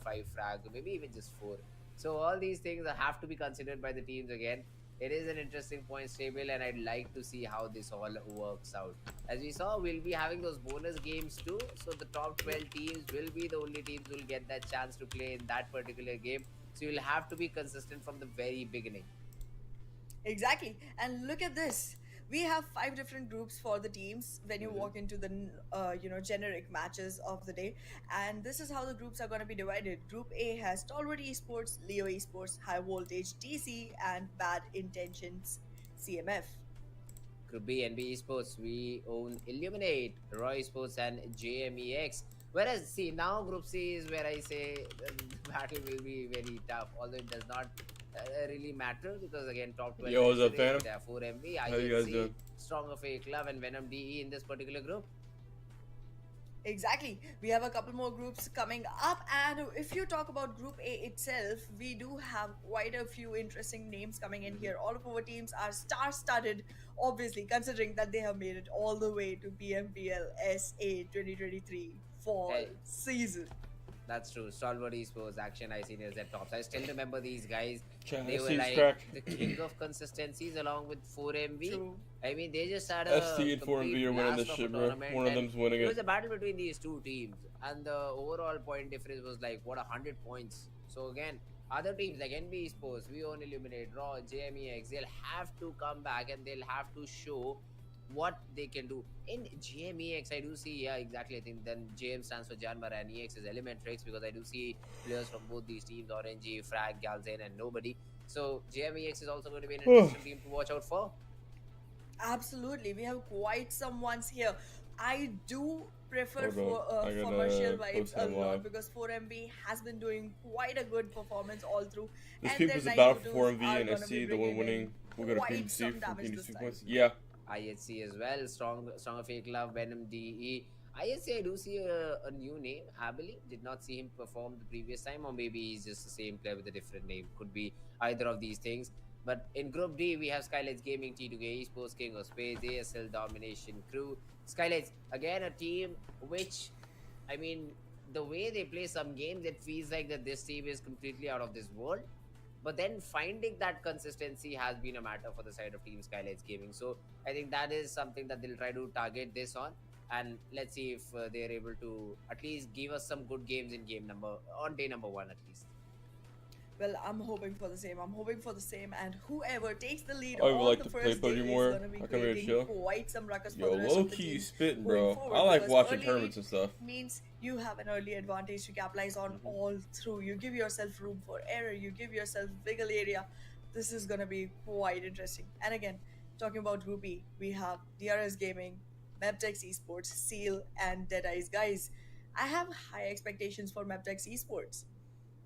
5 frag, maybe even just 4. So all these things have to be considered by the teams again. It is an interesting points table, and I'd like to see how this all works out. As we saw, we'll be having those bonus games too. So the top 12 teams will be the only teams who will get that chance to play in that particular game. So you'll have to be consistent from the very beginning. Exactly. And look at this. We have five different groups for the teams when you Hmm. walk into the generic matches of the day, and this is how the groups are going to be divided. Group A has Stalwart Esports, Leo Esports, High Voltage DC, and Bad Intentions CMF. Group B, NB Esports, we own Illuminate, Roy Sports, and JMEX. Whereas, see, now Group C is where I say the battle will be very tough, although it does not really matter because, again, top 12 Yo, what's is the up, race. Phantom? Therefore, MV, How you guys IHC, doing? Strong of a Club, and Venom DE in this particular group. Exactly. We have a couple more groups coming up. And if you talk about Group A itself, we do have quite a few interesting names coming in Hmm. here. All of our teams are star studded, obviously, considering that they have made it all the way to PMPL SA 2023 fall Hey, season. that's true. Stalwart Esports, Action I Seniors at tops. I still remember these guys. Chat, They were STE's like crack. the king of consistencies along with 4MV. True. I mean, they just had a STE and 4MV complete are winning this blast of a shit, bro. tournament, One of and them's winning it was it. a battle between these two teams, and the overall point difference was like what 100 points. So again, other teams like NB Sports, we own Illuminate, Raw, JMEX, they'll have to come back and they'll have to show what they can do. In GMEX, I do see, yeah, exactly. I think then JM stands for Janmar and EX is Elementrix because I do see players from both these teams, Orange, Frag, Galzane, and nobody. So GMEX is also going to be an interesting team to watch out for. Absolutely. We have quite some ones here. I do prefer Hold up. for I commercial gotta vibes post a him lot live. because 4MB has been doing quite a good performance all through, This and peep their is a night battle for autos 4MV are and gonna be SC, the one bringing in winning will go to quite PBC some for damage being this 2 time. points. Yeah. IHC as well, strong of a club, Venom DE. IHC, I do see a new name, Abeli. Did not see him perform the previous time, or maybe he's just the same player with a different name. Could be either of these things. But in Group D, we have Skylights Gaming, T2K Esports, King of Spades, ASL Domination Crew. Skylights, again, a team which, I mean, the way they play some games, it feels like that this team is completely out of this world. But then finding that consistency has been a matter for the side of Team Skylights Gaming. So I think that is something that they'll try to target this on. And let's see if they're able to at least give us some good games in game number on day number 1 at least. Well, I'm hoping for the same. I'm hoping for the same, and whoever takes the lead I would on like the to play first day PUBG is more. gonna be I come here to creating chill. quite some ruckus for Yo, the rest low of the key teams spitting, going bro. I forward. like Because watching early lead tournaments and stuff. means you have an early advantage to capitalize on Hmm. all through. You give yourself room for error. You give yourself wiggle area. This is gonna be quite interesting. And again, talking about Group E, we have DRS Gaming, Maptex Esports, Seal, and Dead Eyes. Guys, I have high expectations for Maptex Esports.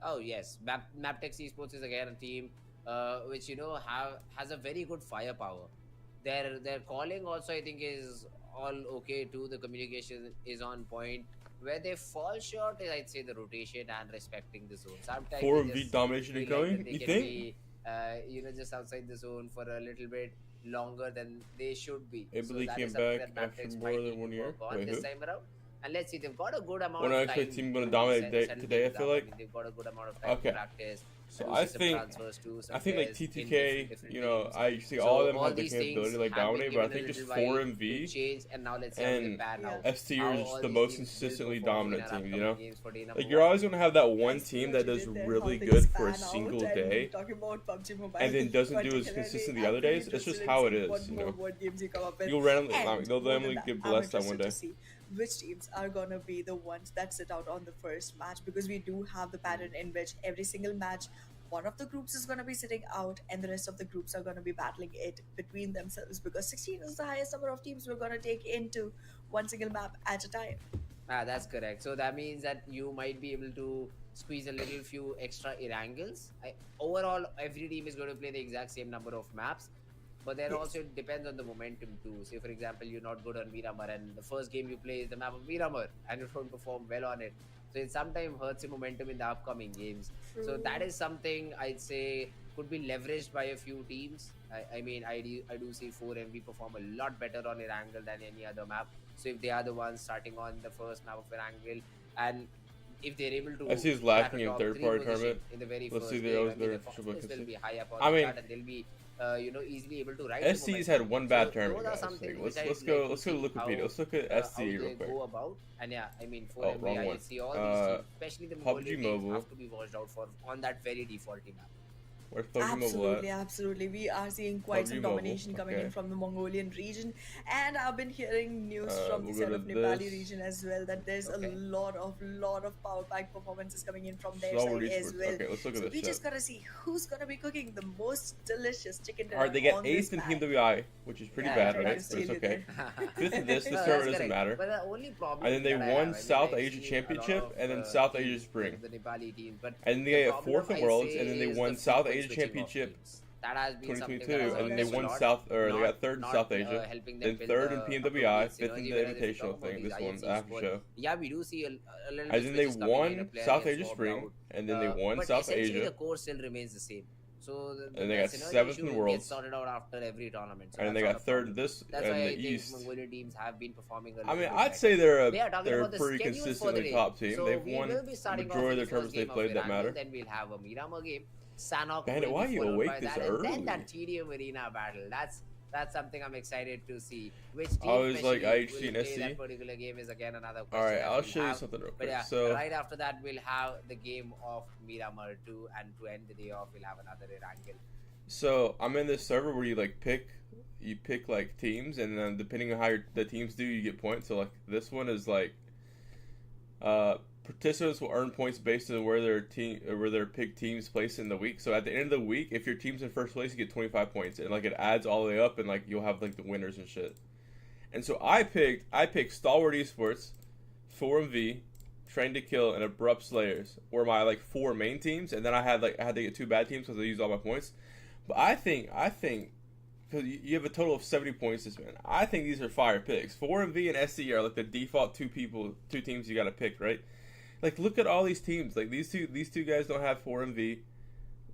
Oh yes, Maptex Esports is again a team which have has a very good firepower. Their calling also I think is all okay too. The communication is on point. Where they fall short is I'd say the rotation and respecting the zone. Sometimes they 4MV just domination feel like that incoming? they You can think? be just outside the zone for a little bit longer than they should be. So Ably that is came something back that after Maptex more might than need to 1 year. work on Wait, this who? time around. And let's see, they've got a good amount When of I expect time team gonna to dominate settle today, I things feel up. I like. mean, they've got a good amount of time to Okay. practice. I So do see some transfers too, I some think like players in T2K, different you know, teams. I see all So of them all have the these capability things to like have been dominate, but I given a think just little while to 4MV change, and now let's see how do they and pan Yeah. out. ST are How just all the these most teams will consistently perform in dominant our teams, you upcoming know? games for day number Like you're one. always gonna have that I one see team what that you does did there, how really things good for a pan out, single and day talking about PUBG and Mobile then doesn't do as particularly. consistent the I'm other pretty days. It's just interested in how it seeing what is, you more know? what games you come up with, You'll randomly, and they'll more than randomly that, get I'm blessed that one interested to day. see which teams are gonna be the ones that sit out on the first match because we do have the pattern in which every single match one of the groups is going to be sitting out and the rest of the groups are going to be battling it between themselves because 16 is the highest number of teams we're going to take into one single map at a time. That's correct. So that means that you might be able to squeeze a little few extra Erangels. Overall, every team is going to play the exact same number of maps, but then also Yes. it depends on the momentum too. Say, for example, you're not good on Miramar, and the first game you play is the map of Miramar, and you don't perform well on it. So it sometimes hurts your momentum in the upcoming games. So that True. is something I'd say could be leveraged by a few teams. I do see 4MV perform a lot better on Erangel than any other map. So if they are the ones starting on the first map of Erangel, and if they're able to STE is crack a lacking in top 3 third-party position tournament. in the very Let's see first their game, always I mean, their the triple confidence will consistent. be high up on I the mean, chart, and they'll be, easily able to ride the STE's momentum. had one So bad tournament, those are guys. something Like, which I'd let's like go to to see Wikipedia. Let's look at how STE real they quick. go about. And yeah, I mean, for Oh, MV, wrong I one. see all these teams, especially the PUBG Mongolian teams, Mobile. have to be watched out for on that very defaulty map. Where's PUBG Mobile Absolutely, at? absolutely. We are seeing quite PUBG some Mobile, domination coming in okay. from the Mongolian region, and I've been hearing news from the We'll side go of to Nepali this. region as well that there's Okay. a lot of power pack performances coming in from their Stalwart side as Esports. well. Okay, let's look at So this we shit. just gotta see who's gonna be cooking the most delicious chicken dinner Alright, they get on 8th this in match. PMWI, which is pretty Yeah, bad, right, right? right. But it's okay. There. 5th in this No, tournament that's doesn't correct. matter. But the only problem And then they that I won have, I mean, South I've Asia seen a Championship lot of, and then South Asia teams, Spring. the Nepali teams, but And then they the get 4th problem, in I Worlds, say, and then they is won the South frequent Asia switching of Championship teams. That has been something that 2022, has and then hurt they them a won lot, South, or they got 3rd in not, South Asia, helping then them build 3rd the in appropriate PMWI, 5th in synergy, the whereas if you Invitational talk about thing, these this one's INC after squad, show. yeah, we do see a little And bit then they switches coming in, a won player South gets Asia swapped Spring, out, and then they won but South essentially Asia, the core still remains the same. So and they that got synergy 7th issue in gets Worlds, sorted out after every tournament. So and then they that's got not a 3rd in problem. this That's in why the I think East. Mongolian teams have been performing a I little mean, bit I'd better. say they're Yeah, talking they're about the pretty schedules for the consistently day. top team. So They've we won will be starting off majority with of the their first tournaments they game of played that Erangel, matter. then we'll have a Miramar game. Sanhok Bandit, will why are be you followed awake by this that, and then that early? tedium arena battle. That's something I'm excited to see. Which I team always like especially IHC will and play SC. that particular game is again another question. Alright, that I'll we'll show you have. something real But quick. yeah, So, right after that we'll have the game of Miramar 2, and to end the day off we'll have another Erangel. so I'm in this server where you like pick like teams, and then depending on how the teams do, you get points. So like this one is like participants will earn points based on where their picked teams place in the week. So at the end of the week, if your team's in first place, you get 25 points, and like it adds all the way up, and like you'll have like the winners and shit. And so I picked Stalwart Esports, 4MV, Train to Kill, and Abrupt Slayers were my like 4 main teams, and then I had to get 2 bad teams because I used all my points. But I think because you have a total of 70 points this man, I think these are fire picks. 4MV and STE are like the default two teams you got to pick, right? Like look at all these teams. Like these two guys don't have 4MV.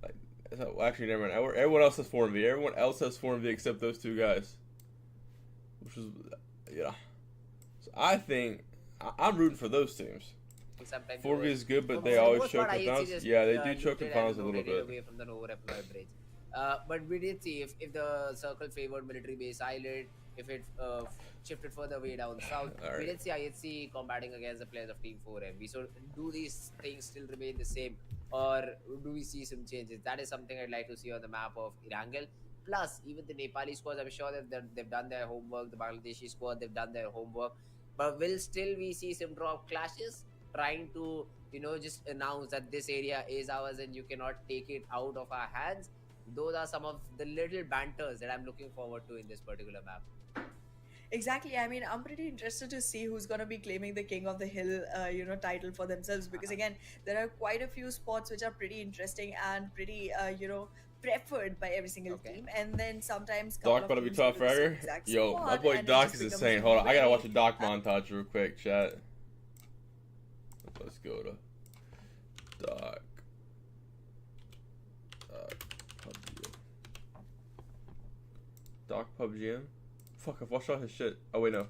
Like well, actually, never mind. Everyone else has 4MV. Everyone else has 4MV except those 2 guys. Which is So I think I'm rooting for those teams. 4V is good, but they always choke in finals. Yeah, they do choke in finals a little bit. Away from the bridge. But we did see if the circle favored military base island, if it shifted further way down south, we did see IHC combating against the players of Team 4MV. So do these things still remain the same, or do we see some changes? That is something I'd like to see on the map of Erangel. Plus, even the Nepali squads, I'm sure that they've done their homework. The Bangladeshi squad, they've done their homework. But will still we see some drop clashes, trying to just announce that this area is ours and you cannot take it out of our hands? Those are some of the little banters that I'm looking forward to in this particular map. Exactly. I mean, I'm pretty interested to see who's going to be claiming the King of the Hill, title for themselves. Because again, there are quite a few spots which are pretty interesting and pretty, preferred by every single team. And then sometimes Doc about to be top fragger. Yo, my boy Doc is insane. Hold on, I gotta watch a Doc montage real quick, chat. Let's go to Doc. PUBG. Doc PUBG. Fuck, I've watched all his shit. Oh wait, no.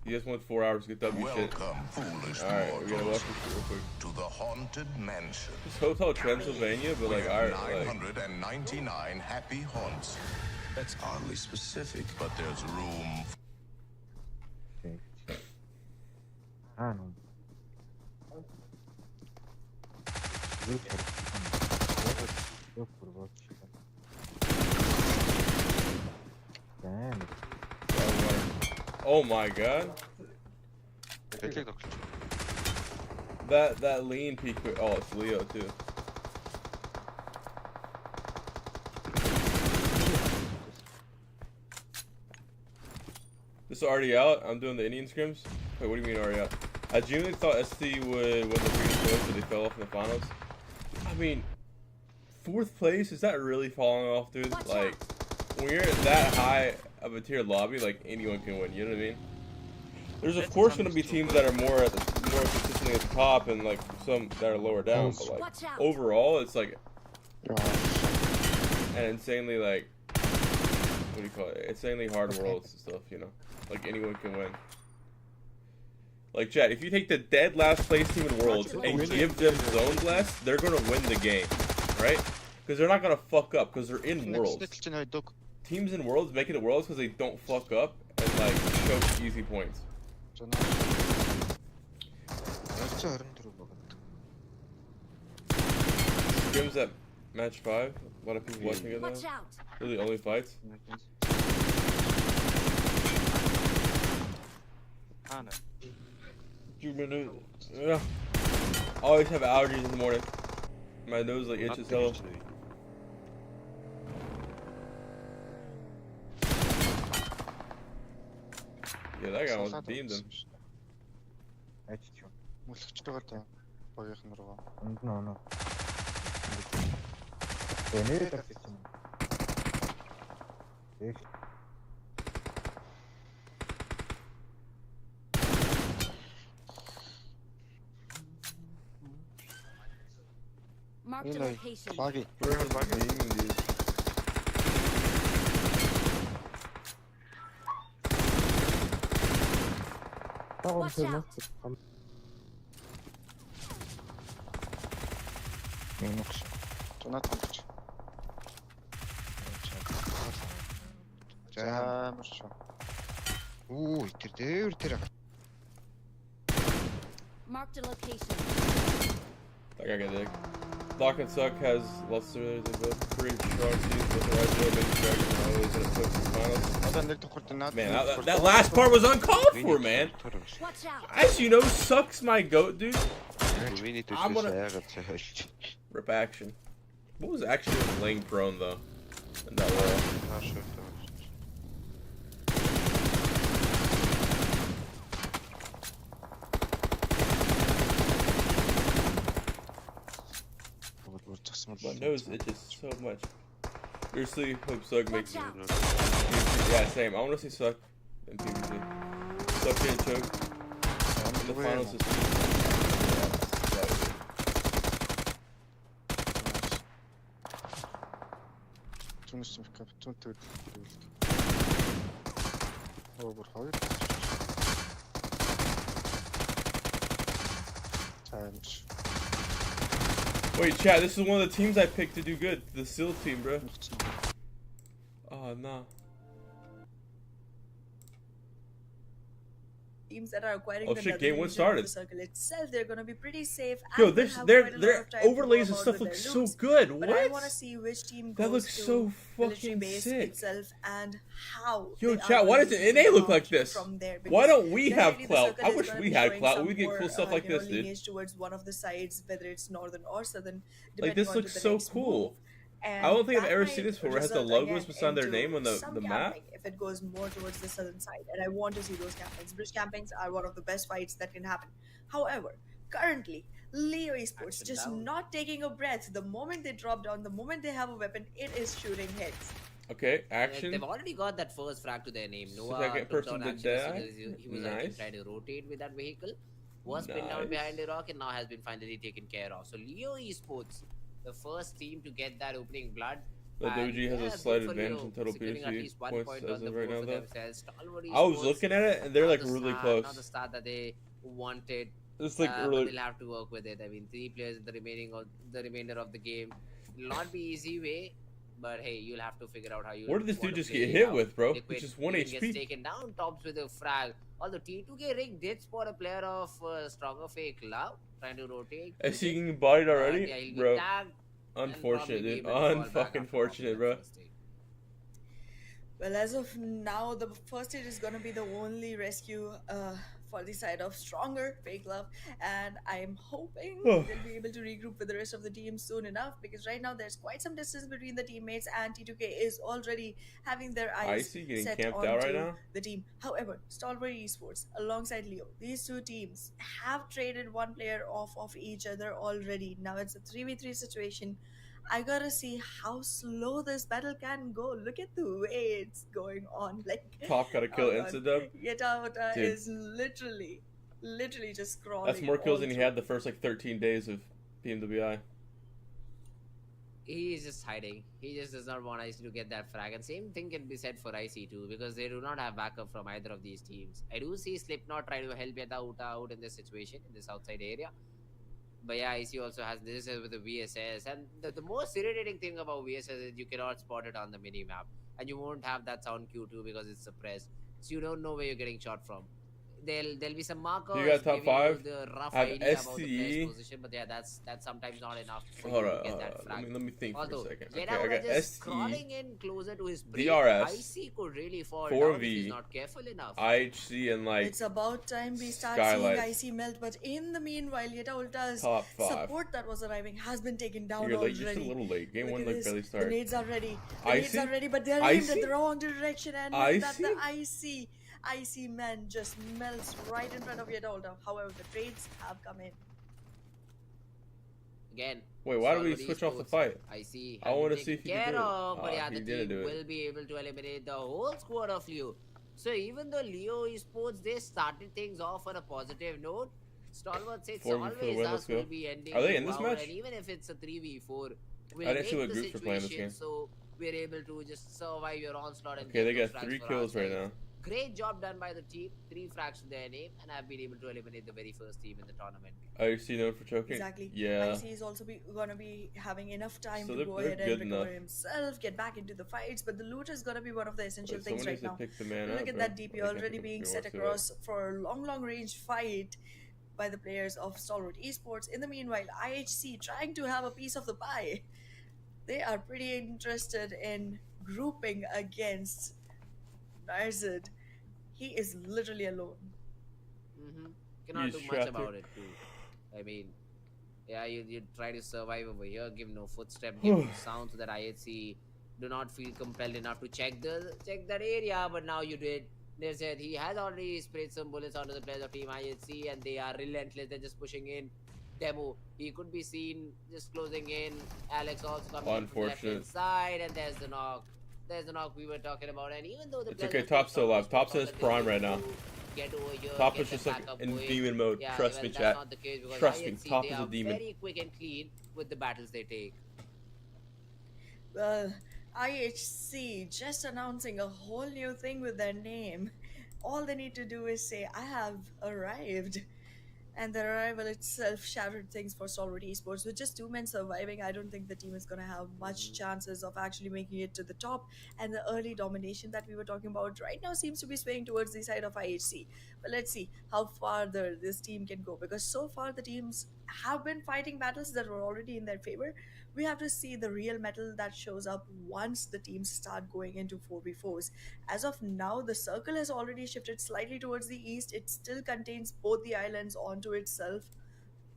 You just went 4 hours to get W shit. Alright, we're gonna watch this shit real quick. To the haunted mansion. This Hotel Transylvania, but like, alright, 999 happy haunts. That's oddly specific, but there's room. Ah, no. Damn. Oh my god. That lean peak. Oh, it's Leo too. This is already out. I'm doing the Indian scrims. Wait, what do you mean already out? I genuinely thought ST would win the previous place, but they fell off in the finals. I mean, 4th place, is that really falling off, dude? Like, when you're at that high of a tier lobby, like anyone can win. You know what I mean? There's of course going to be teams that are more consistently at the top, and like some that are lower down. But like overall, it's like an insanely like what do you call it? Insanely hard worlds and stuff. Like anyone can win. Like, Chad, if you take the dead last place team in Worlds and give them zone bless, they're gonna win the game, right? Because they're not gonna fuck up because they're in Worlds. Teams in Worlds making it Worlds because they don't fuck up and like choke easy points. Games at match 5. A lot of people watching it now. Watch out. They're the only fights. Yeah. Always have allergies in the morning. My nose like itches hell. Yeah, that guy almost beamed him. No. Nereye takıyorsun? Marked a location. Beaming, dude. Watch out. Marked a location. That guy got dick. Lock and Suck has lots of similarities with both. Pretty strong teams with the right build, making Dragon and always in the finals. Man, that last part was uncalled for, man. Watch out. As you know, Suck's my goat, dude. I'm gonna rip action. What was actually laying prone though? In that wall. My nose itches so much. Seriously, hope Suck makes it. Yeah, same. I want to see Suck in PvP. Suck getting choked. In the finals is. Wait, chat, this is one of the teams I picked to do good. The SEAL team, bro. Oh, no. Teams that are acquiring Oh the shit, Nether game 1 region started. of the circle itself, they're gonna be pretty safe. Yo, and they'll this have their quite a lot of time to overlays and go stuff about look with their so loops. good. But What? I want to see which team That goes looks to so military fucking base sick. itself and how. Yo, they are chat, why going does to NA look like launch this? from there, Why because don't we have definitely the clout? circle I is wish gonna we be had showing clout. some We get more, cool stuff like this, dude. lineage towards one of the sides, whether it's northern or southern. Like, depending this on looks the so next cool. move. And I don't think I've that ever might seen this before where it has the result logos again beside their into name on some the map. camping if it goes more towards the southern side, and I want to see those campings. Bridge campings are one of the best fights that can happen. However, currently, Leo Esports Action just down. not taking a breath. The moment they drop down, the moment they have a weapon, it is shooting hits. Okay, They've action. already got that first frag to their name. Noah Second took person down to action as soon die. as he was I think, Nice. trying to rotate with that vehicle. Was pinned down Nice. behind the rock and now has been finally taken care of. So Leo Esports, the first team to get that opening blood. The And WG has yeah, a good slight for advantage Leo, in total securing at PvP least 1 points point as on the of right board now, for though. themselves. Stalwart I was Esports, looking at it and they're like not the really start- close. Not the start that they wanted. It's like But early. they'll have to work with it. I mean, 3 players in the remainder of the game. Will not be easy way, but hey, you'll have to figure out how you. Where did this want dude to just play get it hit out. with, bro? Liquid It's just 1 even gets HP. taken down tops with a frag. Although T2K Rig did spot a player of stronger fake love trying to rotate. I see you getting bodied already, Yeah, he'll be bro. tagged and Unfortunate, probably be dude. able to fall back after Unfucking-fortunate, popping bro. that first aid. Well, as of now, the first aid is gonna be the only rescue for the side of stronger fake love, and I'm hoping they'll be able to regroup with the rest of the team soon enough, because right now there's quite some distance between the teammates, and T2K is already having their eyes Icy getting set camped onto out right now. the team. However, Stalwart Esports alongside Leo, these two teams have traded one player off of each other already. Now it's a 3v3 situation. I gotta see how slow this battle can go. Look at the way it's going on. Like, Top gotta kill oh God, Insta-dub. Get Out Dude. is literally just crawling. That's more kills all than he through. had the first like 13 days of PMWI. he is just hiding. He just does not want IC to get that frag. And same thing can be said for IC too, because they do not have backup from either of these teams. I do see Slipknot try to help Yeta Uta out in this situation, in this outside area. But yeah, IC also has this is with the VSS. And the most irritating thing about VSS is you cannot spot it on the mini map. And you won't have that sound cue too because it's suppressed. So you don't know where you're getting shot from. There'll be some markers. You got top giving you 5. the rough I have idea about the STE. player's position, but yeah, that's sometimes not enough for Hold you on, to get that frag. let me think for Although, a second. Jedi Okay, I was got just STE, crawling in closer to his brain. DRS, IC could really fall 4V, down if he's not careful enough. IHC, and like It's about time we start Skylight. seeing IC melt, but in the meanwhile, Yeta Ulta's Top 5. support that was arriving has been taken down You're already. late, just a little late. Game Look 1 at like this. barely The started. nades are ready. The IC? nades are ready, but they're IC? aimed at the wrong direction, and with that, the IC man just melts right in front of Yeta Ulta. However, the trades have come in. Again. Wait, why do we Solid switch off the Esports, fight? IC I has wanna been see if he taken can do care it. of, but yeah, He the didn't team do it. will be able to eliminate the whole squad of Leo. So even though Leo Esports, they started things off on a positive note, Stalwart said 4v for the always win, us let's go. will be ending Are they in this out, match? and even if it's a 3v4, we'll I didn't see make what the groups were playing this situation game. so we're able to just survive your onslaught and Okay, get they those got frags 3 for kills right ourselves. now. Great job done by the team, 3 frags to their name, and have been able to eliminate the very first team in the tournament. IHC known for choking? Exactly. Yeah. IC is also gonna be having enough time So to they're- go they're ahead and good recover enough. himself, get back into the fights, but the loot is gonna be one of the essential Wait, things someone right needs to now. pick the man Look up, at bro. that DP Or they can't already pick being up set too late. across for a long range fight by the players of Stalwart Esports. In the meanwhile, IHC trying to have a piece of the pie. They are pretty interested in grouping against Narzad. He is literally alone. Cannot He's do much trapped about here. it too. I mean, yeah, you try to survive over here, give no footstep, give no sound so that IHC do not feel compelled enough to check that area, but now you did. They said he has already sprayed some bullets onto the players of Team IHC, and they are relentless. They're just pushing in. Demo, he could be seen just closing in. Alex also coming in from the left-hand Unfortunate. side, and there's the knock. There's the knock we were talking about, and even though the It's players okay, of Top's still alive. Stalwart Top's in his Esports prime are right able now. to get over here, Top get is just the like backup in going. demon mode. Yeah, Trust well, me, that's chat. not the case because Trust me, IHC, Top they is a are demon. very quick and clean with the battles they take. Well, IHC just announcing a whole new thing with their name. All they need to do is say, I have arrived. And their arrival itself shattered things for Stalwart Esports. With just 2 men surviving, I don't think the team is going to have much chances of actually making it to the top. And the early domination that we were talking about right now seems to be swaying towards the side of IHC. But let's see how farther this team can go. Because so far the teams have been fighting battles that were already in their favor. We have to see the real metal that shows up once the teams start going into 4v4s. As of now, the circle has already shifted slightly towards the east. It still contains both the islands onto itself,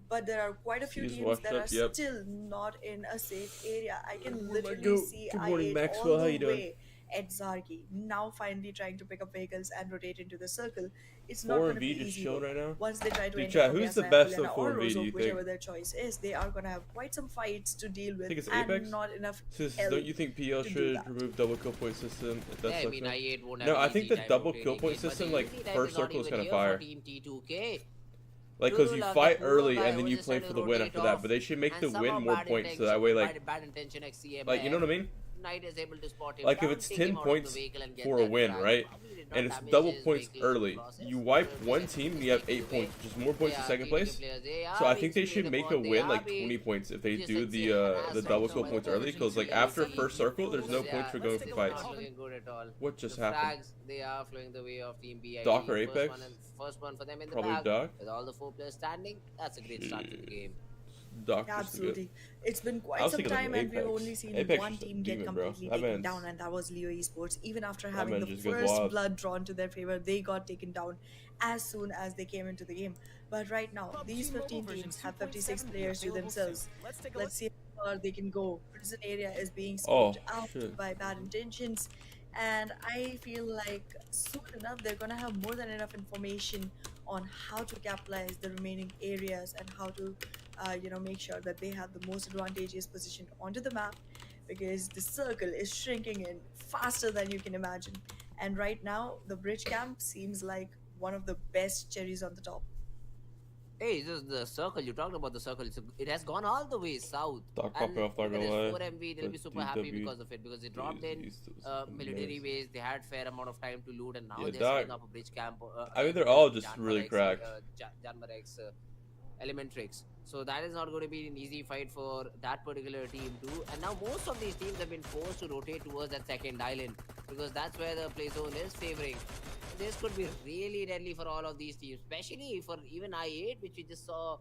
but there are quite a few He's teams washed that up, are yep. still not in a safe area. I can Oh my literally God. see Good morning, I8 Maxwell. all How the you doing? way at Zargi, now finally trying to pick up vehicles and rotate into the circle. It's not 4 going and to be V just easy chilled though. right now. Once they try to Dude, enter chat, from who's the Yasna, best Helena, of or 4 and V, do Rozok, you whichever think? their choice is, they are going to have quite some fights to deal with, Think it's and Apex? not enough Sis, help don't you think PL to do should that. remove double kill point system? If that's Yeah, I like mean, that? I8 won't have No, an I think easy the time double rotating kill point in, but system, the like easy time first is not circle is even kind of here fire. for Team T2K. Like, because True you love, fight the poor early guy and then who you just play tried for to the win rotate after that. off, But they should make and the somehow win more bad points so intention- that way, like, bad intention XCM you know what I mean? Knight is able to spot him Like, if down, it's take 10 him out of the points vehicle and get for a that win, frag. right? Probably did not And it's damage double his points vehicle in the early. process. You wipe So one that's team, just you have taking 8 away. points, which is more points in Yeah, second T2K place. players, they So are I think they being should split make a upon, they win are like being 20 points if they just do insane the harassed double right kill now points by early. Because like the after IC. first circle, there's no Yeah, points for going for things fights. are not looking good at all. What just The happened? frags, they are flowing the way of Team BID. Doc or First Apex? first one for them in the Probably bag. Doc. With all the 4 players standing, that's a great start to the game. Doc Yeah, just to good. absolutely. It's been I quite was some thinking, like, time, and we've Apex. only seen Apex one is a team get demon, bro. completely That taken man's- down, and that was Leo Esports. Even after That having man the just goes first wild. blood drawn to their favor, they got taken down as soon as they came into the game. But right now, these 15 teams have 56 players to themselves. Let's see how far they can go. Prison area is being scoped out shit. by bad intentions, and I feel like soon enough they're gonna have more than enough information on how to capitalize the remaining areas and how to make sure that they have the most advantageous position onto the map, because the circle is shrinking in faster than you can imagine, and right now the bridge camp seems like one of the best cherries on the top. Hey, this is the circle. You talked about the circle. It has gone all the way south. Stock And popping off, not look at gonna this, lie. 4MV, they'll be But super happy DW because of it. Because they dropped is in used to military amazing. base. They had fair amount of time to loot. And now Yeah, they're that. setting up a bridge camp I mean, against they're the all just really cracked. Janmarex Elementrix. So that is not going to be an easy fight for that particular team too. And now most of these teams have been forced to rotate towards that second island because that's where the play zone is favoring. This could be really deadly for all of these teams, especially for even I8, which we just saw.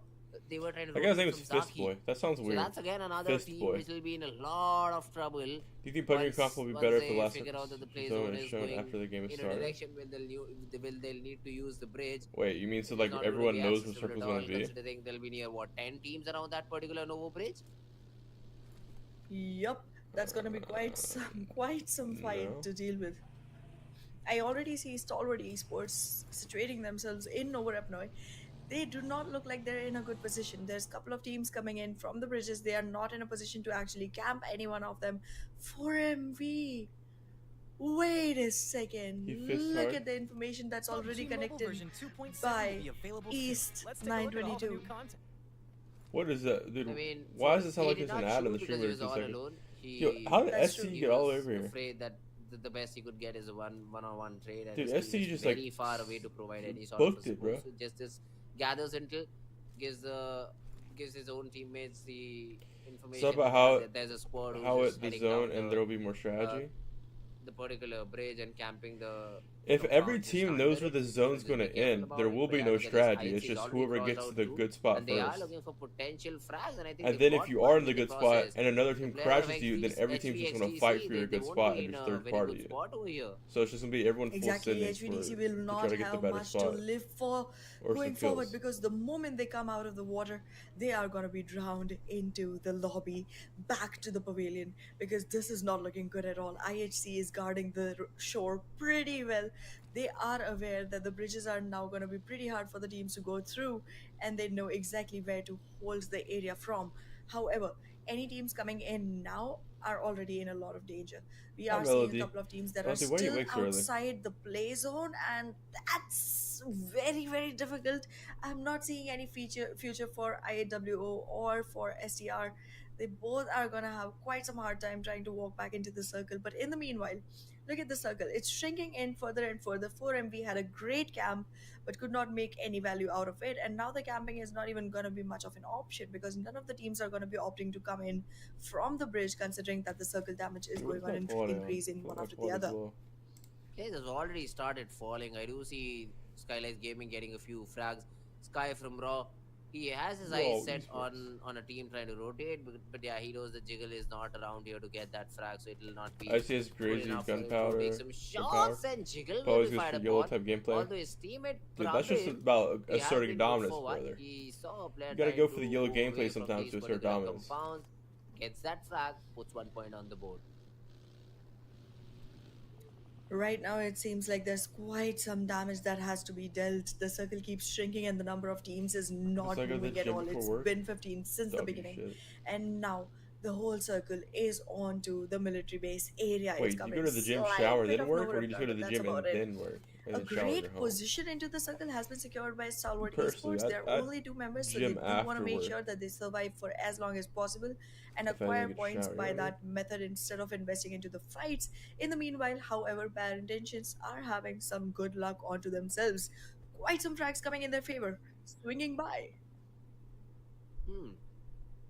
They were trying to That guy's name rotate is from Fist Boy. Zaki. That sounds So weird. that's again another Fist team Boy. which will be in a lot of trouble. Do you think Pugg Conf will be once better if the they last figure out that the play zone zone is is shown going after the game is in a started? direction where they'll need to use the bridge. Wait, you mean so It's like not going to everyone be knows what accessible circle's at all, going to be? considering there'll be near what 10 teams around that particular Novo bridge. Yup, that's gonna be quite some fight No. to deal with. I already see Stalwart Esports situating themselves in Novorapnoi. They do not look like they're in a good position. There's a couple of teams coming in from the bridges. They are not in a position to actually camp any one of them. 4MV. Wait a second. He fist Look hard. at the information that's already PUBG Mobile connected version 2.7 by will be available soon. East Let's take a look at all the new 922. content. What is that, dude? I mean, why does it sound he like did it's an not ad in the shoot stream? because he was Wait a all second. alone. Yo, how did That's SC true. get all over here? Afraid that the best he could get is a one-on-one trade. And Dude, his team SC is just, very like, far away to provide any sort of booked it, bro. support. So just gathers intel, gives his own teammates the information. about how- that there's a squad who's How just it the heading zone down and there will be more strategy. the particular bridge and camping the. If every compound just team under knows it, where the so zone's just going be to careful end, about there it. will But be yeah, no look at this, strategy. IHC It's is just already whoever crossed gets to out the too, good spot and they are first. looking for potential frags, and I think And they then if got you one are in the in good spot process. and another team The player crashes of you, then every team's just going to fight for your they good won't spot be and in just a third very party good you. spot over here. So it's just going to be everyone full Exactly, sending HVDC for, will to not try to get the have better much to spot. live for Or going some forward kills. because the moment they come out of the water, they are going to be drowned into the lobby back to the pavilion because this is not looking good at all. IHC is guarding the shore pretty well. They are aware that the bridges are now going to be pretty hard for the teams to go through and they know exactly where to hold the area from. However, any teams coming in now are already in a lot of danger. We Hi, are seeing Melody. a couple of teams that Melody, are why are you still awake so early? outside the play zone, and that's very, very difficult. I'm not seeing any future for IAWO or for STR. They both are gonna have quite some hard time trying to walk back into the circle. But in the meanwhile, look at the circle. It's shrinking in further and further. 4MV had a great camp but could not make any value out of it. And now the camping is not even going to be much of an option because none of the teams are going to be opting to come in from the bridge, considering that the circle damage is going on and increasing one after the other. Players has already started falling. I do see Skylight Gaming getting a few frags. Sky from Raw, he has his eyes set on a team trying to rotate, but yeah, he knows the jiggle is not around here to get that frag, so it will not be. I see his good crazy enough for him to gunpowder. take some shots and jiggle will Always be good fired for yellow upon. type gameplay. Although his teammate Dude, that's just Pravin, about he has asserting been good dominance, for one. brother. He saw a player You gotta trying go for the to yellow move gameplay away from sometimes these to assert particular dominance. compounds, gets that frag, puts 1 point on the board. Right now, it seems like there's quite some damage that has to be dealt. The circle keeps shrinking, and the number of teams is not like at the moving at gym all. before It's work? been 15 since the Doggy beginning, shit. and now the whole circle is onto the military base area. Wait, It's you coming go to the gym, slight shower, bit then of work, or nowhere you just go to the that's gym and about it. then work? And A then shower at great your home? position into the circle has been secured by Stalwart Personally, Esports. They're I'd only 2 members, so gym they do want to make after sure that they survive for as long as possible and If I acquire didn't get points showered by earlier. that method instead of investing into the fights. In the meanwhile, however, bad intentions are having some good luck onto themselves. Quite some frags coming in their favor, swinging by.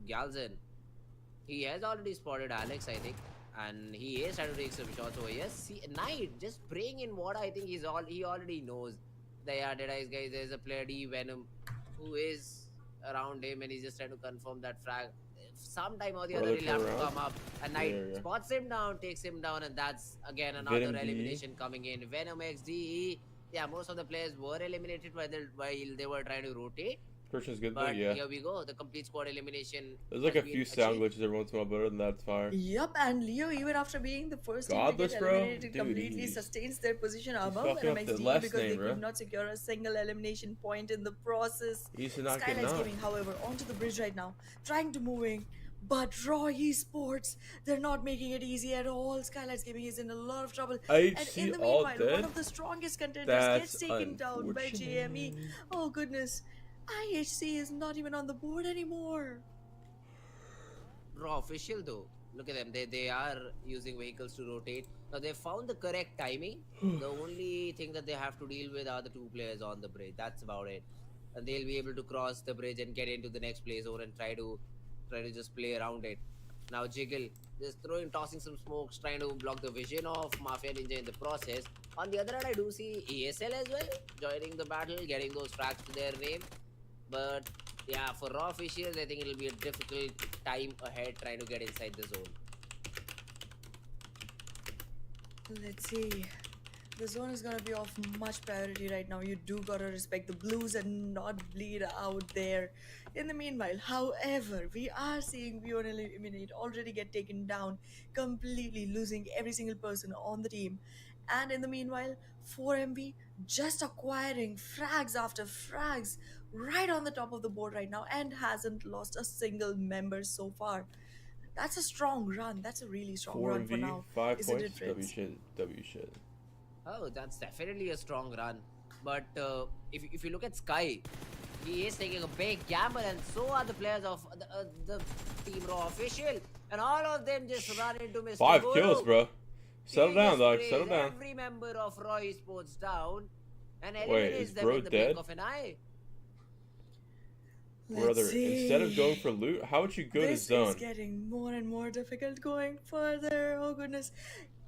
Galzin, he has already spotted Alex, I think, and he is trying to take some shots over here. See, Knight just spraying in water. I think he already knows. Yeah, dead eyes, guys. There's a player D Venom who is around him, and he's just trying to confirm that frag. Sometime or the other, he'll have to come up. And Knight spots him down, takes him down, and that's again another Venom D. elimination coming in. Venom XDE. Yeah, most of the players were eliminated while they were trying to rotate. Christian's good though, But yeah. here we go. The complete squad elimination. There's like has a been few sound achieved. glitches every once in a while, but other than that, it's fire. Yup, and Leo, even after being the first team to Godless, get bro? eliminated, Dude, completely he's sustains their position above fucking up the NMXD last because name, they bro. could not secure a single elimination point in the process. He used to not get Skylights knocked. Gaming, however, onto the bridge right now, trying to moving. But Raw Esports, they're not making it easy at all. Skylights Gaming is in a lot of trouble. And in the all meanwhile, dead? one of the strongest contenders That's gets taken down by JME. Oh goodness. IHC is not even on the board anymore. Raw official though. Look at them. They are using vehicles to rotate. Now they found the correct timing. The only thing that they have to deal with are the two players on the bridge. That's about it. And they'll be able to cross the bridge and get into the next play zone and try to just play around it. Now Jiggle just tossing some smokes, trying to block the vision of Mafia Ninja in the process. On the other hand, I do see ESL as well joining the battle, getting those tracks to their name. But yeah, for raw officials, I think it'll be a difficult time ahead trying to get inside the zone. Let's see. The zone is gonna be of much priority right now. You do gotta respect the blues and not bleed out there. In the meanwhile, however, we are seeing Beyond Eliminate already get taken down, completely losing every single person on the team. And in the meanwhile, 4MB just acquiring frags after frags right on the top of the board right now and hasn't lost a single member so far. That's a strong run. That's a really strong run for 4v, now. 5 Isn't points. it, Fritz? W shit. Oh, that's definitely a strong run. But if you look at Sky, he is taking a big gamble, and so are the players of the Team Raw official, and all of them just run into Mr. 5 Guru. kills, bro. Settle He down, just dog. plays Settle down. Every member of Raw Esports down, and Wait, eliminates is them bro in the dead? blink of an eye. Brother, Let's see. instead of going for loot, how would you go to This zone? is getting more and more difficult going further. Oh goodness.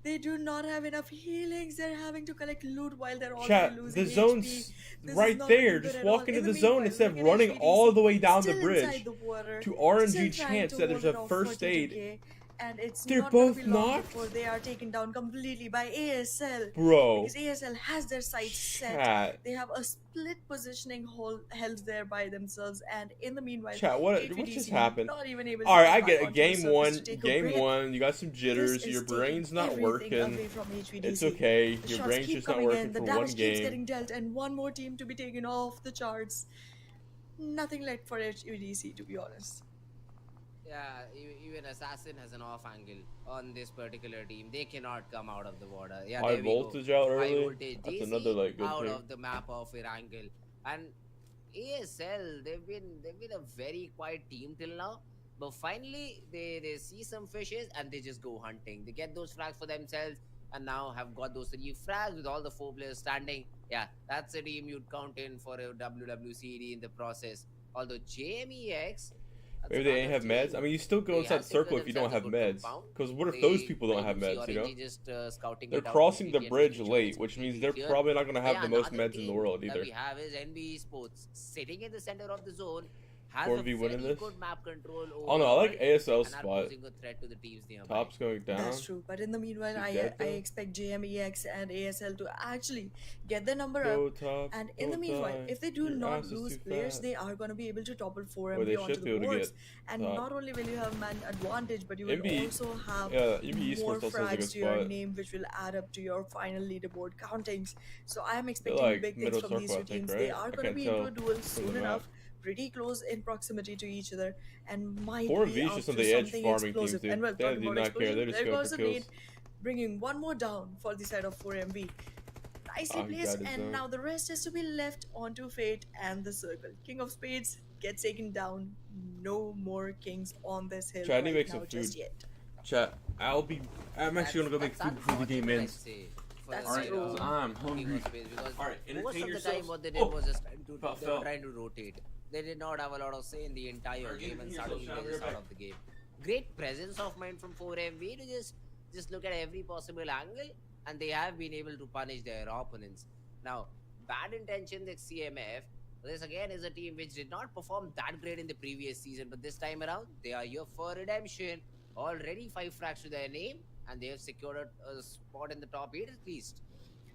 They do not have enough healings. They're having to collect loot while they're already Chat, losing the HP. zone's This is right not there. looking Just good at walk all. into In the the zone meanwhile, instead of look at running HVDC, all the way down the still bridge inside the water, to still RNG trying chance to that there's hold a it off first for aid. TTK, and it's They're not gonna both be long knocked? before they are taken down completely by ASL. Bro. Because ASL has their sights set. Chat. They have a split positioning held there by themselves, and in the meanwhile, Chat, what HVDC just happened? not even able to Alright, I come get back it. onto the Game surface one. to take a Game break. one. You got some jitters. This is Your taking brain's not everything working. away from HVDC. It's okay. The Your shots brain's keep just not coming working in, the for damage one keeps game. getting dealt, and one more team to be taken off the charts. Nothing left for HVDC, to be honest. Yeah, even Assassin has an off angle on this particular team. They cannot come out of the water. Yeah, High there we go. voltage out High early. voltage That's DC another like good out thing. of the map of Erangel. And ASL, they've been a very quiet team till now. But finally, they see some fishes and they just go hunting. They get those frags for themselves and now have got those 3 frags with all the 4 players standing. Yeah, that's a team you'd count in for a WWCD in the process. Although JMEX, that's Maybe they ain't another have meds. team. I mean, you still go They inside have the circle secured if you don't have themselves a good meds. compound. Because what if They- those people don't I have do see meds, you know? RNG just, scouting They're it out crossing the completely and bridge making sure late, it's which means completely they're clear. probably not going to have Yeah, the most another meds in the team world that either. we have is NB Sports sitting in the center of the zone, has 4v a winning very this? good map control over Oh no, I like ASL's and are spot. posing a threat to the teams nearby. Top's going down. That's true, but in the meanwhile, Is he I dead, I though? expect JMEX and ASL to actually get their number Go up. top. And in the go meanwhile, die. if they do Your not ass is lose too players, fat. they are going to be able to topple 4MB Well, they onto should the be able to boards. get And top. not only will you have man advantage, but you will MB also have Yeah, EB more Esports also has a good frags to your spot. name, which will add up to your final leaderboard countings. So I am They're expecting like big things middle from these circle, two I think, teams. They right? are I going to can't be tell into a duel from the soon map. enough, pretty close in proximity to each other, and might 4v be is out just on to the edge something farming teams, explosive. dude. And well, They talking do about not care. explosion, They're just there going goes for the kills. nade, bringing one more down for the side of 4MB. Nicely Oh, he placed, got his and own. now the rest is to be left onto fate and the circle. King of Spades gets taken down. No more kings on this hill Try to right make now some just food. yet. Chat, I'm actually gonna go make That's food before the game unfortunate, ends. I'd say, for That's the side true. of I'm King hungry. of Spades, because Alright, most entertain of the time yourselves. what they did was just they were fell. trying to rotate. They did not have a lot of say in the entire Alright, game, and entertain suddenly yourself, they're Sean. just I'll be out right of the game. Great presence of mind from 4MV to just look at every possible angle, and they have been able to punish their opponents. Now, bad intentions at CMF. This again is a team which did not perform that great in the previous season, but this time around they are here for redemption. Already 5 frags to their name, and they have secured a spot in the top 8 at least.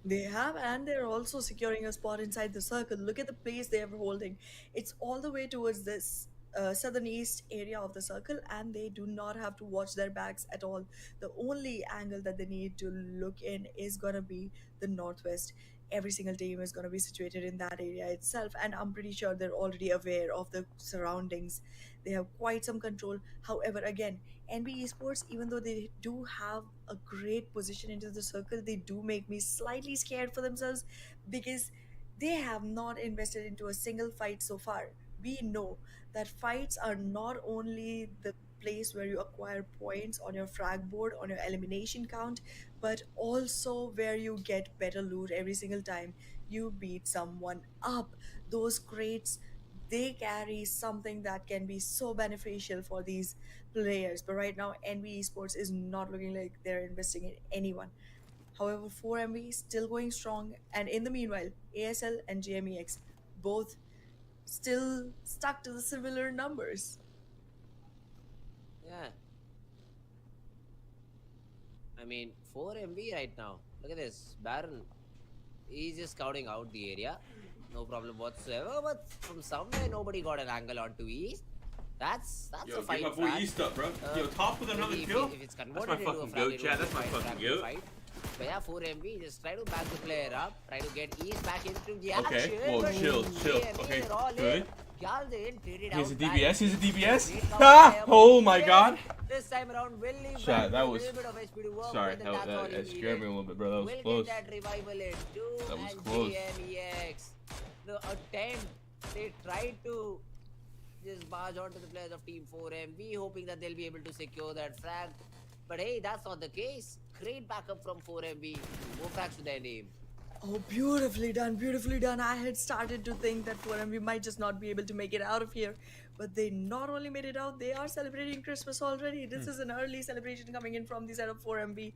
They have, and they're also securing a spot inside the circle. Look at the place they are holding. It's all the way towards this southern east area of the circle, and they do not have to watch their backs at all. The only angle that they need to look in is going to be the northwest. Every single team is going to be situated in that area itself, and I'm pretty sure they're already aware of the surroundings. They have quite some control. However, again, NB Esports, even though they do have a great position into the circle, they do make me slightly scared for themselves, because they have not invested into a single fight so far. We know that fights are not only the place where you acquire points on your frag board, on your elimination count, but also where you get better loot every single time you beat someone up. Those crates, they carry something that can be so beneficial for these players. But right now, NB Esports is not looking like they're investing in anyone. However, 4MV is still going strong, and in the meanwhile, ASL and JMEX both still stuck to the similar numbers. Yeah. I mean, 4 MB right now. Look at this. Baron. He's just scouting out the area. No problem whatsoever. But from somewhere, nobody got an angle onto East. That's Yo, a fight. get my boy East up, bro. Yo, top with another kill. If it's That's converted my into a fucking frag, goat, it Chad. will That's my be a fucking frag goat. fight. But yeah, 4 MB just try to back the player up, try to get East back into the Okay, action. whoa, but chill. JME, Okay, they're all good. in. Galden did it He's a out DBS. back. He's a DBS. Great cover Ah! by Oh my DBS. god. This time around, will leave Shot, back that with was- a little bit of HP to work Sorry, with, and that's all he that scared needed. me a little bit, bro. That was Will close. get that revival in too, That was and close. GMEX. The attempt, they tried to just barge onto the players of Team 4MV, hoping that they'll be able to secure that frag. But hey, that's not the case. Great backup from 4MV. More frags to their name. Oh, beautifully done, beautifully done. I had started to think that 4MV might just not be able to make it out of here. But they not only made it out, they are celebrating Christmas already. This is an early celebration coming in from the side of 4MV.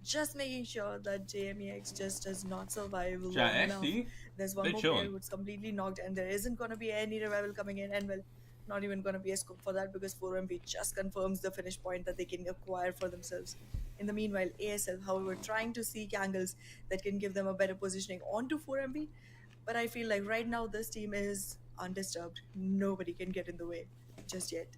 Just making sure that JMEX just does not survive long Chat, enough. STE, There's one they more chilling. player who's completely knocked, and there isn't going to be any revival coming in. And well, not even going to be a scope for that because 4MV just confirms the finish point that they can acquire for themselves. In the meanwhile, ASL, however, trying to seek angles that can give them a better positioning onto 4MV. But I feel like right now this team is undisturbed. Nobody can get in the way just yet.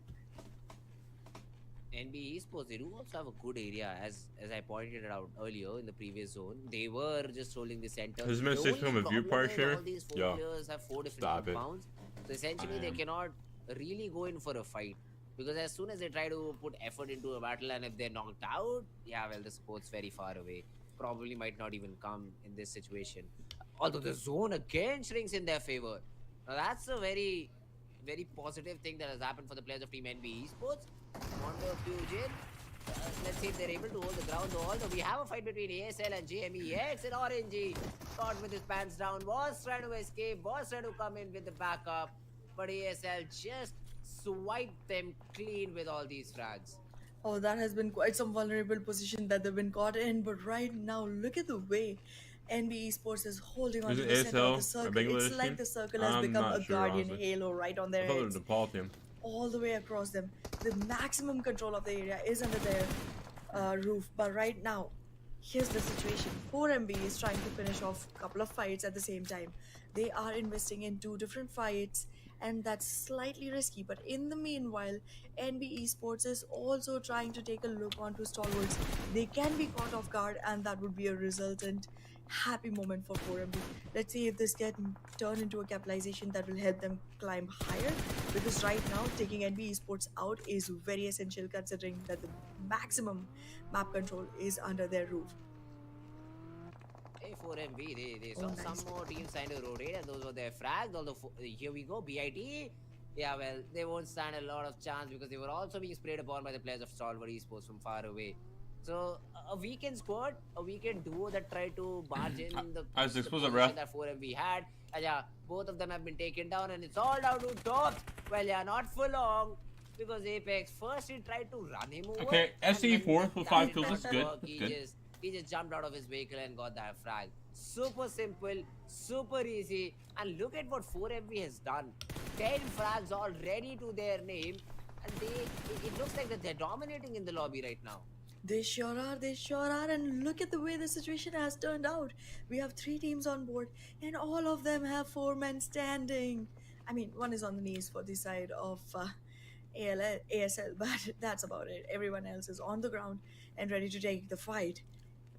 NB Esports, they do also have a good area, as I pointed it out earlier in the previous zone. They were just holding the center. Has been a The six only from a view problem part is here? all these 4 Yo, players have 4 different stop it. compounds. So essentially, they cannot really go in for a fight. Because as soon as they try to put effort into a battle, and if they're knocked out, yeah, well, the support's very far away. Probably might not even come in this situation. Although the zone again shrinks in their favor. Now that's a very, very positive thing that has happened for the players of Team NB Esports. Mondo Fusion. Let's see if they're able to hold the ground. Although we have a fight between ASL and JMEX, and Orangey caught with his pants down, was trying to escape, was trying to come in with the backup, but ASL just swiped them clean with all these frags. Oh, that has been quite some vulnerable position that they've been caught in. But right now, look at the way NB Esports is holding on Is to it the center of ASL, the a circle. Bangladesh It's like team? the circle has I'm become not a sure, guardian honestly. halo right on I their thought it was heads. the Paul team. All the way across them. The maximum control of the area is under their roof. But right now, here's the situation. 4MB is trying to finish off a couple of fights at the same time. They are investing in 2 different fights, and that's slightly risky. But in the meanwhile, NB Esports is also trying to take a look onto stalwarts. They can be caught off guard, and that would be a resultant happy moment for 4MB. Let's see if this can turn into a capitalization that will help them climb higher, because right now taking NB Esports out is very essential considering that the maximum map control is under their roof. Hey, 4MB, they Oh, saw nice. some more teams trying to rotate, and those were their frags. Although, here we go, BIT. Yeah, well, they won't stand a lot of chance because they were also being sprayed upon by the players of Stalwart Esports from far away. So, a weekend squad, a weekend duo that tried to barge in the As the exposed, position bruh. that 4MB had. And yeah, both of them have been taken down, and it's all down to Tops. Well, yeah, not for long. Because Apex first he tried to run him over. Okay, and STE when fourth with that 5 did kills, not that's good, work, that's he good. he just jumped out of his vehicle and got that frag. Super simple, super easy. And look at what 4MV has done. 10 frags already to their name. And it looks like that they're dominating in the lobby right now. They sure are, and look at the way the situation has turned out. We have 3 teams on board, and all of them have 4 men standing. I mean, one is on the knees for the side of ASL, but that's about it. Everyone else is on the ground and ready to take the fight.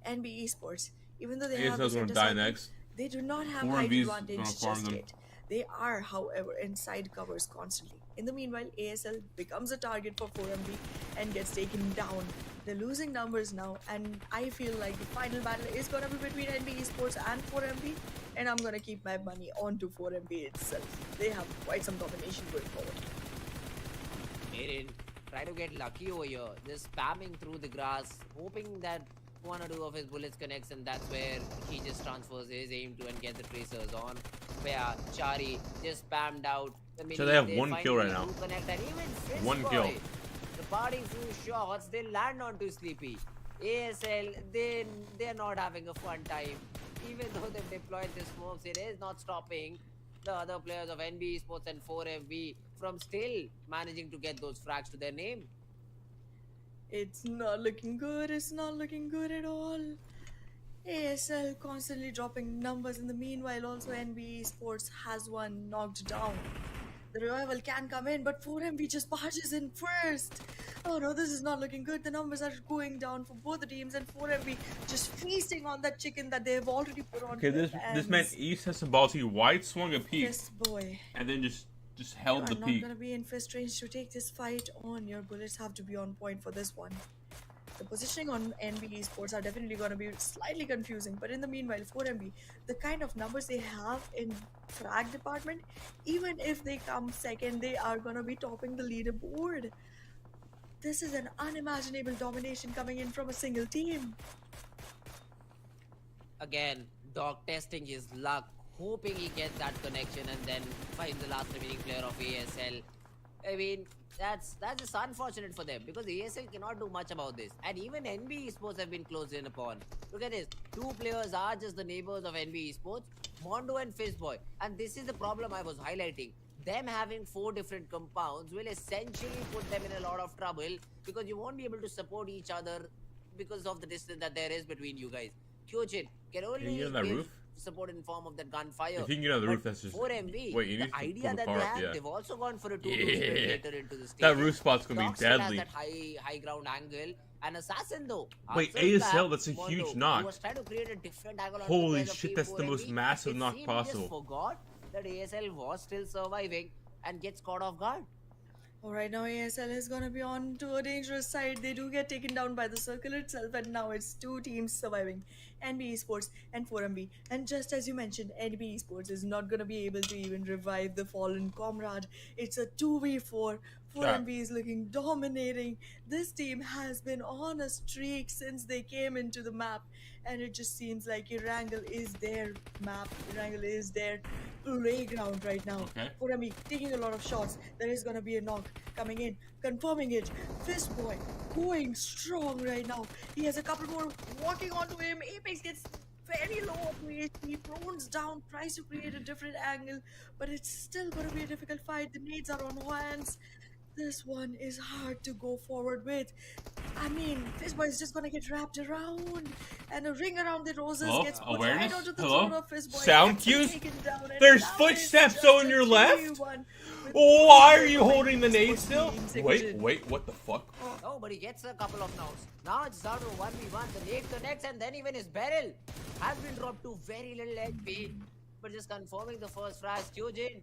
NB Esports, even though they have the ASL's gonna center die circle, next. they do not have 4 height MVs advantage gonna farm just them. yet. They are, however, inside covers constantly. In the meanwhile, ASL becomes a target for 4MB and gets taken down. They're losing numbers now, and I feel like the final battle is going to be between NB Esports and 4MB. and I'm gonna keep my money onto 4MB itself. They have quite some domination going forward. Aiden, try to get lucky over here. Just spamming through the grass, hoping that one or two of his bullets connects, and that's where he just transfers his aim to and get the tracers on. But yeah, Chari just spammed out. So they have one kill right now. Connect, and even Fist One Boy, kill. the parting few shots, they land onto Sleepy. ASL, they're not having a fun time. Even though they've deployed the smokes, it is not stopping the other players of NB Esports and 4FB from still managing to get those frags to their name. It's not looking good. It's not looking good at all. ASL constantly dropping numbers. In the meanwhile, also NB Esports has one knocked down. The revival can come in, but 4MB just barges in first. Oh no, this is not looking good. The numbers are going down for both the teams, and 4MB just feasting on that chicken that they've already put on. Okay, this man East has some balls. He wide swung a peak, Yes, boy. and then just held the You are peak. not gonna be in fist range to take this fight on. Your bullets have to be on point for this one. The positioning on NB Esports are definitely gonna be slightly confusing, but in the meanwhile, 4MB, the kind of numbers they have in frag department, even if they come second, they are gonna be topping the leaderboard. This is an unimaginable domination coming in from a single team. Again, Dog testing his luck, hoping he gets that connection and then finds the last remaining player of ASL. I mean, that's just unfortunate for them because ASL cannot do much about this. And even NB Esports have been closed in upon. Look at this. Two players are just the neighbors of NB Esports, Mondo and Fistboy. And this is the problem I was highlighting. Them having 4 different compounds will essentially put them in a lot of trouble because you won't be able to support each other because of the distance that there is between you guys. Kyojin can only you get on that give roof? support in form of that gunfire. If you can get on the roof, But that's just 4MB. Wait, you need the to idea pull the that car they up, have, yeah. they've also gone for a 2 Yeah. later into the stage. That roof spot's gonna be Doc still has deadly. that high ground angle. And Assassin though. Wait, after ASL, that, that's a Mondo, huge he knock. was trying to create a different angle on Holy the players of shit, that's the Team most 4MB. massive It knock seemed possible. He just forgot that ASL was still surviving and gets caught off guard. Alright, now ASL is gonna be on to a dangerous side. They do get taken down by the circle itself, and now it's 2 teams surviving, NB Esports and 4MB. And just as you mentioned, NB Esports is not gonna be able to even revive the fallen comrade. It's a 2v4. 4MB is looking dominating. This team has been on a streak since they came into the map, and it just seems like Erangel is their map. Erangel is their playground right now. Okay. 4MB taking a lot of shots. There is gonna be a knock coming in, confirming it. Fistboy going strong right now. He has a couple more walking onto him. Apex gets very low on HP, prones down, tries to create a different angle, but it's still gonna be a difficult fight. The nades are on hands. This one is hard to go forward with. I mean, Fistboy is just gonna get wrapped around, and a ring around the roses Hello? gets put Awareness? right onto the Hello? throat of Fistboy. Sound Gets cues? taken down, and There's now it's footsteps just on a your left? 2v1 with Why are you 4MB holding the nade Esports still? being Wait, executed. what the fuck? Oh, but he gets a couple of knocks. Now it's down to 1v1. The nade connects and then even his barrel has been dropped to very little HP. But just confirming the first frag, Kyojin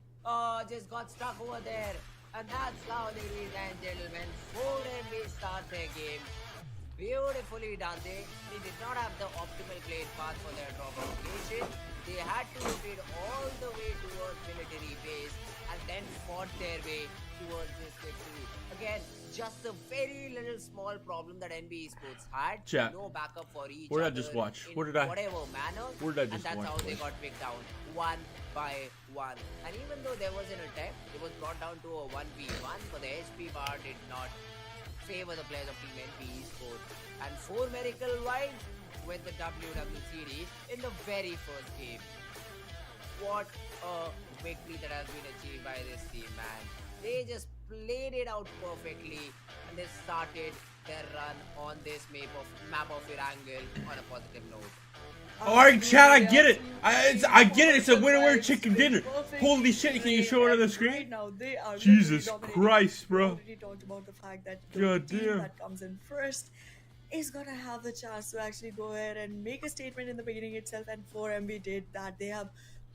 just got stuck over there. And that's how, ladies and gentlemen, 4MB start their game. Beautifully done. They did not have the optimal play path for their drop location. They had to rotate all the way towards military base and then fought their way towards this victory. Again, just a very little small problem that NB Esports had. Chat. No backup for each What did I other just watch? in What did I- whatever manner. what did I just and that's watch, how they boys? got picked down one by one. And even though there was an attempt, it was brought down to a 1v1, but the HP bar did not favor the players of Team NB Esports. And 4 Miracle Wild with the WWCD in the very first game. What a victory that has been achieved by this team, man. They just played it out perfectly and they started their run on this map of Erangel on a positive note. Alright, chat, I get it. I get it. It's a winner chicken dinner. Holy shit, can you show it on the Right screen? now, they are Jesus literally dominating. Christ, We bro. already talked about the fact that the God team damn. that comes in first is gonna have the chance to actually go ahead and make a statement in the beginning itself, and 4MB did that. They have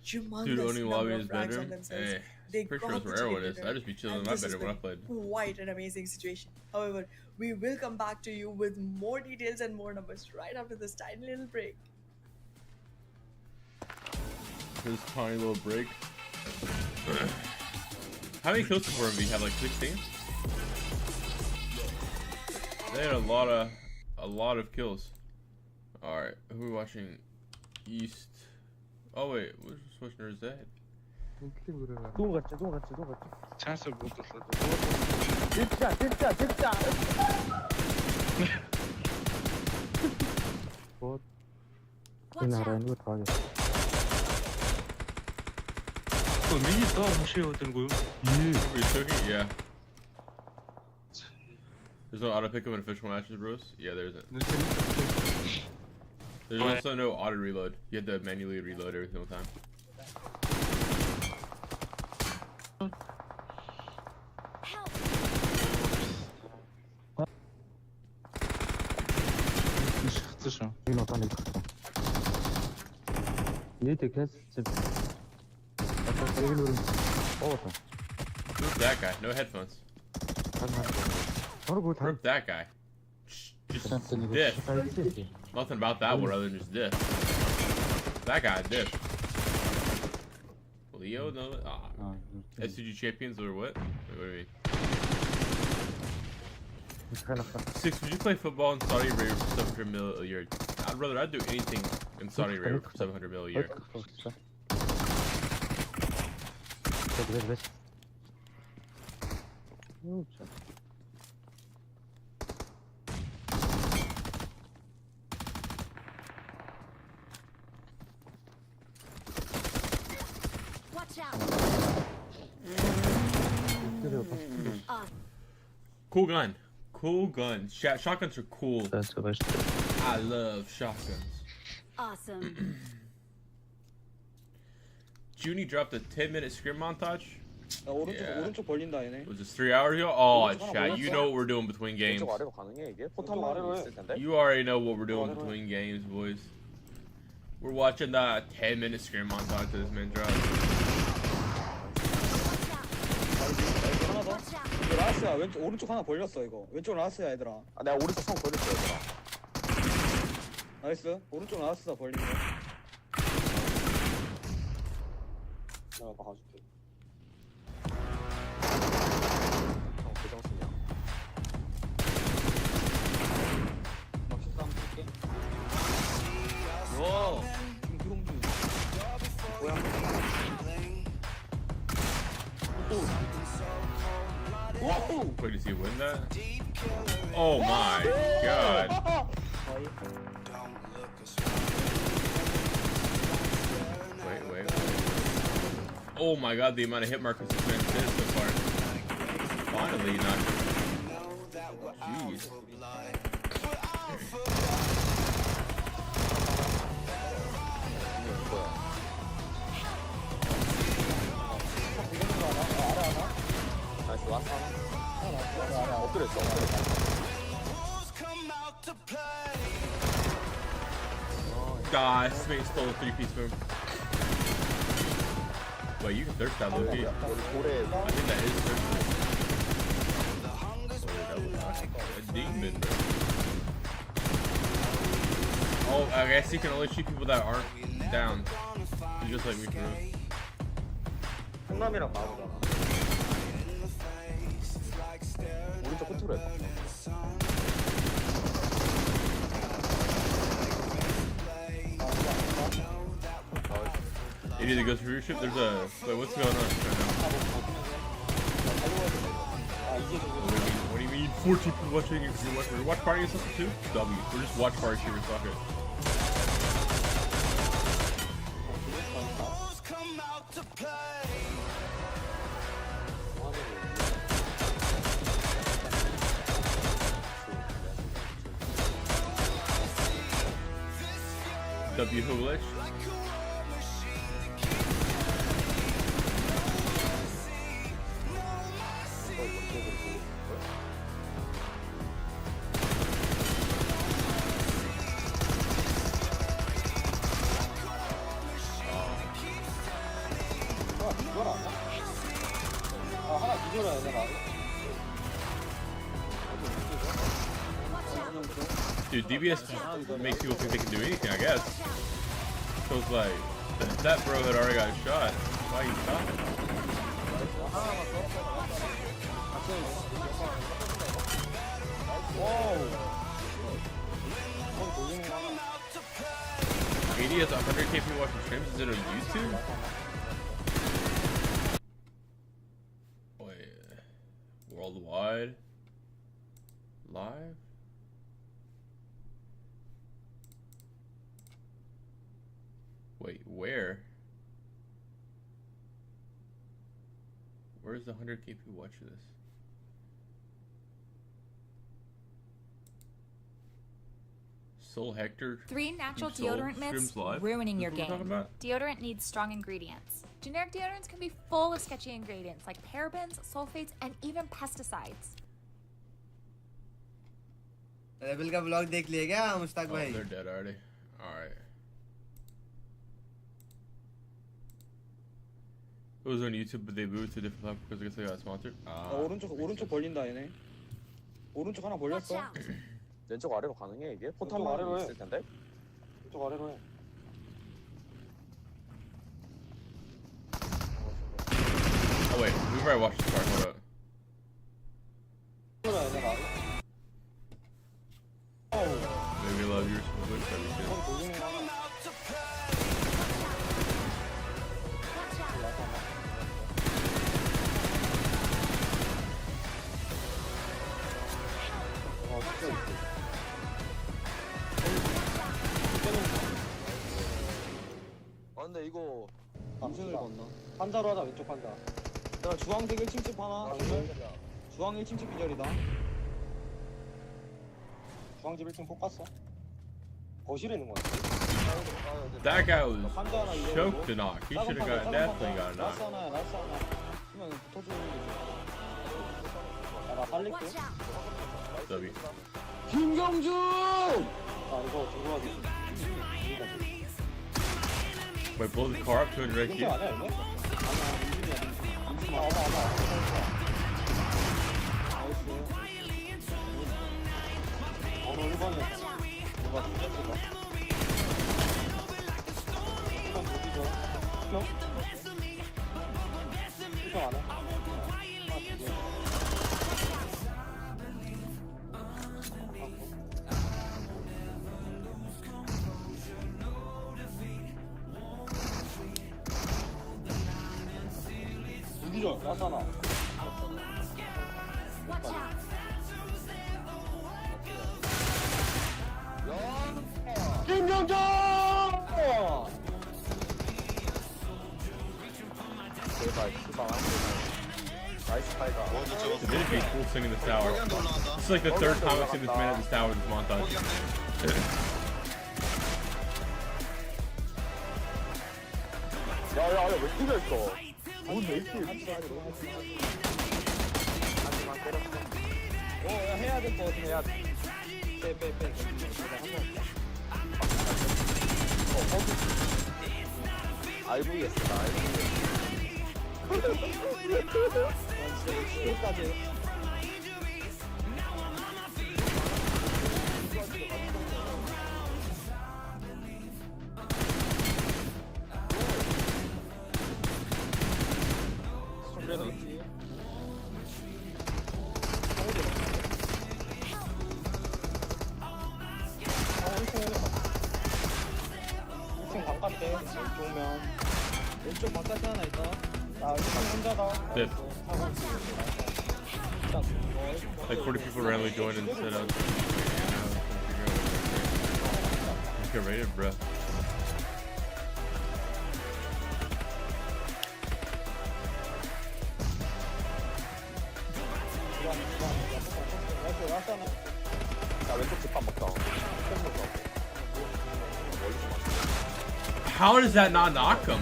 humongous Dude, owning number lobby in of his frags on bedroom? themselves. Hey, They pretty sure got that's the where everyone chicken is. dinner, I'd just be chilling in and my this has bedroom when I been played. Quite an amazing situation. However, we will come back to you with more details and more numbers right after this tiny little break. This tiny little break. How many kills before we have? Like 16? They had a lot of kills. All right, who are we watching? East. Oh wait, which Swishner is that? 또 갔지, 또 갔지, 또 갔지. 찬스 못 떴어. 진짜, 진짜, 진짜. 뭐, 이 Watch 나라에 out. 누가 더 하겠어. 미니 더 무시해야 되는 거요? Are you cooking? Yeah. There's no auto pickup in official matches, bros. Yeah, there isn't. There's also no auto reload. You have to manually reload every single time. Help. 뜨죠. 이거 어떤 일 있어? 이때 계속 약간 여기로 뽑았어. Who's that guy? No headphones. 바로 그걸 다 Rip that guy. Just 그냥 diff. 알지? Nothing about that one other than just diff. That guy, diff. Leo? No. SCG champions or what? Wait, what do you mean? Six, would you play football in Saudi Arabia for 700 mil a year? I'd do anything in Saudi Arabia for 700 mil a year. 왜? Watch out. Cool gun. Cool gun. Shotguns are cool. That's the best. I love shotguns. Awesome. Junie dropped a 10-minute scrim montage. 야, 오른쪽 Yeah. 오른쪽 벌린다 얘네. Was this 3 hours ago? Oh, 오른쪽 하나 chat. You 몰랐어? know what we're doing between games. 왼쪽 아래로 가능해 이게? 포탄 아래로 해. 있을 텐데. You already know what we're doing 아래로 해. between games, boys. We're watching the 10-minute scrim montage that this man dropped. 하나 더. Watch out. 이거 라스야. 왼쪽 오른쪽 하나 벌렸어 이거. 왼쪽 라스야 얘들아. 아, 내가 오른쪽 성 걸렸어 얘들아. 나이스. 오른쪽 라스다 벌린 거. 내가 막아줄게. 형 개정신이야. 막 식사 한번 볼게. 와. 김기홍준. Wait, does he win that? Oh my god. Wait. Oh my god, the amount of hit markers this man did so far. Finally, not. Jeez. 나이스 라스트 하나. 엎드렸어. God, this man stole a 3-piece boom. Wait, you can thirst that, Loki. 여기 돌에 I think that is thirsty. Oh, that was not a demon, bro. Oh, I guess you can only shoot people that aren't down. You're just like me, for real. 성남이랑 마우잖아. 오른쪽 끝으로 해봐. It either goes for your ship. There's a wait. What's going on right now? What do you mean? 14 people watching? We're watch party or something too? W. We're just watch party streamers. Fuck it. W Hoolish. 이걸 안 해? 아 하나 이거라 내가. Dude, DBS just makes people think they can do anything, I guess. So it's like, That bro had already got shot. Why you shot? AD has 100k people watching streams. Is it on YouTube? Wait, worldwide live? Wait, where? Where's the 100k people watching this? Soul Hector. 3 natural Soul deodorant myths streams live? ruining Is your that what we're game. talking about? Deodorant needs strong ingredients. Generic deodorants can be full of sketchy ingredients like parabens, sulfates, and even pesticides. Rebel का vlog देख लिया क्या Mushtaq Oh, भाई? they're dead already. Alright. It was on YouTube, but they moved to a different platform because I guess they got sponsored. 오른쪽 벌린다 얘네. 오른쪽 하나 Watch 벌렸어. out. 왼쪽 아래로 가능해 이게? 포탈 왼쪽 아래로 해. 있을 텐데. 왼쪽 아래로 해. Oh wait, we've already watched this part. Hold up. 그래 얘네가. Maybe love yours. That'd be good. 돌리는 거 하나. 아 근데 이거 무슨을 건너? 판자로 하자 왼쪽 판자. 야 주황색 1층 집 하나. 주황 1층 집 기절이다. 주황집 1층 폭 갔어. 거실에 있는 거 같아. That guy was 판자 하나 이래. choked to knock. He should have got definitely got 라스 knocked. 하나야 라스 하나. 그러면 붙어주는 게 좋아. 나 살릴게. Watch out. W. 김경준! 아 이거 궁금하지. Wait, blow the car up 200 김경 IQ. 아니야 이거? 아니야 민준이야. 민준아 와봐 와봐. 나이스. 너 1번이야. 누가 뒤졌을까? 1번 누구죠? 형? 1번 안 해? 아 두개. 누구죠? 나사나. Watch out. 김경준! 제발 수방 안 나이스 파이가. It did be cool singing this tower. This is like the third time I've seen this man at this tower this montage. 야야야 왜 뛰었어? 뭔왜 이렇게 야 해야 될 거 같아. 해야 돼. 빼. RVS다. 끝까지. 바깥에 왼쪽면 왼쪽 바깥에 하나 있다. 나 왼쪽 혼자다. Dead. Like 40 people randomly joined and said, let's get rated, bruh. 나 왼쪽 집밥 먹자. How does that not knock him?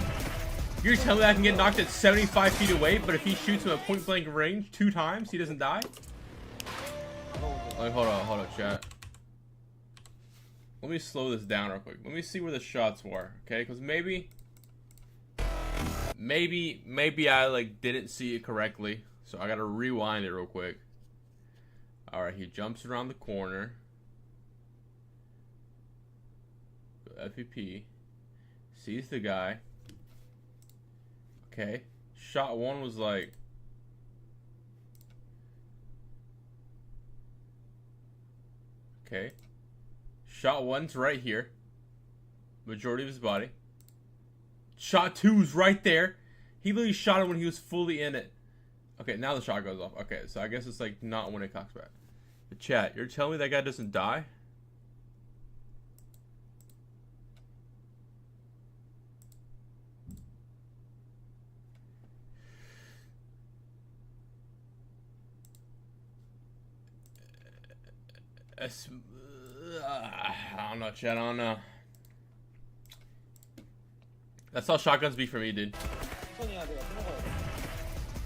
You're telling me I can get knocked at 75 feet away, but if he shoots him at point blank range 2 times, he doesn't die? Like, hold on, chat. Let me slow this down real quick. Let me see where the shots were, okay? Because maybe I like didn't see it correctly, so I gotta rewind it real quick. All right, he jumps around the corner. FEP. Sees the guy. Okay. Shot one was like... Okay. Shot one's right here. Majority of his body. Shot two's right there. He literally shot it when he was fully in it. Okay, now the shot goes off. Okay, so I guess it's like not when it cocks back. But chat, you're telling me that guy doesn't die? I don't know, chat. I don't know. That's how shotguns be for me, dude. 천천히 해야 돼요. 들어가야 돼.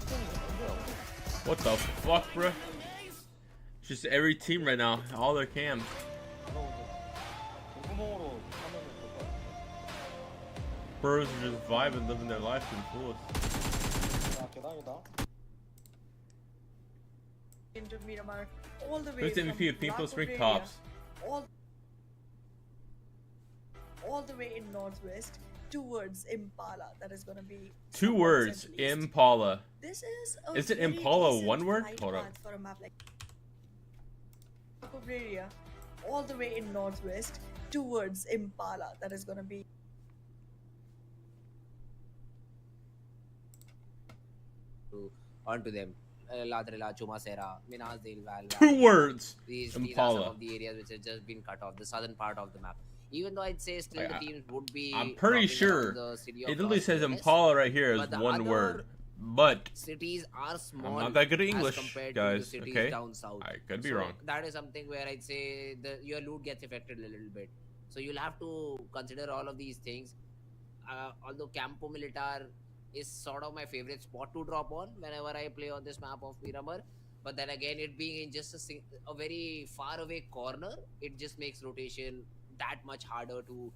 천천히 해. What the fuck, bro? Just every team right now, all their cams. 구멍으로 하면은 될 것 같아. Bros are just vibing, living their life to the fullest. 자, 계단이다. Into Miramar, all the way Who's the from MVP of People Black Spring Area, Tops? all the way in northwest towards Impala. That is gonna be Two somewhat words, central east. Impala. This is a Is it very Impala decent one word? flight Hold up. path for a map like Area, all the way in northwest towards Impala. That is gonna be onto them. Ladrilla, Chumasera, Minasdale, Val. Two words, These are some Impala. of the areas which have just been cut off, the southern part of the map. Even though I'd say still the teams would be. I'm pretty dropping sure around the city of it literally Los says Angeles, Impala right here as but the one other word. But cities are small. I'm not that good at as English, compared guys. to the cities Okay, down south. I could be So wrong. That is something where I'd say your loot gets affected a little bit. So you'll have to consider all of these things. Although Campo Militar is sort of my favorite spot to drop on whenever I play on this map of Miramar. But then again, it being in just a very far away corner, it just makes rotation that much harder to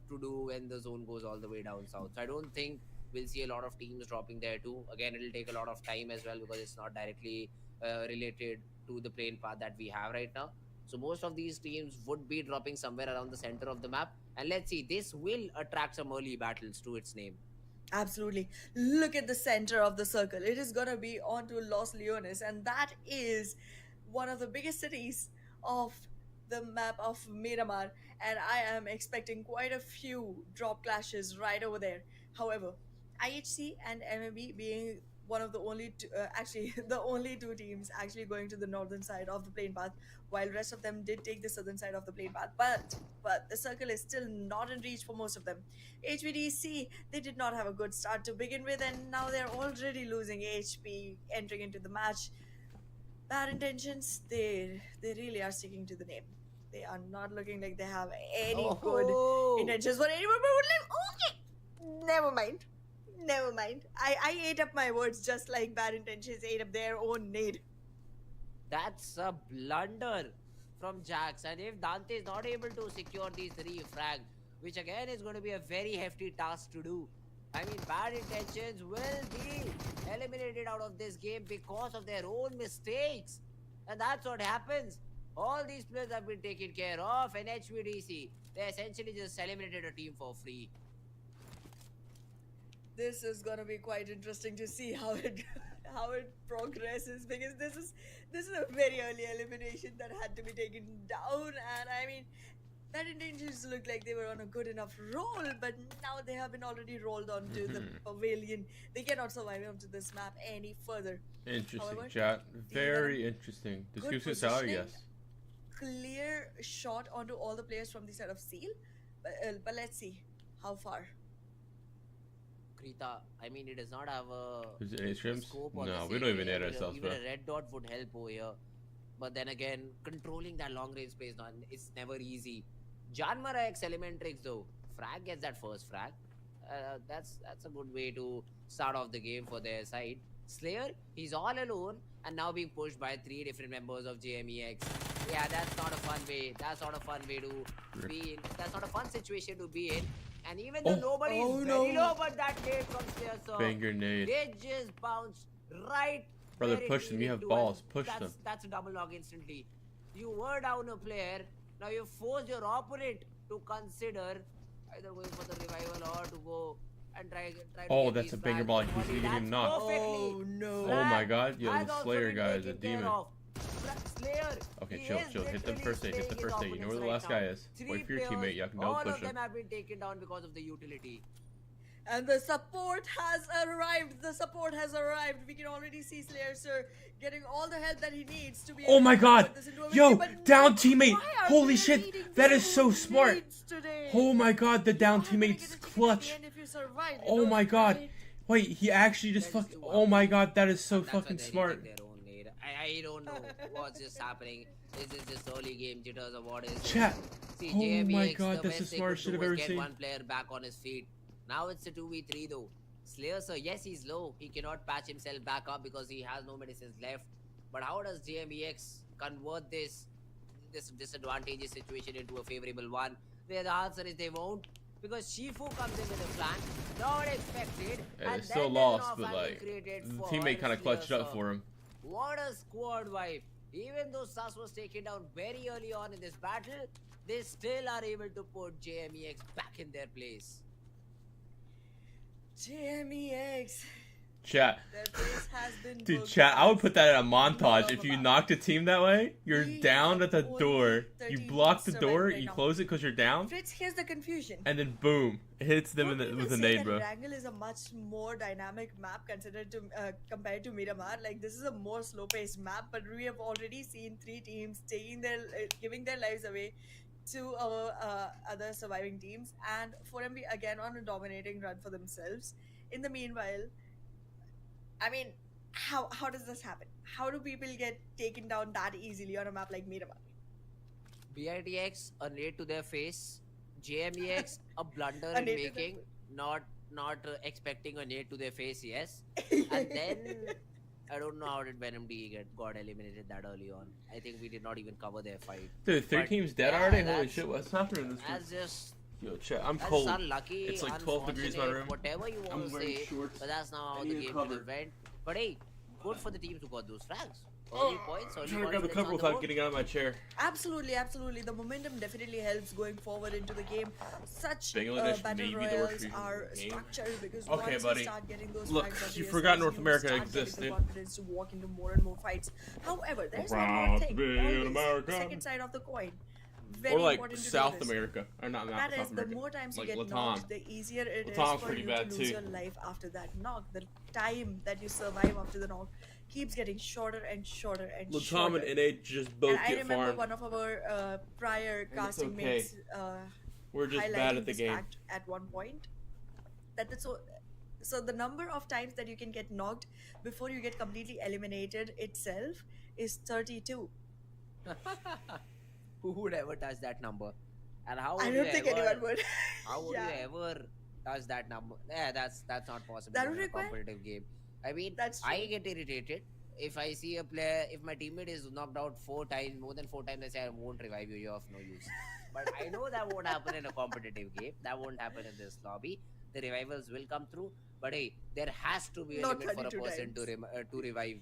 do when the zone goes all the way down south. So I don't think we'll see a lot of teams dropping there too. Again, it'll take a lot of time as well because it's not directly related to the plane path that we have right now. So most of these teams would be dropping somewhere around the center of the map. And let's see, this will attract some early battles to its name. absolutely. Look at the center of the circle. It is gonna be onto Los Leones, and that is one of the biggest cities of the map of Miramar. And I am expecting quite a few drop clashes right over there. However, IHC and MMB being one of the only actually the only two teams actually going to the northern side of the plane path, while rest of them did take the southern side of the plane path, but the circle is still not in reach for most of them. HVDC, they did not have a good start to begin with, and now they're already losing HP entering into the match. Bad intentions, they really are sticking to the name. They are not looking like they have any good intentions for anyone but would live. Okay, never mind. Never mind. I ate up my words just like bad intentions ate up their own nade. That's a blunder from Jax. And if Dante is not able to secure these 3 frags, which again is going to be a very hefty task to do. I mean, bad intentions will be eliminated out of this game because of their own mistakes. And that's what happens. All these players have been taken care of, and HVDC, they essentially just eliminated a team for free. This is gonna be quite interesting to see how it progresses, because this is a very early elimination that had to be taken down. And I mean, bad intentions look like they were on a good enough roll, but now they have been already rolled onto the pavilion. They cannot survive onto this map any further. Interesting, However, chat. Very interesting. good Discussion salary, positioning, yes. Clear shot onto all the players from the side of Seal, but let's see how far. Krita, I mean, it does not have Is it any streams? scope on No, this we don't even area. aid ourselves, Even bro. a red dot would help over here. But then again, controlling that long range space, it's never easy. Janmara X Elementrix though, frag gets that first frag. That's a good way to start off the game for their side. Slayer, he's all alone and now being pushed by 3 different members of JMEX. Yeah, that's not a fun way. That's not a fun way to be in. That's not a fun situation to be in. And even though nobody is very low, but that nade from Slayer, so Banger nade. they just bounced right. Brother, where it push them. You needed have to, balls. and Push them. That's a double log instantly. You were down a player. Now you forced your opponent to consider either going for the revival or to go and try to Oh, get that's these a banger frags. ball. But He's Bobby, getting that's knocked. perfectly. Oh no. Oh my god, yo, Has the also Slayer been guy is a taken care demon. of. Slayer. Okay, He chill, is chill. Hit the literally first aid. Hit the slaying his first aid. You know where the opponents last right guy now. is. Three Wait for your players, teammate. You can all double push of them him. have been taken down because of the utility. And the support has arrived. The support has arrived. We can already see Slayer Sir getting all the help that he needs to be Oh able my to god! put this into a Yo, victory, but down no, teammate! why are Holy they shit! needing That is these so smart! nades today? Oh my god, the down You are gonna teammate's get a ticket at the clutch! end if you survive, you Oh know, my god! right? Wait, he actually just That is fucking. too Oh my obvious. god, that is so And that's why fucking they're smart. hitting their own nade. I don't know what's just happening. Is this just early game jitters or what is it? Chat. See, Oh my JMEX, god, the that's the best they smartest could shit do I've was ever get seen. one player back on his feet. Now it's a 2v3 though. Slayer, sir, yes, he's low. He cannot patch himself back up because he has no medicines left. But how does JMEX convert this disadvantageous situation into a favorable one? Where the answer is they won't. Because Shifu comes in with a plan, not expected. Yeah, and they still then lost, there's an but off-angle like, created the for teammate kind of Slayer, clutched up sir. for him. What a squad wipe. Even though Sus was taken down very early on in this battle, they still are able to put JMEX back in their place. JMEX. Chat. Their place has been Dude, booked chat, I would as put that in a the montage. move If of you a map. knocked a team that way, you're We down have at the only door. You 13 block the teams door, surviving right you now. close it because you're down, Fritz, here's the confusion. and then boom, it hits them Don't in the, people with a say nade, that bro. Erangel is a much more dynamic map considered to compared to Miramar. Like this is a more slow-paced map, but we have already seen 3 teams taking their giving their lives away to our other surviving teams, and 4MB again on a dominating run for themselves. In the meanwhile, I mean, how does this happen? How do people get taken down that easily on a map like Miramar? BITX, a nade to their face. JMEX, a blunder A in nade to their making, not expecting a nade to their face, yes. And then, I don't know how did Venom D got eliminated that early on. I think we did not even cover their fight. Dude, 3 But teams dead yeah, already? Holy that's- shit, what's happening in this group? That's just Yo, chat, I'm that's cold. unlucky. It's like 12 degrees in my unfortunate, room. Whatever you want I'm to wearing say, shorts. but that's not how I the need a game cover. should have went. But hey, good for the teams who got those frags. Oh, Early points, early trying to grab the confidence cover on the without board. getting out of my chair. Absolutely, absolutely. The momentum definitely helps going forward into the game. Such Bangladesh battle may be the worst royals region are in the game. structured because Okay, once buddy. you start getting those Look, flags you on forgot DSS, North you America start exists, getting dude. the confidence to walk into more and more fights. However, there's one more Proud to thing. be an Always American. second side of the coin. Very Or like important to South notice. America. Or not That South is, the America. more times Like you get Latam. knocked, the easier it is Latam's for pretty you bad to lose too. your life after that knock. The time that you survive after the knock keeps getting shorter and shorter and Latam shorter. and NA just both And I get remember farmed. one of our prior it's casting okay. mates We're just highlighting bad at the this game. fact at one point that so the number of times that you can get knocked before you get completely eliminated itself is 32. Who would ever touch that number? And how would I you don't think ever, anyone would. How would Yeah. you ever touch that number? Yeah, that's not possible That in would a require- competitive game. I mean, That's I true. get irritated if I see a player, if my teammate is knocked out 4 times, more than 4 times, I say I won't revive you, you're of no use. But I know that won't happen in a competitive game. That won't happen in this lobby. The revivals will come through. But hey, there has to be a Not limit for a 32 person to times. to revive.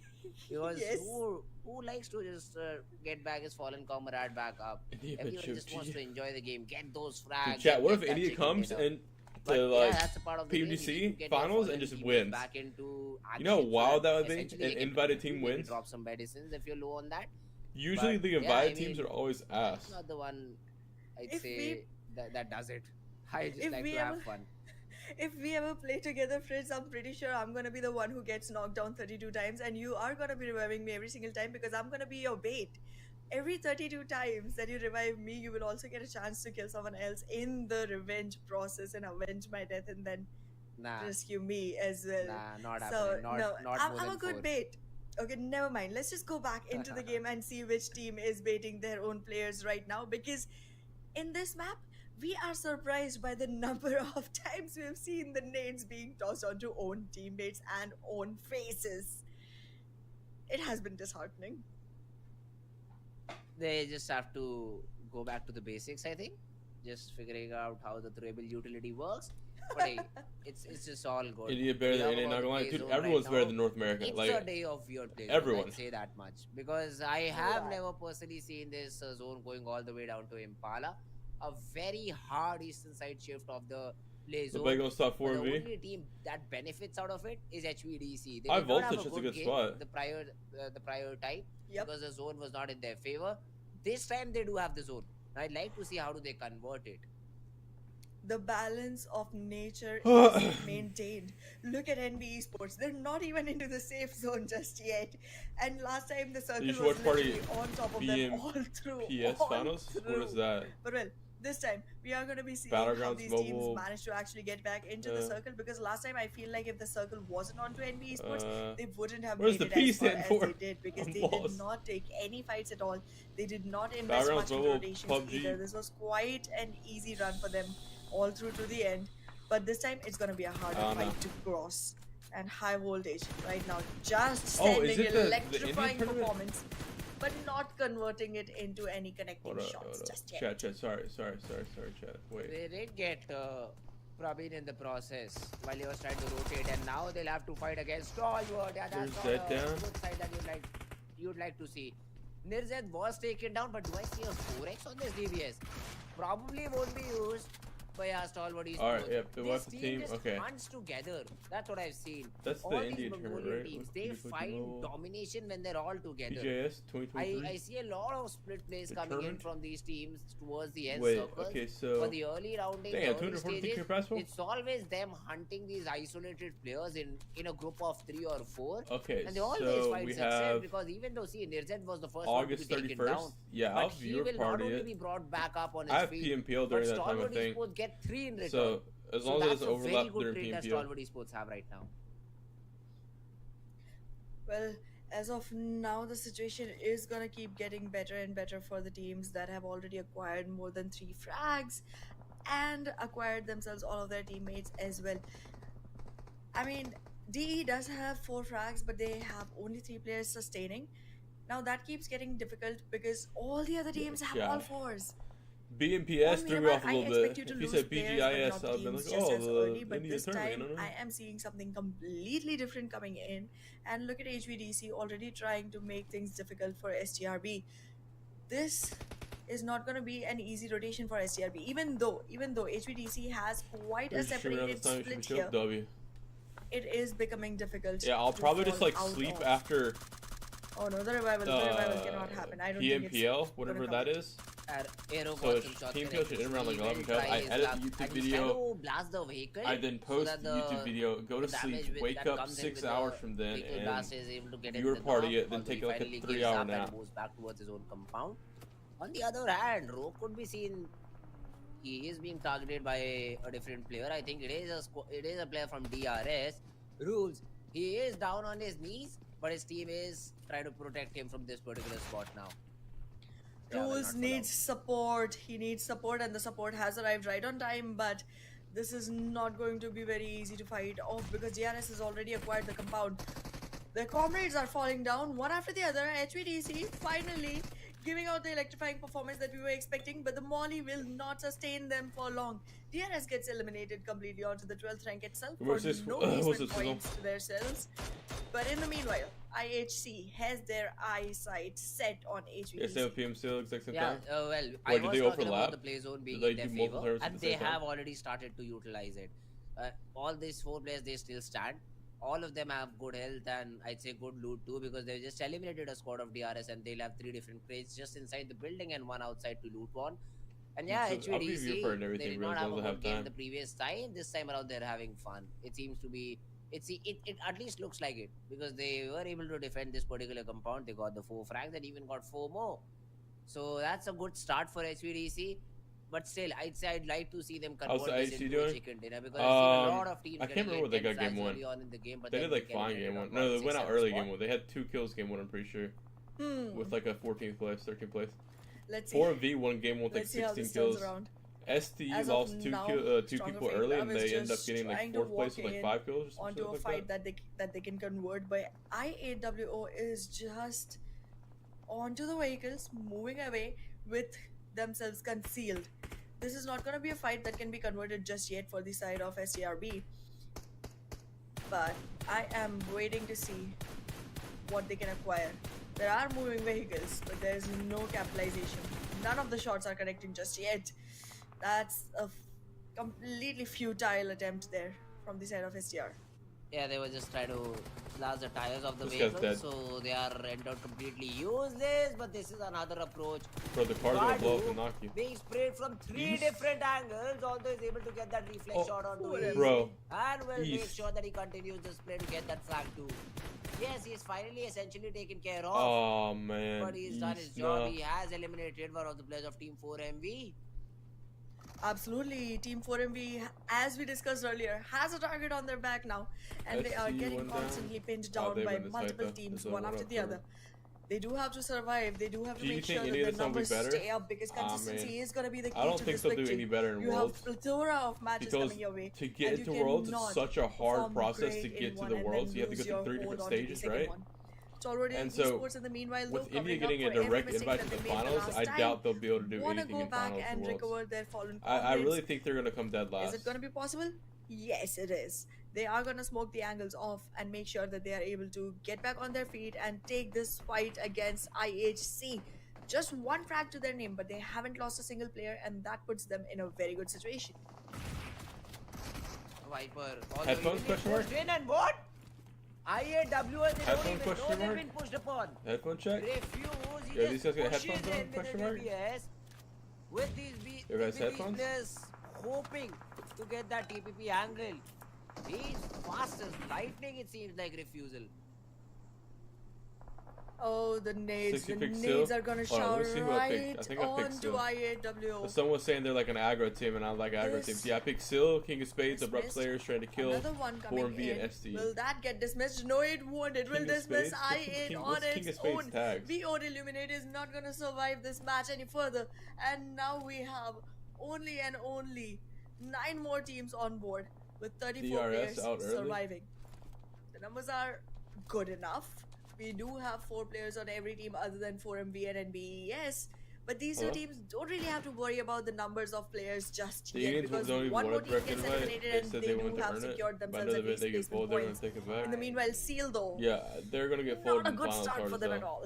Because Yes. who likes to just get back his fallen comrade back up? India Everyone choked just wants you. to enjoy the game, get those frags. Dude, chat, and what get if that India chicken comes dinner. and But to yeah, like that's a part of the game. You PUBG need to get your finals and fallen just teammates wins? back into You know how action so wild that would be? essentially An they can- invited team they can wins? Drop some medicines if you're low on that. Usually But, the yeah, invited I teams mean, are always ass. Not the one I'd If say we- that does it. I just If like we to have ever- fun. If we ever play together, Fritz, I'm pretty sure I'm gonna be the one who gets knocked down 32 times, and you are gonna be reviving me every single time because I'm gonna be your bait. Every 32 times that you revive me, you will also get a chance to kill someone else in the revenge process and avenge my death, and then Nah, rescue me as well. nah, not So happening. Not, no, not I'm more a than good 4. bait. Okay, never mind. Let's just go back into the game and see which team is baiting their own players right now. Because in this map, we are surprised by the number of times we have seen the nades being tossed onto own teammates and own faces. It has been disheartening. They just have to go back to the basics, I think. Just figuring out how the throwable utility works. But hey, it's just all good. India better We than talk NA, about not the gonna lie. play Dude, zone everyone's right better now. than North America. It's Like, a day of weird play zone, everyone. I'd say that much. Because I have Yeah. never personally seen this zone going all the way down to Impala. a very hard eastern side shift of the play The zone. play gonna stop But the 4v. only team that benefits out of it is HVDC. They High did not have voltage a is a good good game spot. the prior time Yep. because the zone was not in their favor. This time they do have the zone. I'd like to see how do they convert it. The balance of nature is maintained. Look at NB Esports. They're not even into the safe zone just yet. And last time the circle You was should watch party literally on top of them all through. PS all finals? What through. is that? But well, this time we are going to be seeing how Battlegrounds these Mobile. teams manage to actually get back into the circle, because last time I feel like if the circle wasn't onto NB Esports, they wouldn't have what does made the it P as far stand as for? they did, because they Balls. did not take any fights at all. They did not invest Battlegrounds much in Mobile, rotations PUBG. either. This was quite an easy run for them all through to the end. But this time it's going to be a harder fight to cross. And high voltage right now, just Oh, sending is it the electrifying Indian tournament? performance, but not converting it into any connecting Hold shots up. just yet. Chat. Sorry, chat. Wait. They did get Praveen in the process while he was trying to rotate, and now they'll have to fight against Stalwart. Yeah, that's not Nirzad a down. good side that you'd like to see. Nirzad was taken down, but do I see a 4x on this DBS? Probably won't be used. But yeah, Stalwart is Alright, good. yep, the This weapon team team, just okay. hunts together. That's what I've seen. That's all the these Indian tournament, Mongolian right? teams, With they 50 find mil. domination when they're all together. PJS 2023. I see a lot of split plays The coming in tournament? from these teams towards the end Wait, circles. okay, so For the early rounding, damn, the early 240 stages, prize pool? it's always them hunting these isolated players in a group of 3 or 4. Okay, And they always so find we success have because even though Nirzad was the first August one to be taken 31st. down, Yeah, but I'll he viewer will not party only it. be brought back up on his I have feet, PMPL but during that time, I Stalwart think. Esports get 3 in return. So as long as it that's doesn't a very overlap good during trait that PMPL. Stalwart Esports have right now. Well, as of now, the situation is gonna keep getting better and better for the teams that have already acquired more than 3 frags and acquired themselves all of their teammates as well. I mean, DE does have 4 frags, but they have only 3 players sustaining. Now that keeps getting difficult because all the other teams have all 4s. BMPS On threw me Miramar, off a I little expect bit. you to If you lose said players, BGIS, but not I've been teams like, just oh, as the early. But Indian this tournament, time, I don't know. I am seeing something completely different coming in. And look at HVDC already trying to make things difficult for STRB. This is not going to be an easy rotation for STRB. Even though HVDC has quite a separated split here, W. it is becoming difficult. Yeah, I'll to probably just fall like out sleep of. after Oh no, the revival cannot happen. I don't think it's PMPL, gonna whatever come. that is. Aero So got some shots PMPL connected, should end around so like he 11 will kills. try I his edit luck, the YouTube and he's video. trying to blast the vehicle I then so post that the YouTube video, go to the sleep, damage wake that up comes in 6 with the hours from then, vehicle and blast is able to get viewer into the party knock, it, then although take he like a finally 3 gives hour up nap. and moves back towards his own compound. On the other hand, Ro could be seen. He is being targeted by a different player. I think it is a player from DRS. Rules. He is down on his knees, but his team is trying to protect him from this particular spot now. Yeah, well, Rules not for needs long. support. He needs support, and the support has arrived right on time. But this is not going to be very easy to fight off because DRS has already acquired the compound. Their comrades are falling down one after the other. HVDC finally giving out the electrifying performance that we were expecting, but the Molly will not sustain them for long. DRS gets eliminated completely onto the 12th rank itself for What's this? no What's placement this, points to themselves. But in the meanwhile, IHC has their eyesight set on Yes, HVDC. they have PMCL exact same Yeah, time. well, I Wait, did was they talking overlap? about the play zone being Did they in their do multiple favor, turns at and the they same time? have already started to utilize it. All these 4 players, they still stand. All of them have good health and I'd say good loot too, because they just eliminated a squad of DRS and they'll have 3 different crates just inside the building and 1 outside to loot one. And yeah, So, I'll be viewer HVDC, part and they everything, did really, not have a they'll have good game time. the previous time. This time around, they're having fun. It seems to be. It at least looks like it, because they were able to defend this particular compound. They got the 4 frags and even got 4 more. So that's a good start for HVDC. But still, I'd say I'd like to see them convert How's this IHC into a doing? chicken dinner, because I've seen a lot Um, of teams I can't getting remember what they 10 got game frags 1. early on in the game, but They then did like getting fine ended game up 1. on No, they 6, went out 7 early spot. game 1. They had 2 kills game 1, I'm pretty sure. With like a 14th place, 13th place. Let's see. 4v1 game 1 with like Let's see how 16 this turns kills. around. STE As of lost two now, Stronger people Faith early, Love and is they end up just getting like trying to 4th place with walk like in 5 kills or some onto shit a like fight that. that they can convert. But IAWO is just onto the vehicles, moving away with themselves concealed. This is not going to be a fight that can be converted just yet for the side of STRB. But I am waiting to see what they can acquire. There are moving vehicles, but there is no capitalization. none of the shots are connecting just yet. That's a completely futile attempt there from the side of STR. Yeah, they were just trying to blast the tires of the This guy's vehicle, dead. so they are rendered completely useless. But this is another approach. Bro, the car's gonna blow up Badu and knock you. being sprayed from three East. different angles, although is able to get that reflex shot onto him. Bro. And will make East. sure that he continues the spray to get that flag too. Yes, he is finally essentially taken care of. Oh man. But he's done his East, job. nah. He has eliminated one of the players of Team 4MV. Absolutely, Team 4MV, as we discussed earlier, has a target on their back now, and they are STE getting went down. constantly pinned Oh, down they by went to multiple Sniper. teams, So one what after up, the bro? other. They do have to survive. They do have to Do you make think sure any that of the this will be numbers better? stay up because Ah, consistency man. is going to be the key I don't to think this they'll do victory. any better in You have Worlds. plethora of matches Because coming your way. to get and into you Worlds, it's cannot such a hard perform process to great in get to one the and Worlds. then You have to lose go your through 3 hold different onto the stages, second right? one. It's already And so, esports in the meanwhile, with though, India covering up getting a for every direct mistake invite that to they the made the finals, last I time. doubt they'll be able to do Wanna anything go in back finals and or Worlds. recover their fallen I comrades. really think they're gonna come dead last. Is it going to be possible? Yes, it is. They are going to smoke the angles off and make sure that they are able to get back on their feet and take this fight against IHC. Just one frag to their name, but they haven't lost a single player, and that puts them in a very good situation. Viper. Although Headphones, he question mark? pushed in and what? IAWS, they don't Headphone even know question they've mark? been pushed upon. Headphone check? Refuse. He Yeah, these just guys got pushes headphones on? in with Question the mark? DBS. With these, You guys with headphones? these players hoping to get that TPP angle. He's fast as lightning, it seems like refusal. Oh, the nades. 60 The pick nades Seal? are going to Hold on, let me shout see who I picked. I right think I picked onto Seal. IAWO. Someone was saying they're like an aggro team, and I like aggro This- teams. Yeah, I picked Seal, King of Spades, Abrupt Dismissed. Slayers, trying to kill Another one coming 4MV in. and STE. Will that get dismissed? No, it won't. It will King of dismiss Spades? What's I8 King- on what's King of its Spades own. tags? The own Illuminate is not going to survive this match any further. And now we have only and only 9 more teams on board with 34 DRS players out early. surviving. The numbers are good enough. We do have 4 players on every team other than 4MV and NBES. But these two Hello? teams don't really have to worry about the numbers of players just The yet, Indians because don't even one more want a team direct gets invite. eliminated They and said they they do want to have earn it. secured But I themselves know at that least they get placement full, they're gonna points. take it back. In the meanwhile, Seal though, Yeah, they're gonna get full not a in good finals start for hard them though. at all.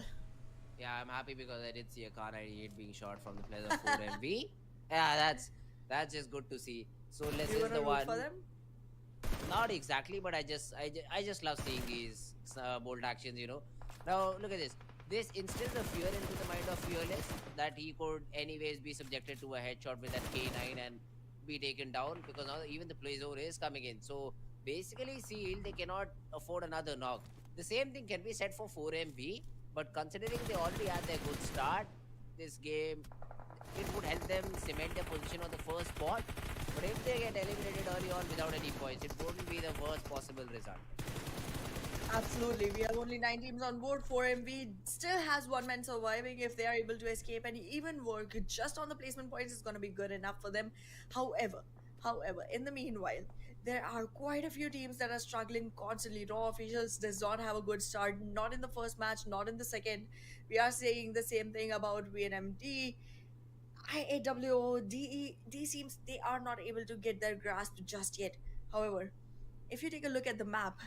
Yeah, I'm happy because I did see a car 98 being shot from the players of 4MV. Yeah, that's just good to see. So let's You is gonna the root one. for them? Not exactly, but I just love seeing these bold actions. You know. Now look at this. This instills the fear into the mind of Fearless that he could anyways be subjected to a headshot with that K9 and be taken down, because now even the play zone is coming in. So basically, Seal, they cannot afford another knock. The same thing can be said for 4MV, but considering they already had their good start, this game, it would help them cement their position on the first spot. But if they get eliminated early on without any points, it wouldn't be the worst possible result. Absolutely. We have only 9 teams on board. 4MV still has 1 man surviving. If they are able to escape and even work just on the placement points, is going to be good enough for them. However, in the meanwhile, there are quite a few teams that are struggling constantly. Raw Officials does not have a good start, not in the first match, not in the second. We are saying the same thing about VNMD. IAWO, DE seems they are not able to get their grasp just yet. However, if you take a look at the map,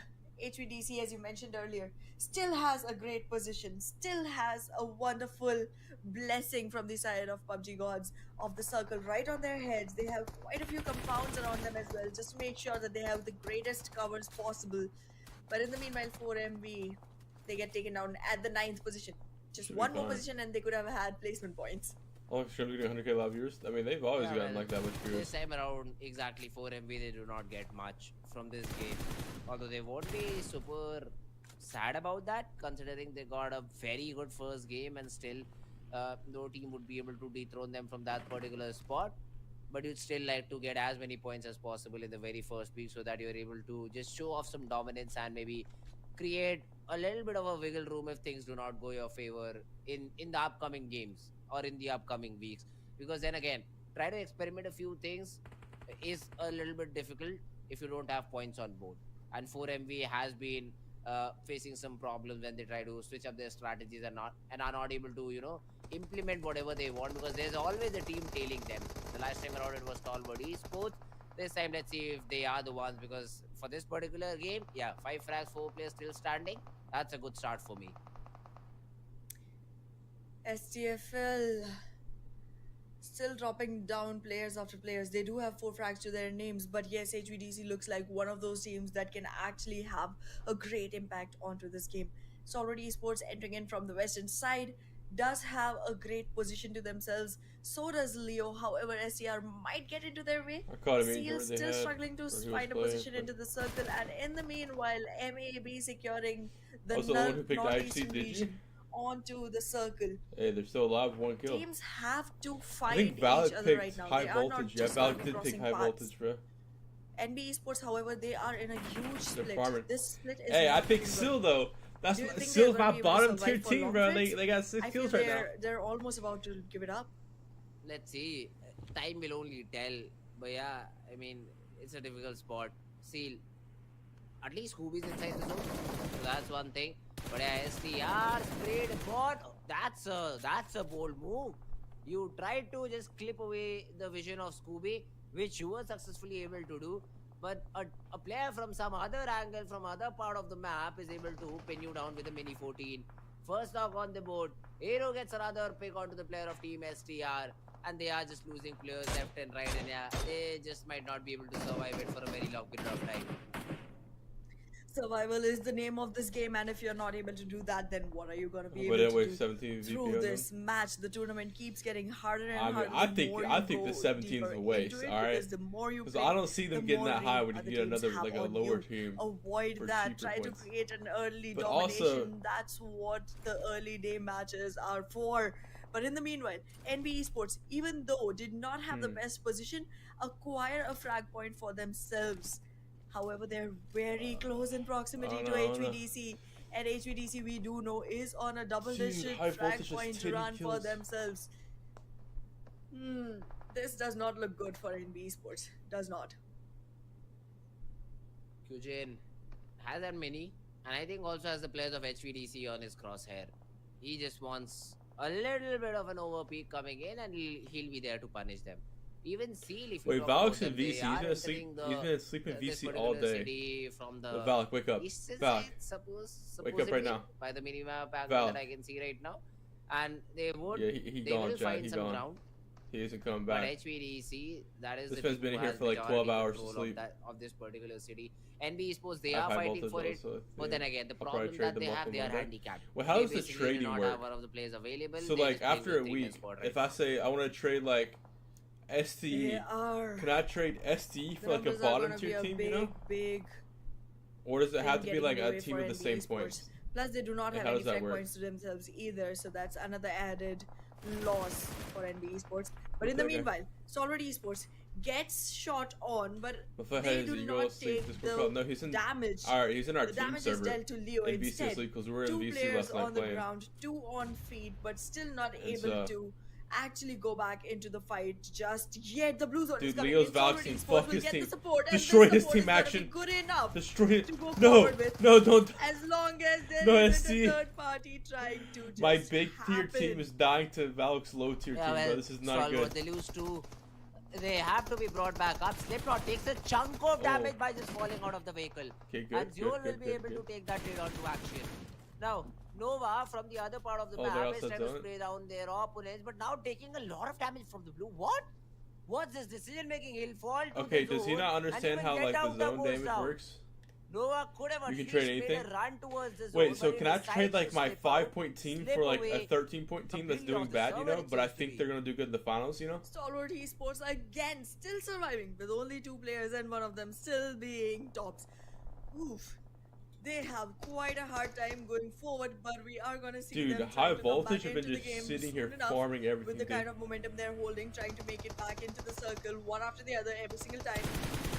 HVDC, as you mentioned earlier, still has a great position, still has a wonderful blessing from the side of PUBG gods of the circle right on their heads. They have quite a few compounds around them as well, just to make sure that they have the greatest covers possible. But in the meanwhile, 4MV, they get taken down at the 9th position. Just Should be one more fine. position and they could have had placement points. Oh, should we get 100k live viewers? I mean, they've always Yeah, gotten well, like that much viewers. This time around, exactly 4MV, they do not get much from this game. Although they won't be super sad about that, considering they got a very good first game and still no team would be able to dethrone them from that particular spot. But you'd still like to get as many points as possible in the very first week so that you're able to just show off some dominance and maybe create a little bit of a wiggle room if things do not go your favor in the upcoming games or in the upcoming weeks. Because then again, try to experiment a few things is a little bit difficult if you don't have points on board. And 4MV has been facing some problems when they try to switch up their strategies and are not able to implement whatever they want, because there's always a team tailing them. The last time around it was Stalwart Esports. This time let's see if they are the ones, because for this particular game, yeah, 5 frags, 4 players still standing. That's a good start for me. STFL. still dropping down players after players. They do have 4 frags to their names, but yes, HVDC looks like one of those teams that can actually have a great impact onto this game. Solid Esports entering in from the western side does have a great position to themselves. So does Leo. However, STR might get into their way. I caught him Seal where they still had, struggling to where he was find a playing, position but- into the circle, and in the meanwhile, MAB securing the Also, the one who picked northeastern IHC, did you? region onto the circle. Hey, they're still alive, 1 kill. Teams have to I fight think each Valid other picked right now. high They are not voltage. Yeah, just Valid gonna be did pick crossing high paths. voltage, bro. NB Esports, however, they are in a huge split. farming. This split is Hey, I not picked looking Seal good. though. That's Do you think Seal's they're gonna my be able to bottom tier survive for team, long, bro. friends? They got 6 I feel kills right now. they're almost about to give it up. Let's see. Time will only tell. But yeah, I mean, it's a difficult spot. Seal. At least Scooby's inside the zone. So that's one thing. But yeah, STR sprayed bot. That's a bold move. You tried to just clip away the vision of Scooby, which you were successfully able to do. But a player from some other angle, from other part of the map, is able to pin you down with a mini 14. First knock on the board. Aero gets another pick onto the player of Team STR. And they are just losing players left and right. And yeah, they just might not be able to survive it for a very long period of time. Survival is the name of this game, and if you're not able to do that, then what are you going to be But able anyway, to do 17 VP through on them. this match? The tournament keeps getting harder and I mean, harder. I the think more I you think the go 17 is deeper a waste. into it, All right, because the more you because play, I don't see them the getting more that high reign when you other get teams another have like a on lower you. team. Avoid for that. cheaper Try points. to create an early But domination. also- That's what the early day matches are for. But in the meanwhile, NB Esports, even though did not have the best position, acquire a frag point for themselves. However, they're very close in proximity to HVDC. And HVDC, we do know, is on a double-digit high frag voltage is point 10 run for kills. themselves. This does not look good for NB Esports. Does not. Kujin has that many, and I think also has the players of HVDC on his crosshair. He just wants a little bit of an overpeak coming in, and he'll be there to punish them. Even Seal, if you Wait, talk Valak's about in them, they VC. are He's gonna sleep. entering He's gonna sleep in this VC all particular day. city from the Valak, wake up. eastern Valak, side, wake up right now. by the minimap angle Val. that I can see right now. And they would, Yeah, he they gone, will Jack. find He some gone. ground. He isn't coming But back. HVDC, that is This the man's team been who here has for like majority 12 hours to control sleep. of this particular city. NB Esports, they I have are high fighting voltage for it. also, But yeah. then again, the I'll probably problem trade that them they off have, on they are Monday. handicapped. Well, how They does the basically do trading not work? have one of the players available. So They like just play after with a three-man week, squad right if now. I say I want to trade like STE, They are. can I trade STE for The like a numbers are bottom gonna be tier a team? big, You know, big or does it thing have to be getting like in the a way team for with the NB same Esports. points? Plus, they do not Like, have how any does that frag work? points to themselves either, so that's another added loss for NB Esports. But in the Okay. meanwhile, Solid Esports gets shot on, but Before they his do ego not sleep take Discord call. the No, he's in. damage. Alright, he's in our The team damage is server. dealt to Leo In VC instead. asleep because we're in Two VC players last night on the playing. ground, 2 on feet, but still not It's, able to actually go back into the fight just yet. The blue zone is Dude, coming Leo's in. Solid Valk team, Esports fuck will his get the team. support, and Destroy this his support team is gonna action. be good enough Destroy it. to go No, forward with. no, don't. As long as there No, isn't ST. a third party trying to just My big tier happen. team is dying to Valk's low tier Yeah, team, well, bro. This is not Solvo, good. they lose to. They have to be brought back up. Slipknot takes a chunk of damage by just falling out of the vehicle. Okay, good, And Zul will good, be good, able good. to take that trade onto action. Now, Nova from the other part of the Oh, they're map is outside trying to zone? spray down their opponents, but now taking a lot of damage from the blue. What? What's this decision making? He'll fall to Okay, the does he zone not and understand even how get like the out zone goes damage down. works? Nova could have at You can least trade made anything? a run towards the zone. Wait, so but can he I decided trade to like my slip 5-point out, team slip for like a away 13-point team that's completely doing off the bad, you server know? it But I seems to think be. they're gonna do good in the finals, you know? Stalwart Esports again still surviving with only 2 players and one of them still being tops. Oof. They have quite a hard time going forward, but we are gonna see Dude, them high trying to come voltage back have been into the just game sitting soon here enough farming everything, with the kind dude. of momentum they're holding, trying to make it back into the circle one after the other every single time.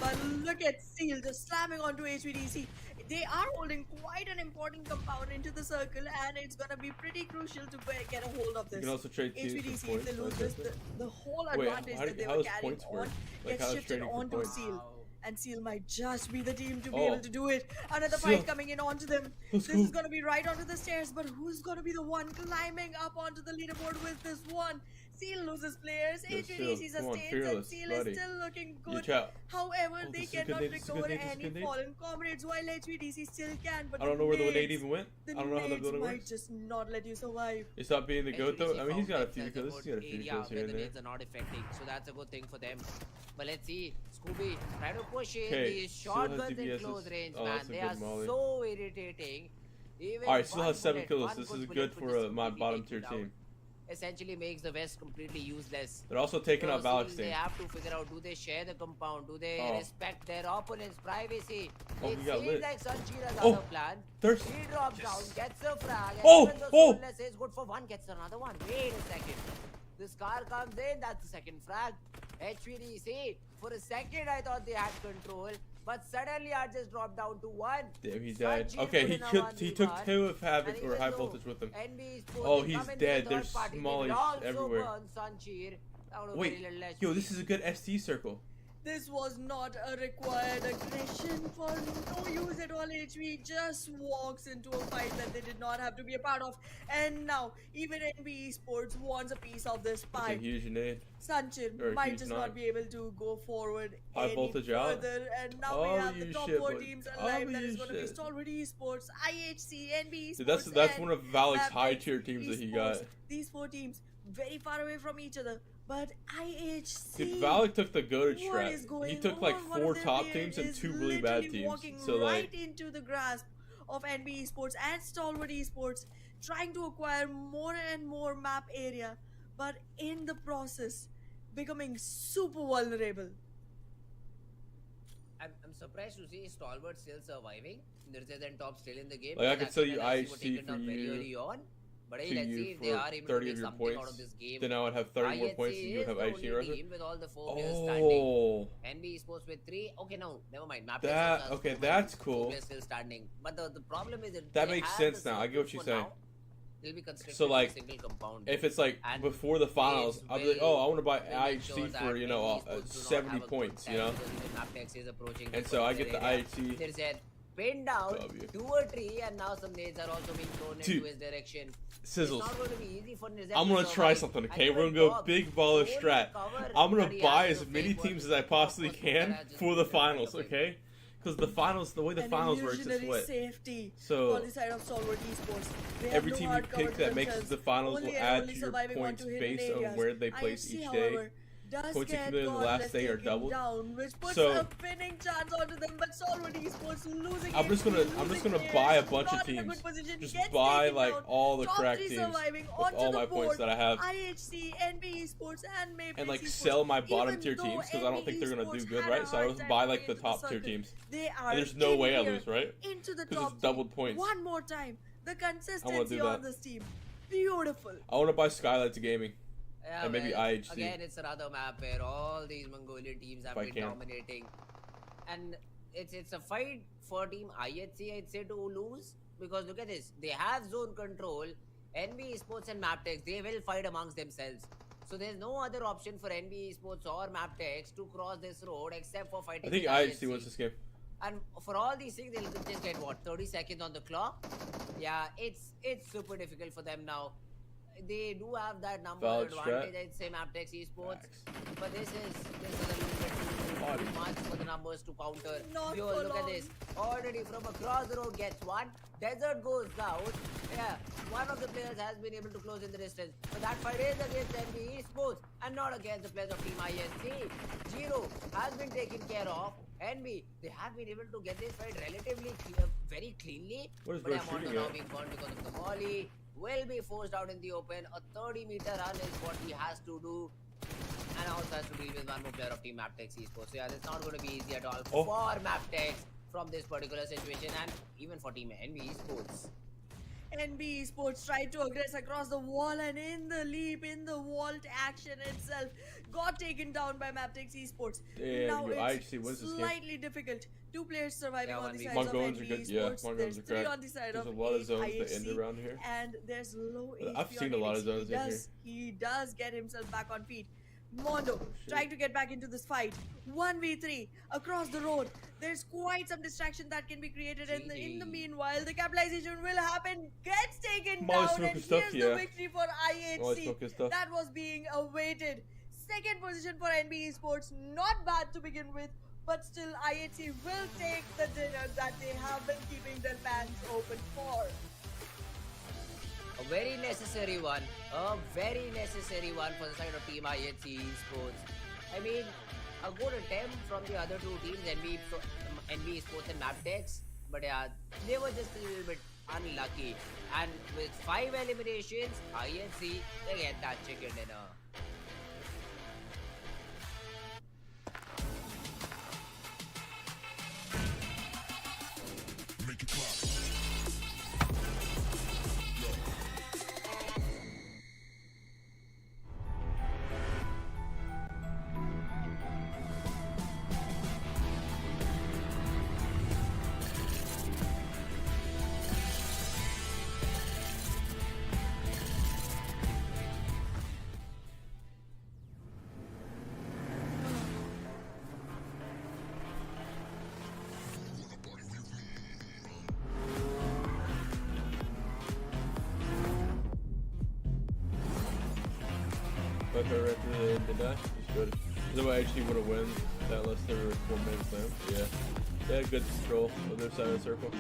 But look at Seal just slamming onto HVDC. They are holding quite an important compound into the circle, and it's gonna be pretty crucial to get a hold of You this. can also trade teams HVDC, for if they lose points. this, the whole Wait, advantage that they how were does carrying points work? on Like, gets how does shifted trading for onto points? Seal. And Seal might just be the team to be Oh. able to do it. Another Seal. fight coming in onto them. Let's This go. is going to be right onto the stairs, but who's going to be the one climbing up onto the leaderboard with this one? Seal loses players, Yo, HVDC Seal, come on, sustains, and fearless, Seal buddy. is still looking You good. chat. However, Oh, they this is a good cannot nade, this is a good recover nade, this is a any good nade. fallen comrades, while HVDC still can. But I don't know where the nade nades, even went. the I don't know how the nades building might works. just not let you survive. It's not being the goat though. I mean, he's got a few HVDC kills. found He's got a themselves few area kills here where and the there. nades are not affecting, so that's a good thing for them. But let's see, Scooby try to push in Okay, these Seal has shotguns in DPSs. close range, Oh, man. that's a They good are molly. so irritating. Even Alright, Seal one has 7 bullet, kills. one This good is bullet good could for just my completely bottom take tier you down. team. Essentially makes the West completely useless. They're also taking So out Valak's soon they team. have to figure out, do they share the compound? Do they Oh. respect their opponent's privacy? Oh, It he got seems lit. like Sanchira's Oh, other plan. there's- He drops down, gets a frag, and Oh, even though oh. Soulless is good for one, gets another one. Wait a second. The Scar comes in, that's the second frag. HVDC, for a second I thought they had control, but suddenly I just dropped down to 1. Damn, he died. Sanchir Okay, put he in a killed. He took 1v1, 2 of Havoc and or even high though voltage with him. NB Oh, Sports he's come into dead. the There's third party, they smallies will also everywhere. burn Sanchir. That would have Wait, been a little less yo, this tricky. is a good STE circle. This was not a required aggression for no use at all. HV just walks into a fight that they did not have to be a part of. And now, even NB Sports wants a piece of this That's a pie. huge nade. Sanchir Or might huge just knife. not be able to go forward High any voltage out. further. And now we Oh, have the you top shit, 4 boy. teams Oh, alive. That is you going to be shit. Stalwart Esports, IHC, NB Esports, Dude, that's and one of Valak's Maverick high tier teams that he got. Esports. These 4 teams very far away from each other. But IHC... Dude, Valak took the goated What is strat. going He took like on? One 4 of their top players teams and is 2 really bad literally teams. walking So right like, into the grasp of NB Esports and Stalwart Esports, trying to acquire more and more map area, but in the process, becoming super vulnerable. I'm surprised to see Stalwart still surviving. There's a top still in the game. Like, I because could tell you actually were IHC taken for down very you- early on. But hey, to let's see you if they are for able 30 to of get your something out of points. this game. Then I would have 30 more points and you would have is the IHC only record. team with all the 4 players standing. Oh, NB Sports with 3. Okay, no, never mind. Map That- Texas has okay, 4 that's players, cool. 4 players still standing. But the problem is that That they makes have sense the now. I get what circles you're for saying. now. They'll be constricted So, to like, a single compound. if it's like And before the finals, Waves I'll be like, will- oh, I want to buy will make sure IHC that for, you know, NB Sports do not 70 have a good points, you time know? because even Maptex is approaching And the so I get the perimeter area. IHC. There's a pin down W. to a tree, and now some nades are also being thrown Dude, into his direction. Sizzles. It's not going to be easy for Nizam I'm to gonna try survive. something, And okay? We're even gonna go Dog, big baller the only strat. cover I'm gonna that he buy has as to many fake was teams as I possibly first can one just for the to finals, get away. okay? Because the finals, the way the An finals works is illusionary what? safety So, on the side of Stalwart Esports. They have every no team you hard cover pick to that makes it themselves, to the finals only will and add only to your surviving points onto hidden based on areas. where they place IHC, each however, day. does Points get accumulated in the last Godless day are taken doubled. down, which puts So, a winning chance onto them, but Stalwart Esports losing I'm just gonna buy a bunch of not in a teams. good position, Just gets buy taken like down. all the Top crack 3 teams surviving with onto all the my points board. that I have. IHC, NB Esports, and Maple And like Esports. sell my bottom Even tier though teams because I don't think they're gonna NB do good, Esports right? had So I a just hard buy time like the getting top into tier the teams. They are And there's no in way I here lose, right? into the Because top it's doubled three. points. One more time. The I wanna consistency do on that. this team. Beautiful. I want to buy Skylights Gaming. Yeah, And maybe well, IHC. Again, it's another map where all these Mongolian teams have If I been can. dominating, and it's a fight for Team IHC, I'd say, to lose, because look at this, they have zone control. NB Esports and Maptex, they will fight amongst themselves. So there's no other option for NB Esports or Maptex to cross this road except for fighting. I think with IHC wins this game. And for all these things, they'll just get what, 30 seconds on the clock? Yeah, it's super difficult for them now. They do have that number Valid advantage, strat. I'd say, Maptex Esports. Facts. But this is a little bit too much for the numbers to counter. Not Yo, for look long. at this. Already from across the road gets one. Desert goes down. Yeah, one of the players has been able to close in the distance. But that fight is against NB Esports and not against the players of Team ISC. Giro has been taken care of. NB, they have been able to get this fight relatively very cleanly. What is But Bird Yamoto shooting now at? being burned because of the volley. Will be forced out in the open. A 30-meter run is what he has to do. And also has to deal with one more player of Team Maptex Esports. So yeah, it's not going to be easy at all Oh. for Maptex from this particular situation, and even for Team NB Esports. NB Esports tried to aggress across the wall, and in the leap, in the vault action itself, got taken down by Maptex Esports. Damn, Now your it's IHC wins this game. slightly difficult. 2 players surviving Yeah, on the 1v1. sides of Mongolians are NB good. Yeah, Esports. Mongolians There's are 3 cracked. on the side There's of a lot of zones that IHC, end around here. and there's low I've HP seen on a lot of IHC. zones in here. He does get himself back on feet. Mondo trying to get back into this fight. 1v3 across the road. There's quite some distraction that can be created, and in the meanwhile, the capitalization will happen. Gets taken Molly down, smoking and stuff, here's yeah. the victory for Molly IHC. smoking stuff. That was being awaited. Second position for NB Esports, not bad to begin with, but still IHC will take the dinner that they have been keeping their fans open for. A very necessary one. A very necessary one for the side of Team IHC Esports. I mean, a good attempt from the other two teams, NB Esports and Maptex. But yeah, they were just a little bit unlucky. And with 5 eliminations, IHC, they get that chicken dinner. Make it clap. But right after the dash, it's good. Is that why actually would have win that unless they were 1 minute slam? Yeah. They had good control of their side of the circle.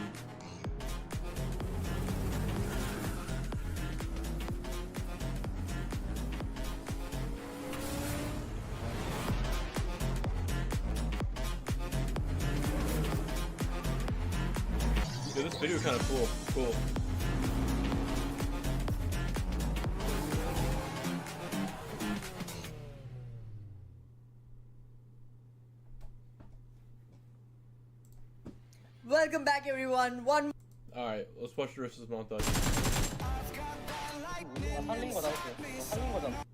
Yeah, this video is kind of cool. Welcome back, everyone. Alright, let's watch the rest of this montage. 살린 거 나올게. 살린 거잖아.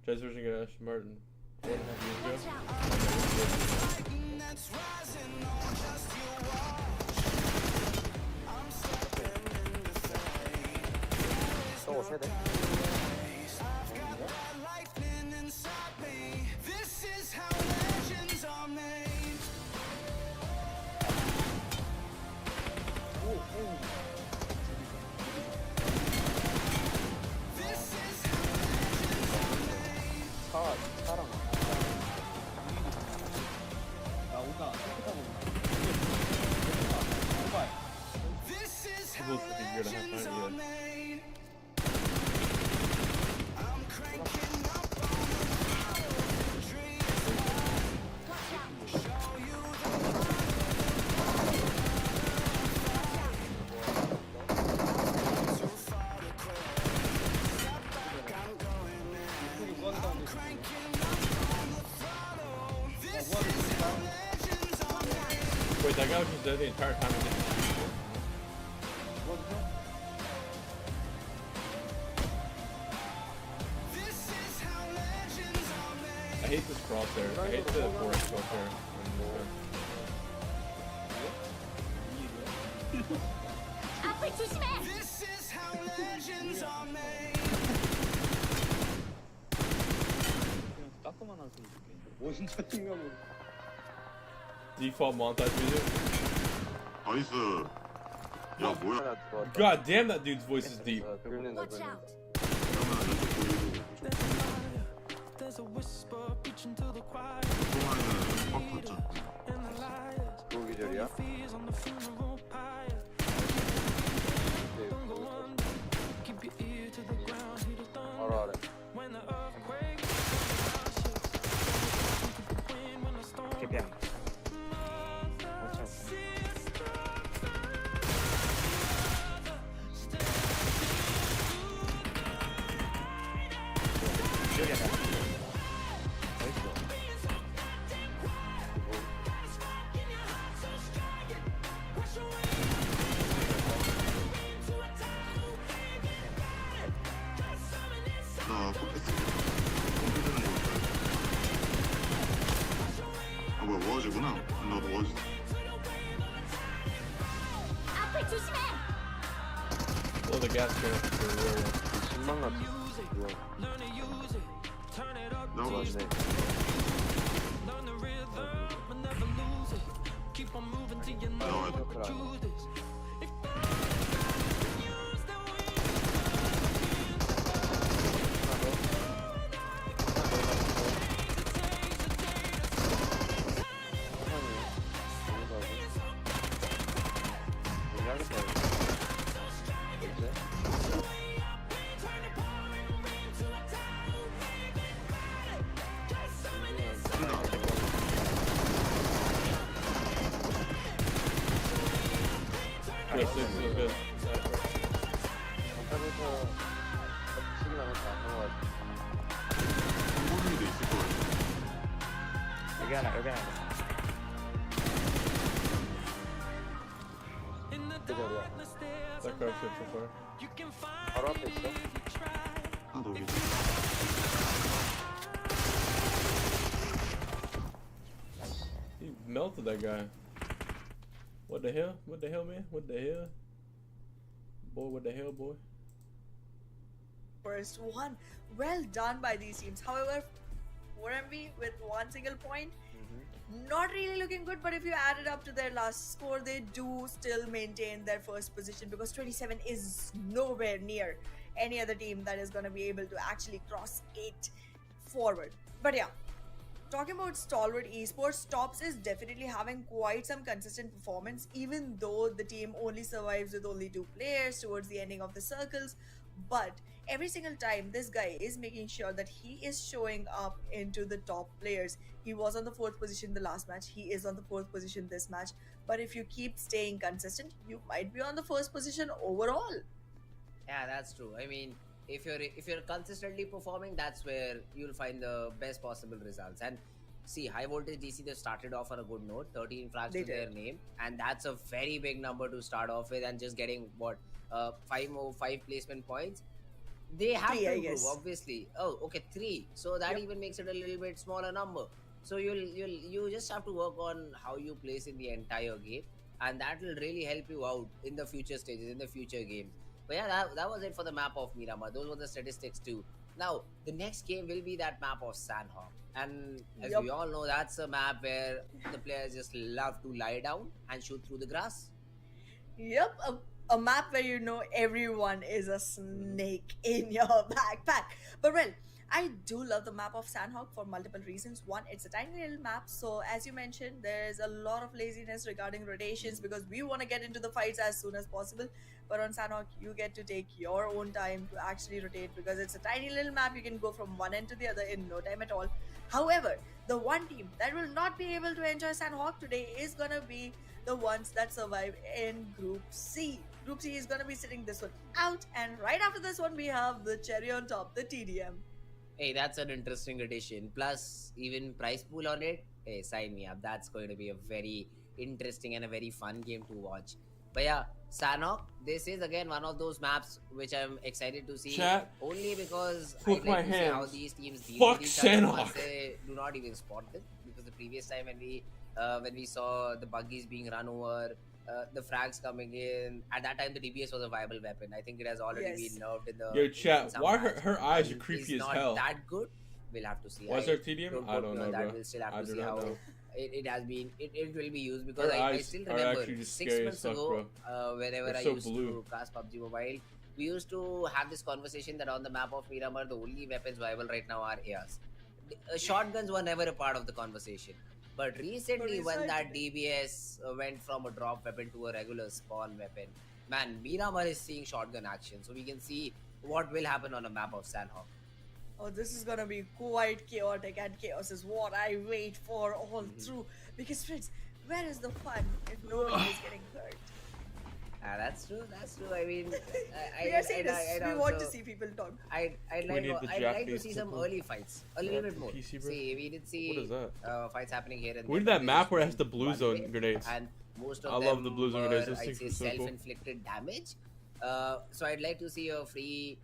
Tries version Ash Martin. Watch out. 저거 세대. 차랑. 야, 오다. Supposed to be good at halftime, yeah. Wait, that guy was just dead the entire time. I hate this crosshair. I hate the forest crosshair. 앞을 조심해. 따끔한 한숨 줄게. 뭐 진짜 튕겨보고. Default montage music. 나이스. 야 뭐야? 하나 들어왔다. God damn, that dude's voice is deep. 긁는다 Watch out. 그 기절이야? 바로 아래. 개피야. 나 컴퓨터 컴퓨터는 거 아 뭐야 워즈구나. 나도 워즈. 앞을 조심해. Blow the gas can up for real. 금방 났어. 이거. 너무 많네. Good, good, good. 여기 하나, 여기 하나. That crowd shit so far. 바로 앞에 있어. He melted that guy. What the hell? What the hell, man? What the hell? Boy, what the hell, boy? First one. Well done by these teams. However, 4MB with one single point, not really looking good, but if you add it up to their last score, they do still maintain their first position because 27 is nowhere near any other team that is going to be able to actually cross 8 forward. But yeah, talking about Stalwart Esports, Tops is definitely having quite some consistent performance, even though the team only survives with only 2 players towards the ending of the circles. But every single time, this guy is making sure that he is showing up into the top players. He was on the 4th position the last match. He is on the 4th position this match. But if you keep staying consistent, you might be on the 1st position overall. Yeah, that's true. I mean, if you're consistently performing, that's where you'll find the best possible results. And see, high voltage DC, they started off on a good note, 13 frags They to their did. name, and that's a very big number to start off with, and just getting what 5 placement points. They have 3, to I improve, guess. obviously. Oh, okay, 3. So that Yep. even makes it a little bit smaller number. So you just have to work on how you place in the entire game, and that will really help you out in the future stages, in the future games. But yeah, that was it for the map of Miramar. Those were the statistics too. Now the next game will be that map of Sanhok, and as Yep. we all know, that's a map where the players just love to lie down and shoot through the grass. Yep, a map where you know everyone is a snake in your backpack. But well, I do love the map of Sanhok for multiple reasons. One, it's a tiny little map, so as you mentioned, there's a lot of laziness regarding rotations because we want to get into the fights as soon as possible. But on Sanhok, you get to take your own time to actually rotate because it's a tiny little map. You can go from one end to the other in no time at all. However, the one team that will not be able to enjoy Sanhok today is gonna be the ones that survive in Group C. Group C is gonna be sitting this one out, and right after this one, we have the cherry on top, the TDM. Hey, that's an interesting addition. Plus, even price pool on it. Hey, sign me up. That's going to be a very interesting and a very fun game to watch. But yeah, Sanhok, this is again one of those maps which I'm excited to see. Chat. Only because Fuck I'd my like to see how hands. these teams deal Fuck with each other Sanhok. once they do not even spot them. Because the previous time when we saw the buggies being run over, the frags coming in, at that time the DBS was a viable weapon. I think it has already Yes. been nerfed in the Yo, chat, some why match. her eyes are And creepy it's as not hell? that good. We'll have to see. Why is there TDM? Don't I quote don't me on know, that. bro. We'll still have I to do see not how know. it has been. It will be used because Her I eyes still are remember actually just 6 scary months as fuck, ago, bro. whenever They're I so used blue. to cast PUBG Mobile, we used to have this conversation that on the map of Miramar, the only weapons viable right now are ARs. Shotguns were never a part of the conversation. But recently, when that DBS went from a drop weapon to a regular spawn weapon, man, Miramar is seeing shotgun action. So we can see what will happen on a map of Sanhok. Oh, this is gonna be quite chaotic, and chaos is what I wait for all through. Because friends, where is the fun if nobody is getting hurt? That's true. That's true. I mean, We are saying this. We want to see people talk. I'd We like, need the I'd like to Japanese see some people. early fights, a little bit more. PC, bro? See, we did see What is that? fights happening here and We there, need that but map they where it just has the blue one zone way, grenades. and most of I them love the blue zone grenades. were, Those I'd things say, are so cool. self-inflicted damage. So I'd like to see a free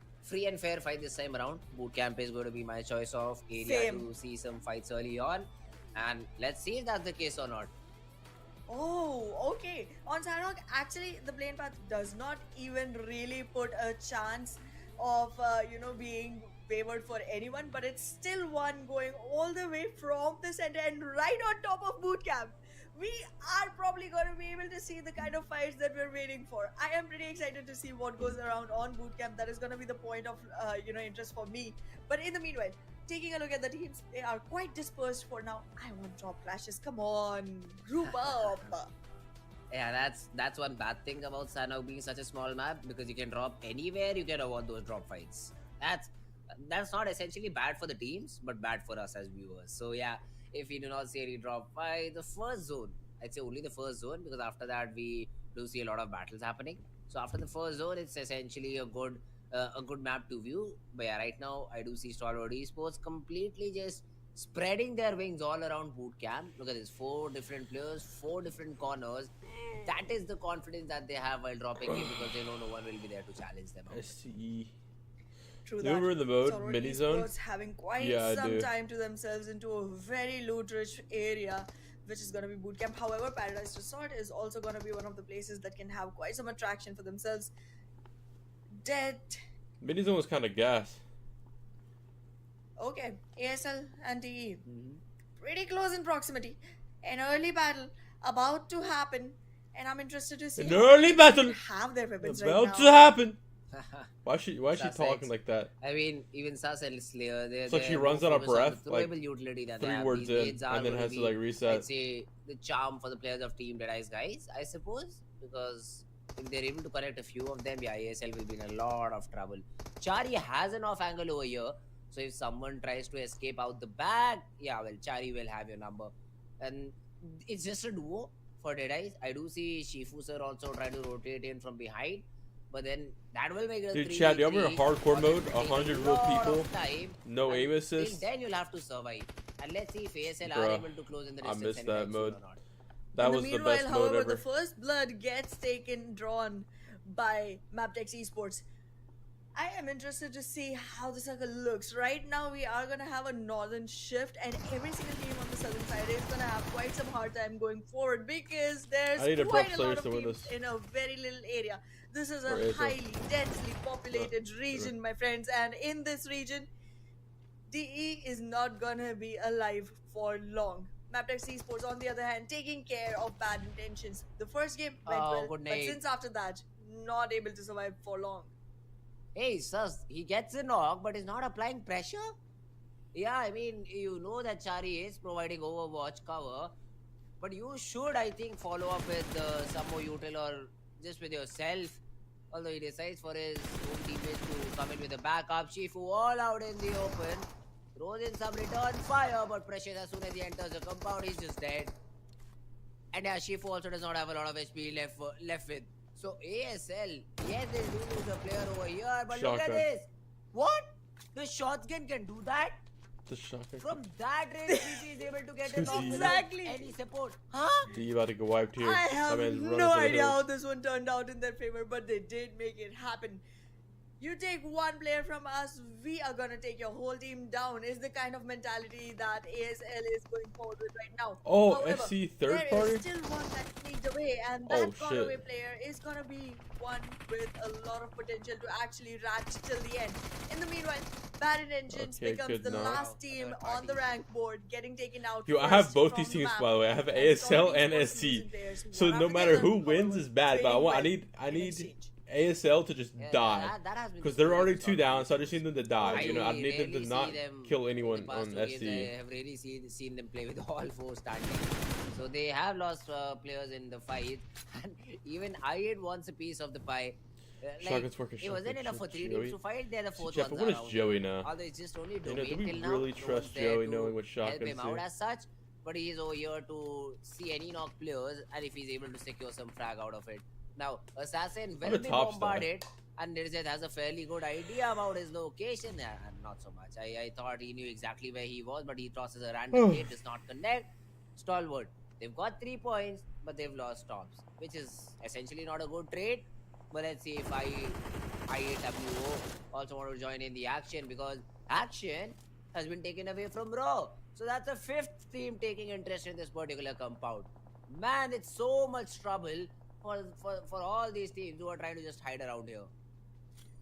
and fair fight this time around. Boot camp is going to be my choice of area Same. to see some fights early on, and let's see if that's the case or not. Oh, okay. On Sanhok, actually, the plane path does not even really put a chance of being favored for anyone, but it's still one going all the way from the center and right on top of boot camp. We are probably going to be able to see the kind of fights that we're waiting for. I am pretty excited to see what goes around on boot camp. That is going to be the point of interest for me. But in the meanwhile, taking a look at the teams, they are quite dispersed for now. I want drop clashes. Come on, group up. Yeah, that's one bad thing about Sanhok being such a small map, because you can drop anywhere, you can avoid those drop fights. That's not essentially bad for the teams, but bad for us as viewers. So yeah, if we do not see any drop fight, the first zone, I'd say only the first zone, because after that we do see a lot of battles happening. So after the first zone, it's essentially a good map to view. But yeah, right now I do see Stalwart Esports completely just spreading their wings all around boot camp. Look at this, 4 different players, 4 different corners. That is the confidence that they have while dropping in, because they know no one will be there to challenge them out. STE. True Do you remember the mode, Stalwart mini zone? Esports having quite Yeah, I some do. time to themselves into a very loot-rich area, which is going to be boot camp. However, Paradise Resort is also going to be one of the places that can have quite some attraction for themselves. Dead. Mini zone was kind of gas. Okay, ASL and TE. Pretty close in proximity. An early battle about to happen, and I'm interested to see An early battle have their weapons right about now. to happen. Why is she talking like that? I mean, even Sus and Slayer, It's like she runs out of breath, like, utility that 3 they have. words These in, nades are and then gonna has to be, like reset. I'd say, the charm for the players of Team Deadice guys, I suppose, because if they're able to connect a few of them, yeah, ASL will be in a lot of trouble. Chari has an off angle over here, so if someone tries to escape out the back, yeah, well, Chari will have your number. And it's just a duo for Deadice. I do see Shifu sir also try to rotate in from behind, but then that will make it a Dude, 3v3. Chad, do you remember hardcore mode? Take a 100 real lot people, of time, no and aim assist. till then you'll have to survive. And let's see if ASL are Bruh, able to close in the I distance missed anytime that soon mode. or not. That In was the the meanwhile, best however, mode ever. the first blood gets drawn by Maptex Esports. I am interested to see how the circle looks. Right now, we are going to have a northern shift, and every single team on the southern side is going to have quite some hard time going forward, because there's I need a quite prep a lot players of to win teams this. in a very little area. This is Or a ASL. highly, densely populated region, my friends, and in this region, DE is not going to be alive for long. Maptex Esports, on the other hand, taking care of bad intentions. The first game went Oh, well, good but night. since after that, not able to survive for long. Hey, Sus, he gets a knock, but is not applying pressure? Yeah, I mean, you know that Chari is providing overwatch cover, but you should, I think, follow up with some more util or just with yourself. Although he decides for his own teammates to come in with a backup. Shifu all out in the open. Throws in some return fire, but pressure as soon as he enters the compound, he's just dead. And yeah, Shifu also does not have a lot of HP left with. So ASL, yes, they do lose a player over here, but look at Shotgun. this. What? The shotgun can do that? The shotgun. From that range, he is able to get a knock without Exactly. any support. Huh? D about to get wiped here. I That have man's running no for the idea hills. how this one turned out in their favor, but they did make it happen. You take one player from us, we are gonna take your whole team down, is the kind of mentality that ASL is going forward with right now. Oh, However, SC third there party? is still one that sneaked away, and Oh, that gone away shit. player is gonna be one with a lot of potential to actually ratchet till the end. In the meanwhile, Bad Intentions Okay, becomes good the knock. last team on the rank board, getting taken out. Yo, I have first both from these the teams, map. by the way. I have And ASL Stalwart and Esports SC. losing players who So are no up matter together, who wins however, is bad, but trading I well need in exchange. ASL to just Yeah, die. that has been Because they're already true. 2 down, so I just need them to die. I You know, I need them to rarely not see them kill in anyone the past on 2 games. I SC. have really seen them play with all 4 standing. So they have lost players in the fight. And even I had once a piece of the pie. Shotgun's working, It wasn't shotgun, enough for 3 Joey. teams to fight. They're the 4th Jeff, ones but what is around. Joey now? Although it's just only You know, domain do we till now. really No trust one's there Joey to knowing what help shotguns him do? out as such. But he is over here to see any knock players, and if he's able to secure some frag out of it. Now, Assassin will a be top star. bombarded, and Nirzet has a fairly good idea about his location. Not so much. I thought he knew exactly where he was, but he tosses a random gate, does not connect. Stalwart. They've got 3 points, but they've lost tops, which is essentially not a good trade. But let's see if IAWO also want to join in the action, because action has been taken away from Raw. So that's the 5th team taking interest in this particular compound. Man, it's so much trouble for all these teams who are trying to just hide around here.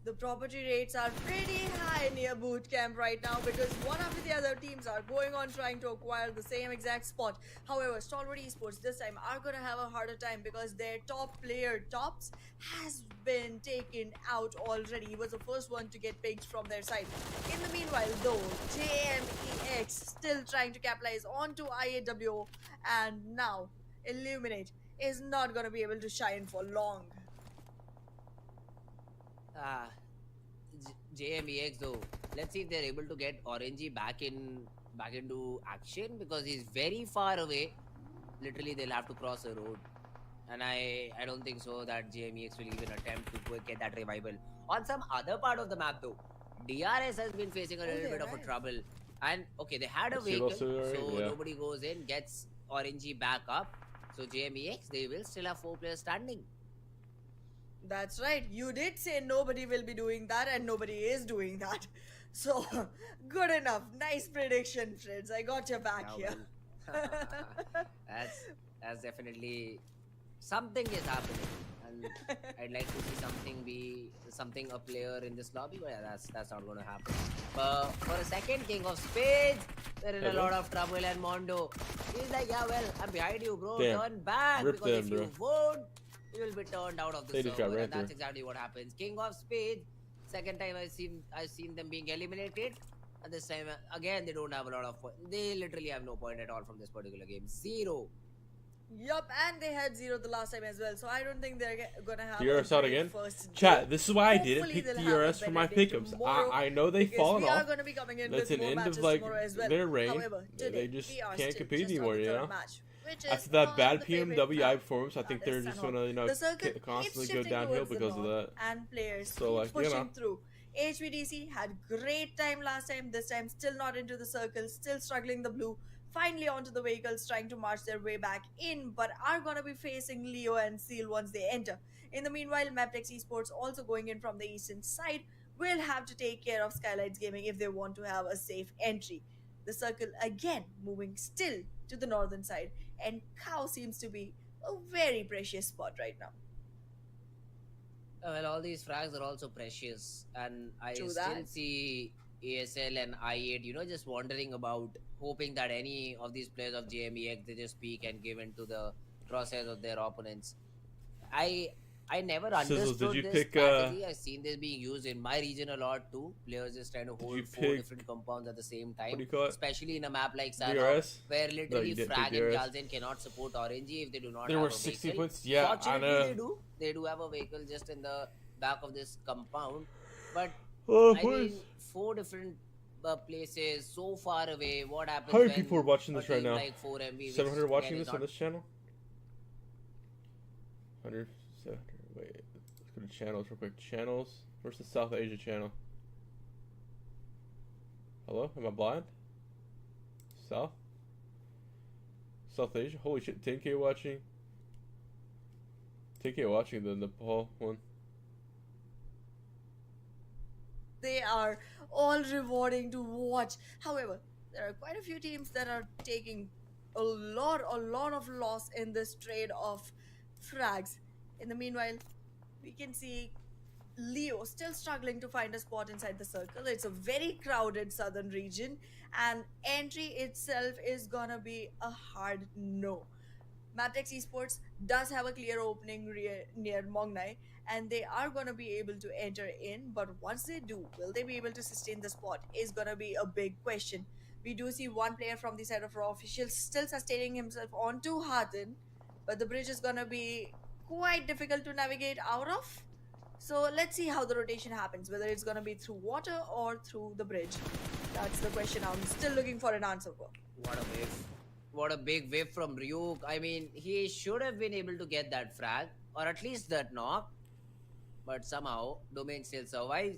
The property rates are pretty high near boot camp right now because one after the other teams are going on trying to acquire the same exact spot. However, Stalwart Esports this time are gonna have a harder time because their top player, Tops, has been taken out already. He was the first one to get picked from their side. In the meanwhile, though, JMEX still trying to capitalize onto IAWO, and now Illuminate is not gonna be able to shine for long. Ah, JMEX though. Let's see if they're able to get Orangey back into action because he's very far away. Literally, they'll have to cross a road, and I don't think so that JMEX will even attempt to get that revival. On some other part of the map though, DRS has been facing a little bit of a trouble, and okay, they had a vehicle, so nobody goes in, gets Orangey back up. So JMEX, they will still have 4 players standing. That's right. You did say nobody will be doing that, and nobody is doing that. So, good enough. Nice prediction, friends. I got your back here. Well, that's definitely something is happening, and I'd like to see something a player in this lobby, but yeah, that's not going to happen. But for a second, King of Spades, they're in a lot of trouble, and Mondo, he's like, yeah, well, I'm behind you, bro. Damn. Turn back Rip because them, if you won't, you will be turned out of the They just got server, ran and that's through. exactly what happens. King of Spades, second time I've seen them being eliminated, and this time again they don't have a lot of point. They literally have no point at all from this particular game. 0. Yup, and they had 0 the last time as well, so I don't think they're gonna have DRS a out great again. first Chat. day. This is why I didn't Hopefully pick they'll have a DRS for better my day pickups. tomorrow, I know they've because fallen we are off. going to be coming in That's with an more end matches of like tomorrow as well. their reign. However, They today, just we are can't still compete just on anymore, the you third know. match, which is After that on bad the favorite PMWI map, performance, I that think is they're just Sanhok. gonna, you know, The circle constantly keeps go shifting downhill towards the because of north, that. and players So, keep like, you pushing know. through. HVDC had great time last time. This time, still not into the circle, still struggling the blue. Finally onto the vehicles, trying to march their way back in, but are gonna be facing Leo and Seal once they enter. In the meanwhile, Maptex Esports also going in from the eastern side will have to take care of Skylights Gaming if they want to have a safe entry. The circle again moving still to the northern side, and Cow seems to be a very precious spot right now. Well, all these frags are also precious, and I True still that. see ASL and I8, just wandering about, hoping that any of these players of JMEX they just peek and give into the crosshairs of their opponents. I never Sizzles, understood did you this pick, strategy. I've seen this being used in my region a lot too. Players just trying to you hold 4 pick- different compounds at the same What time, do you call it? especially in a map like Sanhok, DRS? where No, literally you didn't pick Frag and DRS. Galzen cannot support Orangey if they do not There have were a 60 vehicle. points. Yeah, I Fortunately, know. they do have a vehicle just in the back of this compound, but Oh, I please. mean, 4 different places so far away. What happens? How many when people are watching a this right team now? Like 4MB, which 700 watching again is this on not- this channel? 100, 700. Wait, let's go to channels real quick. Channels. Where's the South Asia channel? Hello? Am I blind? South? South Asia? Holy shit, 10K watching. 10K watching the Nepal one. They are all rewarding to watch. However, there are quite a few teams that are taking a lot of loss in this trade of frags. In the meanwhile, we can see Leo still struggling to find a spot inside the circle. It's a very crowded southern region, and entry itself is gonna be a hard no. Matex Esports does have a clear opening near Mongnai, and they are going to be able to enter in, but once they do, will they be able to sustain the spot is going to be a big question. We do see one player from the side of Raw Officials still sustaining himself onto Harden, but the bridge is going to be quite difficult to navigate out of. So let's see how the rotation happens, whether it's going to be through water or through the bridge. That's the question I'm still looking for an answer for. What a wave. What a big wave from Ryuk. I mean, he should have been able to get that frag, or at least that knock. But somehow, Domain still survives.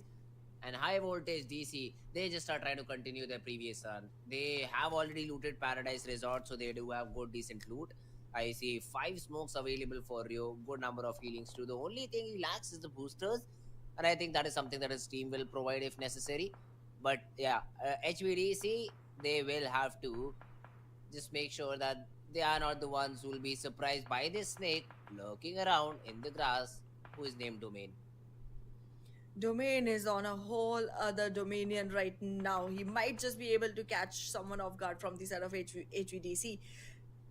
And High Voltage DC, they just are trying to continue their previous run. They have already looted Paradise Resort, so they do have good, decent loot. I see 5 smokes available for Ryuk, good number of healings too. The only thing he lacks is the boosters. And I think that is something that his team will provide if necessary. But yeah, HVDC, they will have to just make sure that they are not the ones who will be surprised by this snake lurking around in the grass who is named Domain. Domain is on a whole other dominion right now. He might just be able to catch someone off guard from the side of HVDC.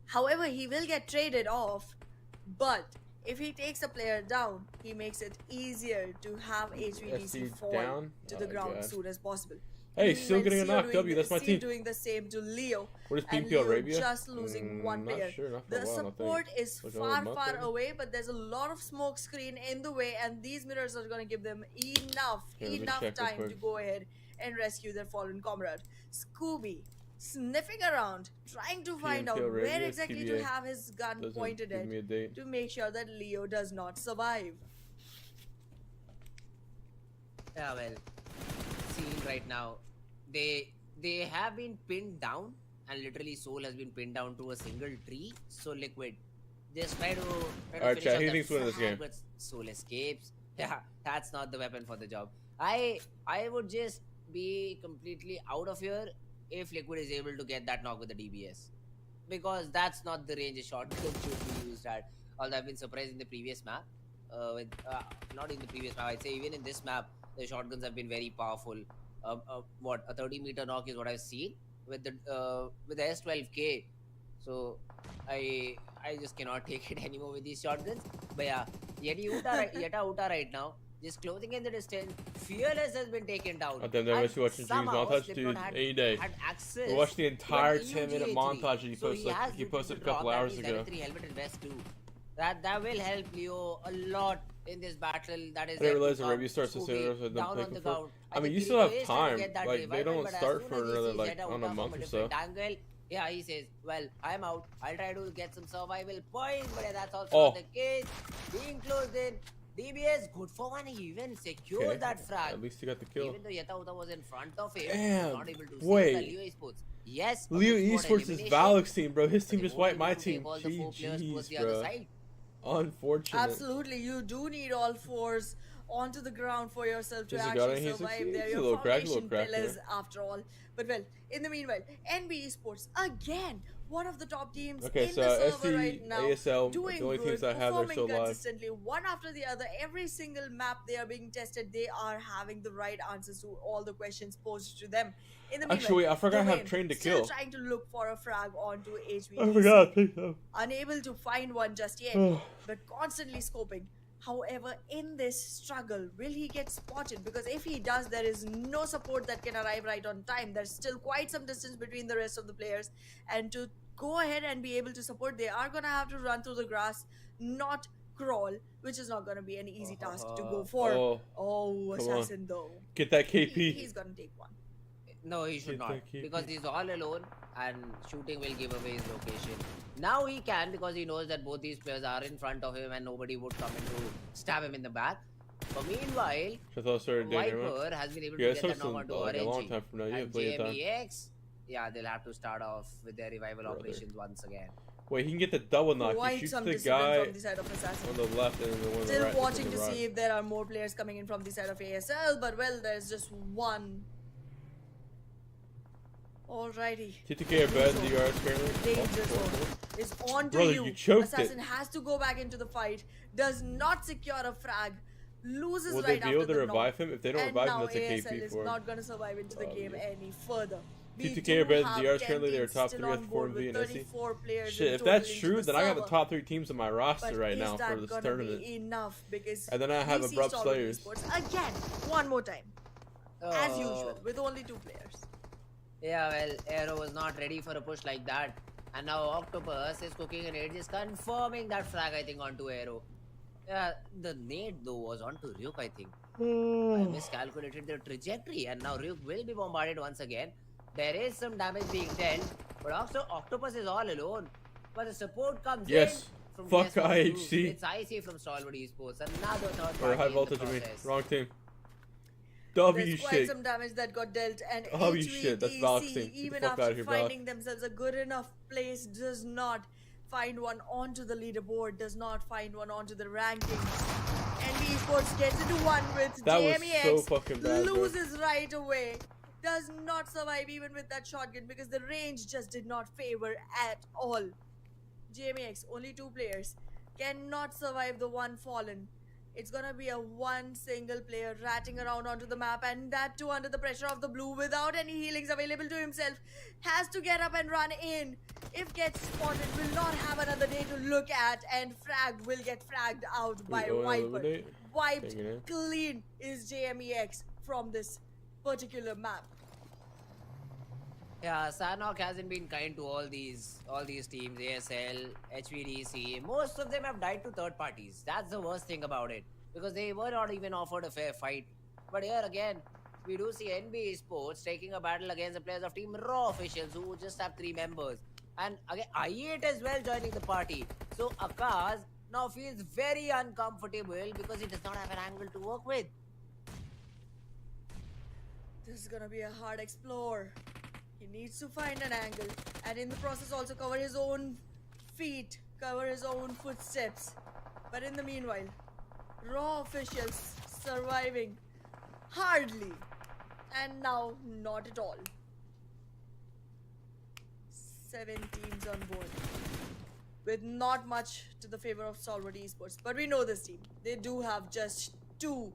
However, he will get traded off, but if he takes a player down, he makes it easier to have HVDC SC fall down? to the Oh, ground God. as soon as possible. Hey, Meanwhile, still getting a Leo knock. doing W, that's my C team. doing the same to Leo. What is And PMPL Leo Arabia? just losing one Not player. sure, not for The a while, I don't support think. is Like another month, far maybe? away, but there's a lot of smoke screen in the way, and these mirrors are going to give them enough Here, let me check real time to quick. go ahead and rescue their fallen comrade. Scooby sniffing around, trying to find out PMPL where Arabia, exactly TBA. to have his gun Doesn't pointed give at me a date. to make sure that Leo does not survive. Yeah, well, seeing right now, they have been pinned down, and literally Soul has been pinned down to a single tree. So Liquid, just try to Alright, finish chat, off who that thinks winning this frag, game? but Soul escapes. Yeah, that's not the weapon for the job. I would just be completely out of here if Liquid is able to get that knock with the DBS, because that's not the range a shotgun should be used at. Although I've been surprised in the previous map, not in the previous map, I'd say even in this map, the shotguns have been very powerful. What, a 30-meter knock is what I've seen with the S12K. So I just cannot take it anymore with these shotguns. But yeah, Yeta Uta right now, just closing in the distance. Fearless has been taken down. Oh, damn, I And was watching Jimmy's somehow montage, Slipknot dude. had- Any day. had access We watched the to an entire EUG 10-minute A3. montage that he So posted. has He posted a drop couple and hours he's ago. level 3 helmeted vest too. That will help Leo a lot in this battle. That is I didn't yet to realize the come. Arabia starts as Scooby soon as them down on taking the for. ground. I mean, you think still have Leo is trying to time. get that Like, they revival, don't but as start soon for as he another, sees like, Zeta on a Uta month from or a so. different angle, yeah, he says, well, I'm out. I'll try to get some survival points, but that's also Oh. not the case. Being closed in, DBS good for one, he even secured Okay, that frag. at least he got the kill. Even though Yeta Uta was in front of him, he Damn, was not able to wait. save the Leo Esports. Yes, a Leo good squad Esports is elimination, Valak's team, bro. His but team they just won't wiped be my able to take team. all the 4 players towards GG's, the other bro. side. Unfortunate. Absolutely, you do need all fours onto the ground for yourself to Is he got actually any survive. hits? They're He's a your little cracked, formation yeah. pillars after all. But well, in the meanwhile, NB Esports again, one of the top teams Okay, in so the ST, server right now, ASL, doing the only good, teams I have, they're performing still alive. consistently, one after the other. Every single map they are being tested, they are having the right answers to all the questions posed to them. In the meanwhile, Actually, I forgot I have Domain Train to still Kill. trying to look for a frag onto HVDC. I forgot to pick them. Unable to find one just yet, but constantly scoping. However, in this struggle, will he get spotted? Because if he does, there is no support that can arrive right on time. There's still quite some distance between the rest of the players, and to go ahead and be able to support, they are gonna have to run through the grass, not crawl, which is not gonna be an easy task to go for. Oh, Oh, come on. assassin though. Get that KP. He's gonna take one. No, he should Get not, that KP. because he's all alone and shooting will give away his location. Now he can, because he knows that both these players are in front of him and nobody would come in to stab him in the back. But meanwhile, I thought I started dating him. Viper has been able Yeah, to it's get that still knock onto like a long Erangel. time from now. You have And plenty of time. JMEX, yeah, they'll have to start off with their revival Brother. operations once again. Wait, he can get the double knock. He Quite shoots some the discipline guy from the side of assassin. on the left and then the one on the Still right. watching to the see if there are more players coming in from the side of ASL, but well, there's just one. Alrighty. TTK are bad. DRS currently. Danger zone is on to Brother, you. you choked Assassin it. has to go back into the fight. Does not secure a frag. Loses Will right they be able after to the revive knock. him? If they don't And revive him, now that's a ASL KP is for him. not going to survive into the game yeah. any further. We TTK do are better have than DRS 10 currently. They're teams top still 3 on at 4 board V with and SE. 34 players Shit, in if total that's into true, the then I got the server. top 3 teams on my roster But right is now that for this gonna tournament. be enough? Because And then I have we see Abrupt Stalwart Slayers. Esports again, one more time, as Oh. usual, with only 2 players. Yeah, well, Aero was not ready for a push like that. And now Octopus is cooking an 8, just confirming that frag, I think, onto Aero. Yeah, the nade, though, was onto Ryuk, I think. I miscalculated the trajectory, and now Ryuk will be bombarded once again. There is some damage being dealt, but also Octopus is all alone. But the support comes Yes. in from Fuck guess what IHC. group. It's IC from Stalwart Esports, another third Or party high in the voltage of me. process. Wrong team. W There's quite shit. some damage that got dealt, and Oh, shit, that's Valk's HVDC, team. Get the even fuck after outta here, Valk. finding themselves a good enough place, does not find one onto the leaderboard, does not find one onto the rankings. And Esports gets into one with That was JMEX, so fucking bad, bro. loses right away, does not survive even with that shotgun because the range just did not favor at all. JMEX, only 2 players, cannot survive the one fallen. It's gonna be a one single player ratting around onto the map, and that too under the pressure of the blue without any healings available to himself. Has to get up and run in. If gets spotted, will not have another day to look at, and fragged will get fragged out by Viper. Wiped clean is JMEX from this particular map. Yeah, Sanhok hasn't been kind to all these teams, ASL, HVDC. Most of them have died to third parties. That's the worst thing about it, because they were not even offered a fair fight. But here again, we do see NB Sports taking a battle against the players of Team Raw officials who just have 3 members. And again, I8 as well joining the party. So Akaz now feels very uncomfortable because he does not have an angle to work with. This is gonna be a hard explore. He needs to find an angle, and in the process also cover his own feet, cover his own footsteps. But in the meanwhile, Raw officials surviving hardly, and now not at all. 7 teams on board, with not much to the favor of Solid Esports. But we know this team. They do have just 2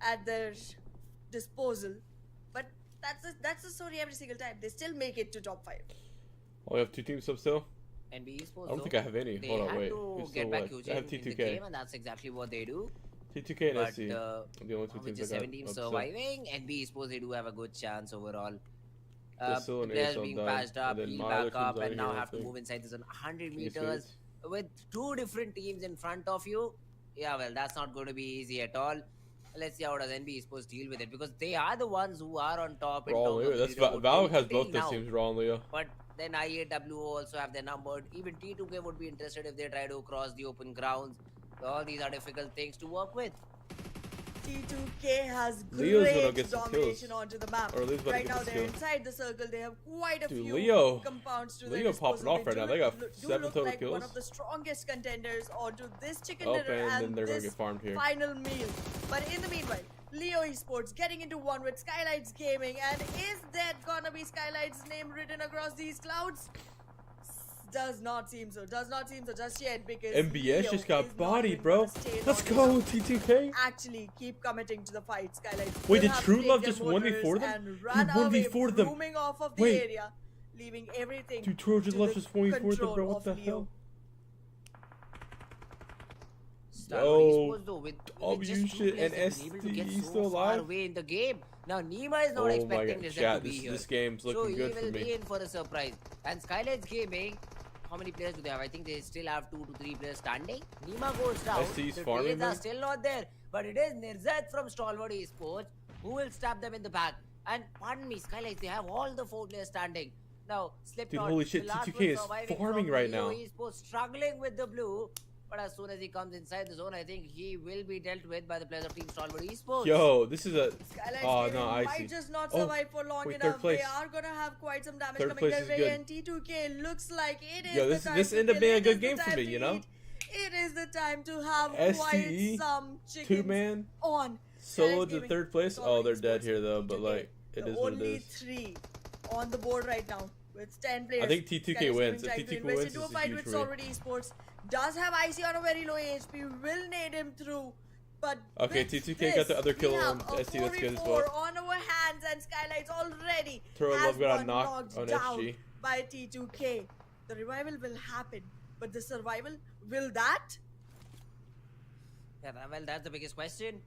at their disposal. But that's the story every single time. They still make it to top 5. Oh, you have 2 teams up still? NB Sports, I don't think I have any. Hold on, wait. To get back I have in the T2K. game, and that's exactly what they do. T2K and But STE. The only 2 with teams the I got 7 teams up still. surviving, NB Sports, they do have a good chance overall. Still an Players ASL being done, patched up, and then heal my other back up, team's and out now here, have I to think. move inside this 100 Yes, meters yes. with 2 different teams in front of you. Yeah, well, that's not going to be easy at all. Let's see how does NB Sports deal with it, because they are the ones who are on top. In Raw terms and of Leo. That's the leaderboard Valve has till both those now. teams, Raw and Leo. But then IAW also have their numbered. Even T2K would be interested if they try to cross the open grounds. All these are difficult things to work with. T2K has Leo's gonna great get some domination kills. onto the map. Or Leo's about to Right get now this they're kill. inside the circle. They have quite a Dude, few Leo- compounds to Leo their disposal. popping off right now. They got do 7 look total like one kills. of the strongest contenders onto this chicken Oh, dinner and then they're gonna this get farmed here. final meal. But in the meanwhile, Leo Esports getting into one with Skylights Gaming, and is that gonna be Skylights' name written across these clouds? Does not seem so. Does not seem so just yet, because MBS Leo just is got not bodied, even bro. gonna stay Let's long go, enough. T2K. Actually keep committing to the fight. Skylights Wait, will did have to True take Love their just 1v4 motors them? and He run away, 1v4'd them. roaming off of the Wait. area, leaving everything Dude, Trojan to Love the just 1v4'd them, bro. control What of the Leo. hell? Yo, though, with W just 2 shit players, and they've been able to get STE so still far alive? away in the game. Now Nima is not Oh my expecting god, this chat, to be here. this game's So looking he good will for be me. in for a surprise. And Skylights Gaming, how many players do they have? I think they still have 2 to 3 players standing. Nima goes down. STE's The farming trades are them? still not there. But it is Nirzat from Stalwart Esports who will stab them in the back. And pardon me, Skylights, they have all the 4 players standing. Now, Slipknot, holy shit, the last T2K one is surviving farming from right Leo now. Esports, struggling with the blue. But as soon as he comes inside the zone, I think he will be dealt with by the players of Team Stalwart Esports. Yo, this is a. Skylights Oh Gaming no, I might see. just not Oh, survive for long wait, enough. third place. They are gonna have quite some damage Third coming place their is way, good. and T2K looks like it is Yo, the this time this to ended up kill. being a It good is the game for time me, to you know. eat. It is the time to have STE, quite some chicken 2-man, on. solo Skylights to Gaming, third place. Solid Oh, they're dead Esports, here though, but T2K, like it the is what it only is. 3 on the board right now with 10 players. I think T2K Skylights wins. Gaming If trying to T2K invest wins, into a it's a fight huge with win. Solid Esports. Does have IC on a very low HP. Will nade him through. But Okay, with T2K got the other kill we on have a ST. That's good as 4v4 well. on our hands, and Skylights already Throw has Love got a one knock knocked on down SG. by T2K. The revival will happen, but the survival, will that? Yeah, well, that's the biggest question.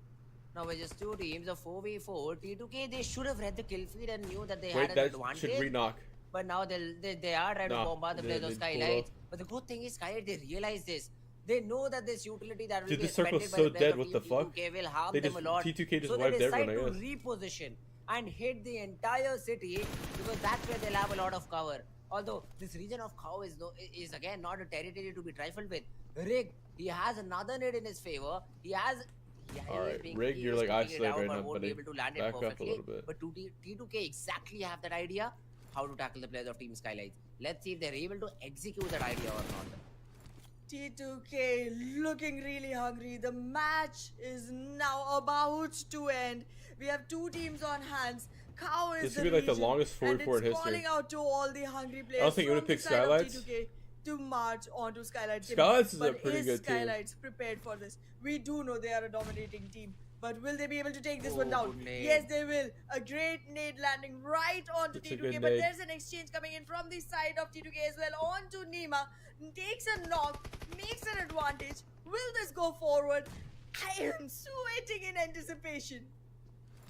Now, with just 2 teams of 4v4, T2K, they should have read the kill feed and knew that they Wait, had an that should advantage. re-knock. But now they are trying to Nah, bombard the they- players of they pulled Skylights. off. But the good thing is, Skylights, they realize this. They know that this utility that will Dude, be this circle's expended by so the players dead, of what the Team fuck? T2K will harm They them just- a lot. T2K just so wiped they decide everyone, to I reposition and hit the entire city, because that's where they'll have a lot of cover. Although this region of Cow is again not a territory to be trifled with. Rig, he has another nade in his favor. He is Alright, being- Rig, he you're is like taking it isolated down, right but now, won't be buddy. able to land it Back up a perfectly. little bit. But T2K exactly have that idea how to tackle the players of Team Skylights. Let's see if they're able to execute that idea or not. T2K looking really hungry. The match is now about to end. We have 2 teams on hands. Cow is This the would be like the region, longest and 4v4 in it's history. calling out to all the hungry players. I don't think you from would pick the side of Skylights. T2K. to march onto Skylights. Skylights is a But pretty is good team. Skylights prepared for this? We do know they are a dominating team. But will they be able to take this Oh, one down? good nade. Yes, they will. A great nade landing right onto It's a T2K. good But nade. there's an exchange coming in from the side of T2K as well onto Nima. Takes a knock, makes an advantage. Will this go forward? I am sweating in anticipation.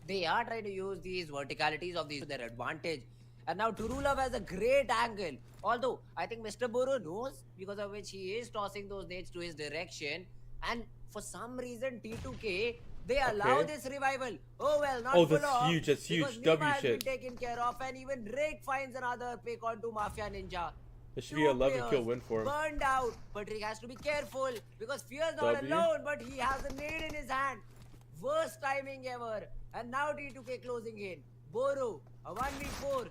They are trying to use these verticalities of these to their advantage. And now Turulov has a great angle. Although, I think Mr. Boro knows, because of which he is tossing those nades to his direction. And for some reason, T2K, they allow Okay. this revival. Oh well, not Oh, full that's off, huge, that's huge. because W Nima has shit. been taken care of, and even Drake finds another pick onto Mafia Ninja. It should be an 11 kill players win for him. burned out, but Rick has to be careful because Fear's not W. alone, but he has a nade in his hand. Worst timing ever. And now T2K closing in. Boru, a 1v4.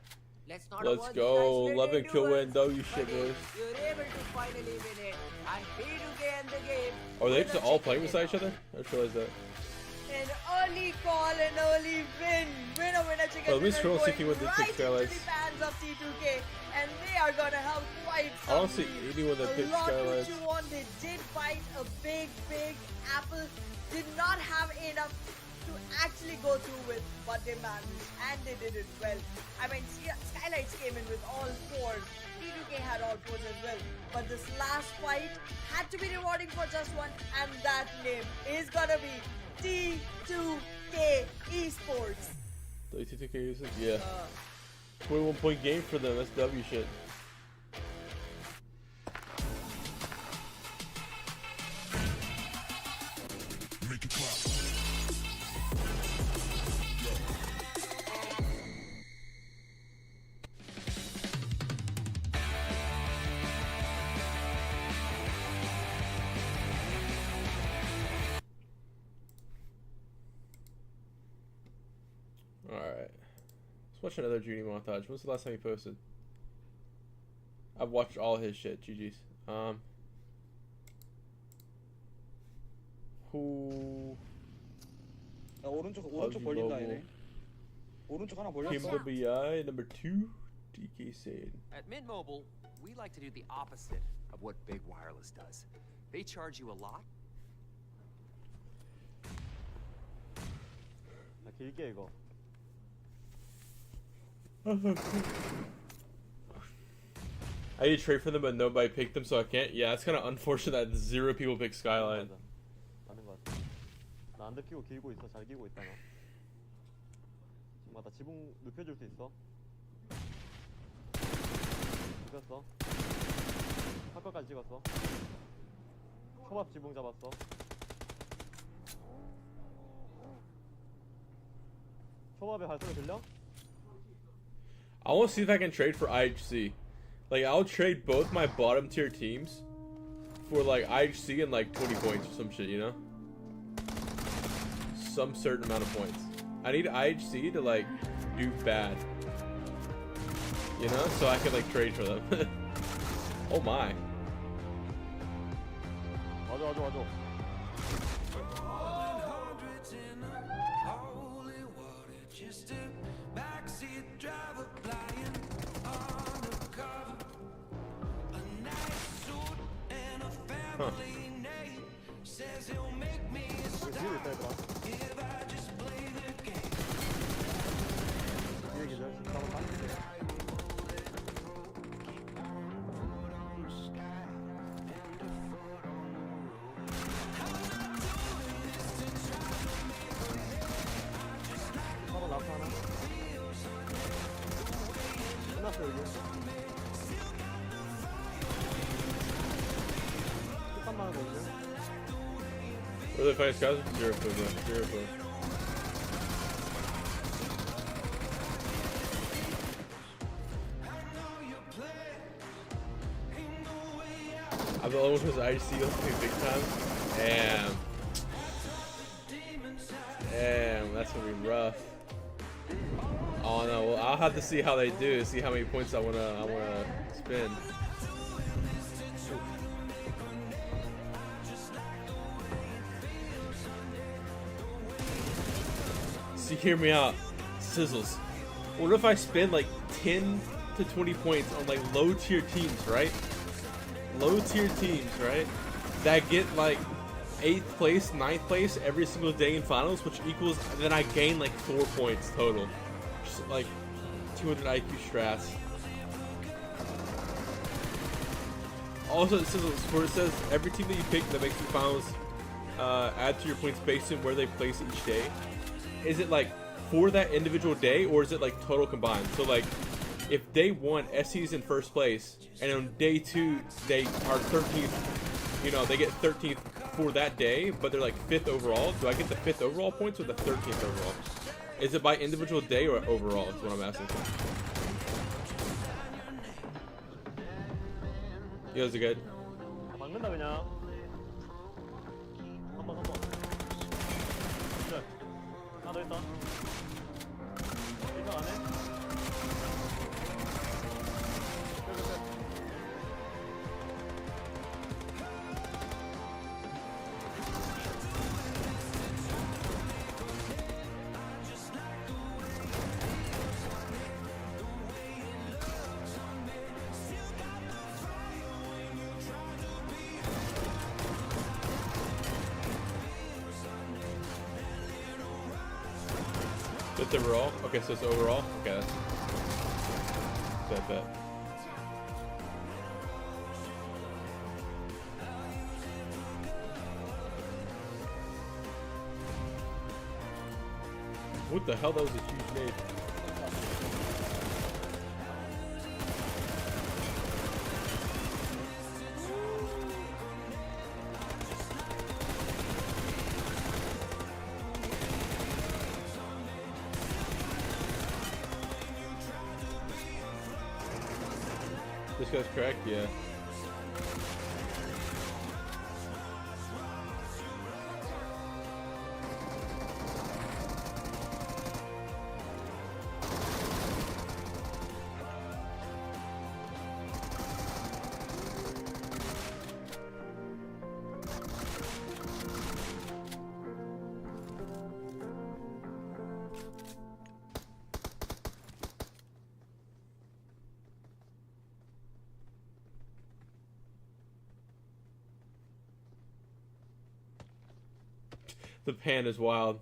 Let's not Let's avoid go. these 11 isolated kill win. duels, W but shit, boys. You're able to finally win it. And T2K end the game. Are they with just a all chicken playing beside each dinner. other? I just realized that. An early call, an early win. Winner, chicken Well, at least dinner Colonel Siki going with the right pick into Skylights. the fans of T2K. And they are going to have quite I some don't see lead. anyone that A picked lot to Skylights. chew on. They did bite a big apple. Did not have enough to actually go through with, but they managed and they did it well. I mean, Skylights came in with all fours. T2K had all fours as well. But this last fight had to be rewarding for just one, and that name is gonna be T2K Esports. WTTK uses? Yeah. 21 point game for them. That's W shit. Make it clap. Alright. Let's watch another Junie montage. When's the last time he posted? I've watched all his shit. GG's. Who? 야, 오른쪽 벌린다 얘네. 오른쪽 하나 벌렸어. PMPL number 2. DK Sane. At Mint Mobile, we like to do the opposite of what Big Wireless does. They charge you a lot. 나 길게 이거. I need to trade for them, but nobody picked them, so I can't. Yeah, it's kind of unfortunate that 0 people pick Skyline. 맞는 거 같아. 나 안드 끼고 길고 있어. 잘 끼고 있다 너. 지금 나 지붕 눕혀줄 수 있어. 찍었어. 사건까지 찍었어. 초밥 지붕 잡았어. 초밥에 발소리 들려? I want to see if I can trade for IHC. Like, I'll trade both my bottom tier teams for, like, IHC and, like, 20 points or some shit, you know? Some certain amount of points. I need IHC to, like, do bad. You know? So I can, like, trade for them. Oh my. 와줘. Huh. 뒤에 있다 얘들아. 뒤에 기절. 진짜 한번 빠질게. 서로 라프 하나. 끝났어 여기. 끝판만 하고 있네. Where are they fighting guys? 0 food, bro. 0 food. I'm the only one who's IHC big time. Damn, that's gonna be rough. Oh no, well, I'll have to see how they do, see how many points I wanna spend. See, hear me out, Sizzles. What if I spend like 10 to 20 points on like low tier teams, right? low tier teams, right? That get like 8th place, 9th place every single day in finals, which equals then I gain like 4 points total. Just like 200 IQ strats. Also, it says where it says every team that you pick that makes the finals add to your points based on where they place each day. Is it like for that individual day, or is it like total combined? So like, if day 1 SC's in first place, and on day 2 they are 13th, you know, they get 13th for that day, but they're like 5th overall. Do I get the 5th overall points or the 13th overall? Is it by individual day or overall? Is what I'm asking. You guys are good. 막는다 그냥. 한번. 하나 더 있다. 이거 안 해? It's overall? Okay, so it's overall? Okay, that's bet. What the hell? That was a huge nade. This guy's correct, yeah. The pan is wild.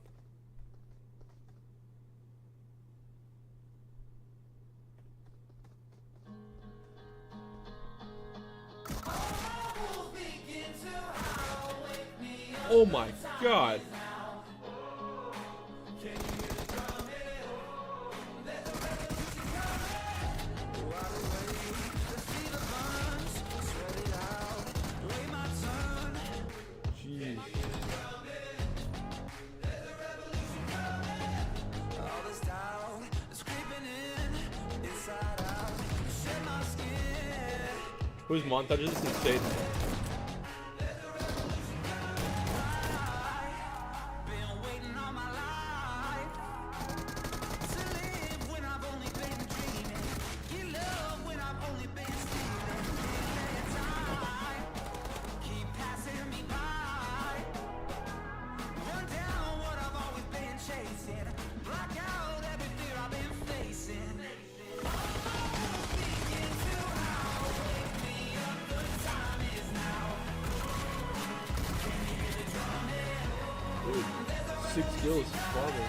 Oh my god. Jeez. Whose montage is this? Insane. Ooh, 6 kills, father.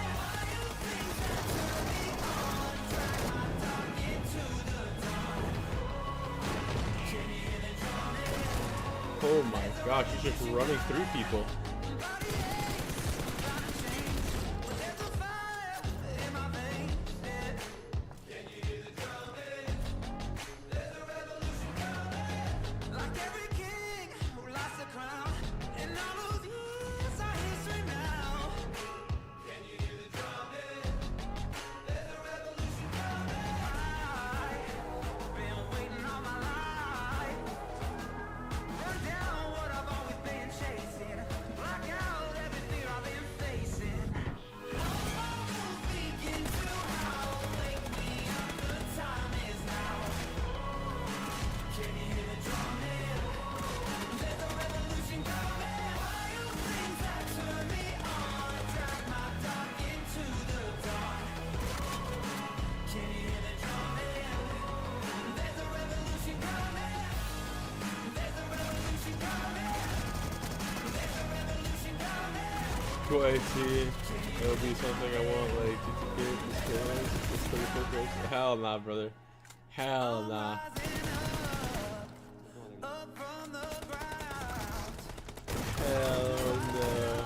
Oh my gosh, he's just running through people. Typical 18. It'll be something I want, like, to get the skills. It's pretty quick. Hell nah, brother. Hell nah. Hell no.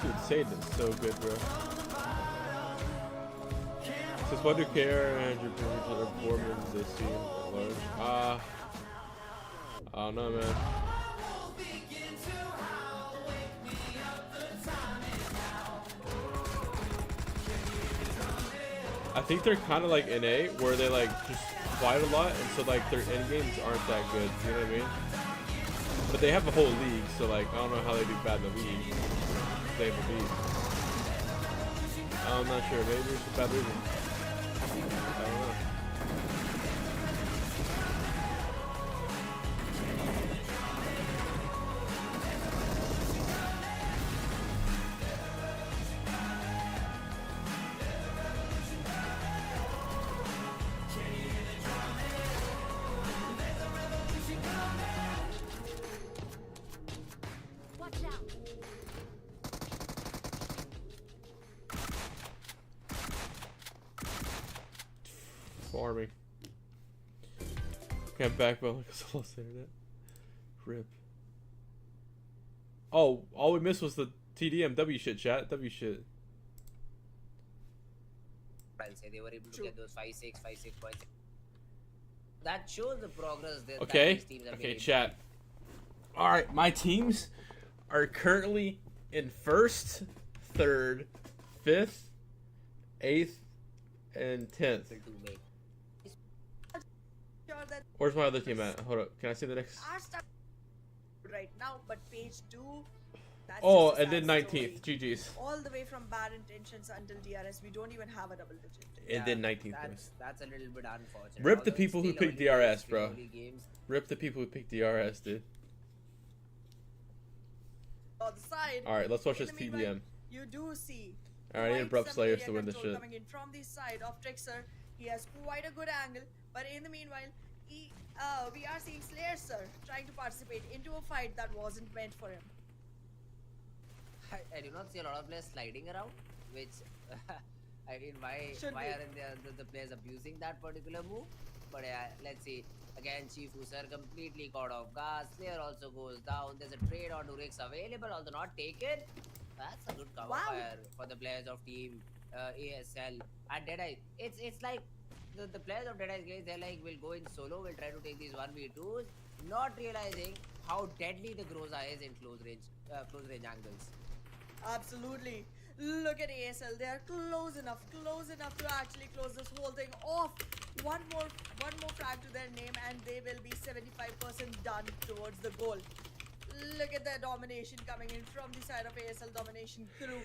Dude, Satan is so good, bro. Says, what do care and your performance this team at large? I don't know, man. I think they're kind of like NA, where they like just fight a lot, and so like their end games aren't that good. You know what I mean? But they have a whole league, so like I don't know how they do bad in the league. They have a league. I'm not sure. Maybe it's a bad reason. I don't know. Watch out. Farming. Okay, I'm back, but because I lost the internet. Rip. Oh, all we missed was the TDM W shit, chat. W shit. I'll say they were able to get those 5-6 points. That shows the progress that Okay. these teams have Okay, made. chat. All right, my teams are currently in 1st, 3rd, 5th, 8th, and 10th. To make. Sure that Where's my other team at? Hold up. Can I see the next? are stuck right now, but page 2. That's Oh, just a and then sad 19th. story. GG's. All the way from bad intentions until DRS, we don't even have a double digit. And then 19th place. That's a little bit unfortunate. Rip the Although people it's who still picked early DRS, days, bro. early games. Rip the people who picked DRS, dude. On the side, All right, let's watch in this the meanwhile, TDM. you do see. All right, I need quite abrupt some slayers area to win this control shit. coming in from the side of Trickster. He has quite a good angle, but in the meanwhile, we are seeing Slayer Sir trying to participate into a fight that wasn't meant for him. I do not see a lot of players sliding around, which I mean, why Should be. aren't the players abusing that particular move? But yeah, let's see. Again, Chief User completely caught off guard. Slayer also goes down. There's a trade on Urix available, although not taken. That's a good cover Wow. fire for the players of Team ASL. And Deadeye, it's like the players of Deadeye guys, they're like, we'll go in solo, we'll try to take these 1v2s, not realizing how deadly the Groza is in close range angles. Absolutely. Look at ASL. They are close enough to actually close this whole thing off. One more frag to their name, and they will be 75% done towards the goal. Look at their domination coming in from the side of ASL domination crew.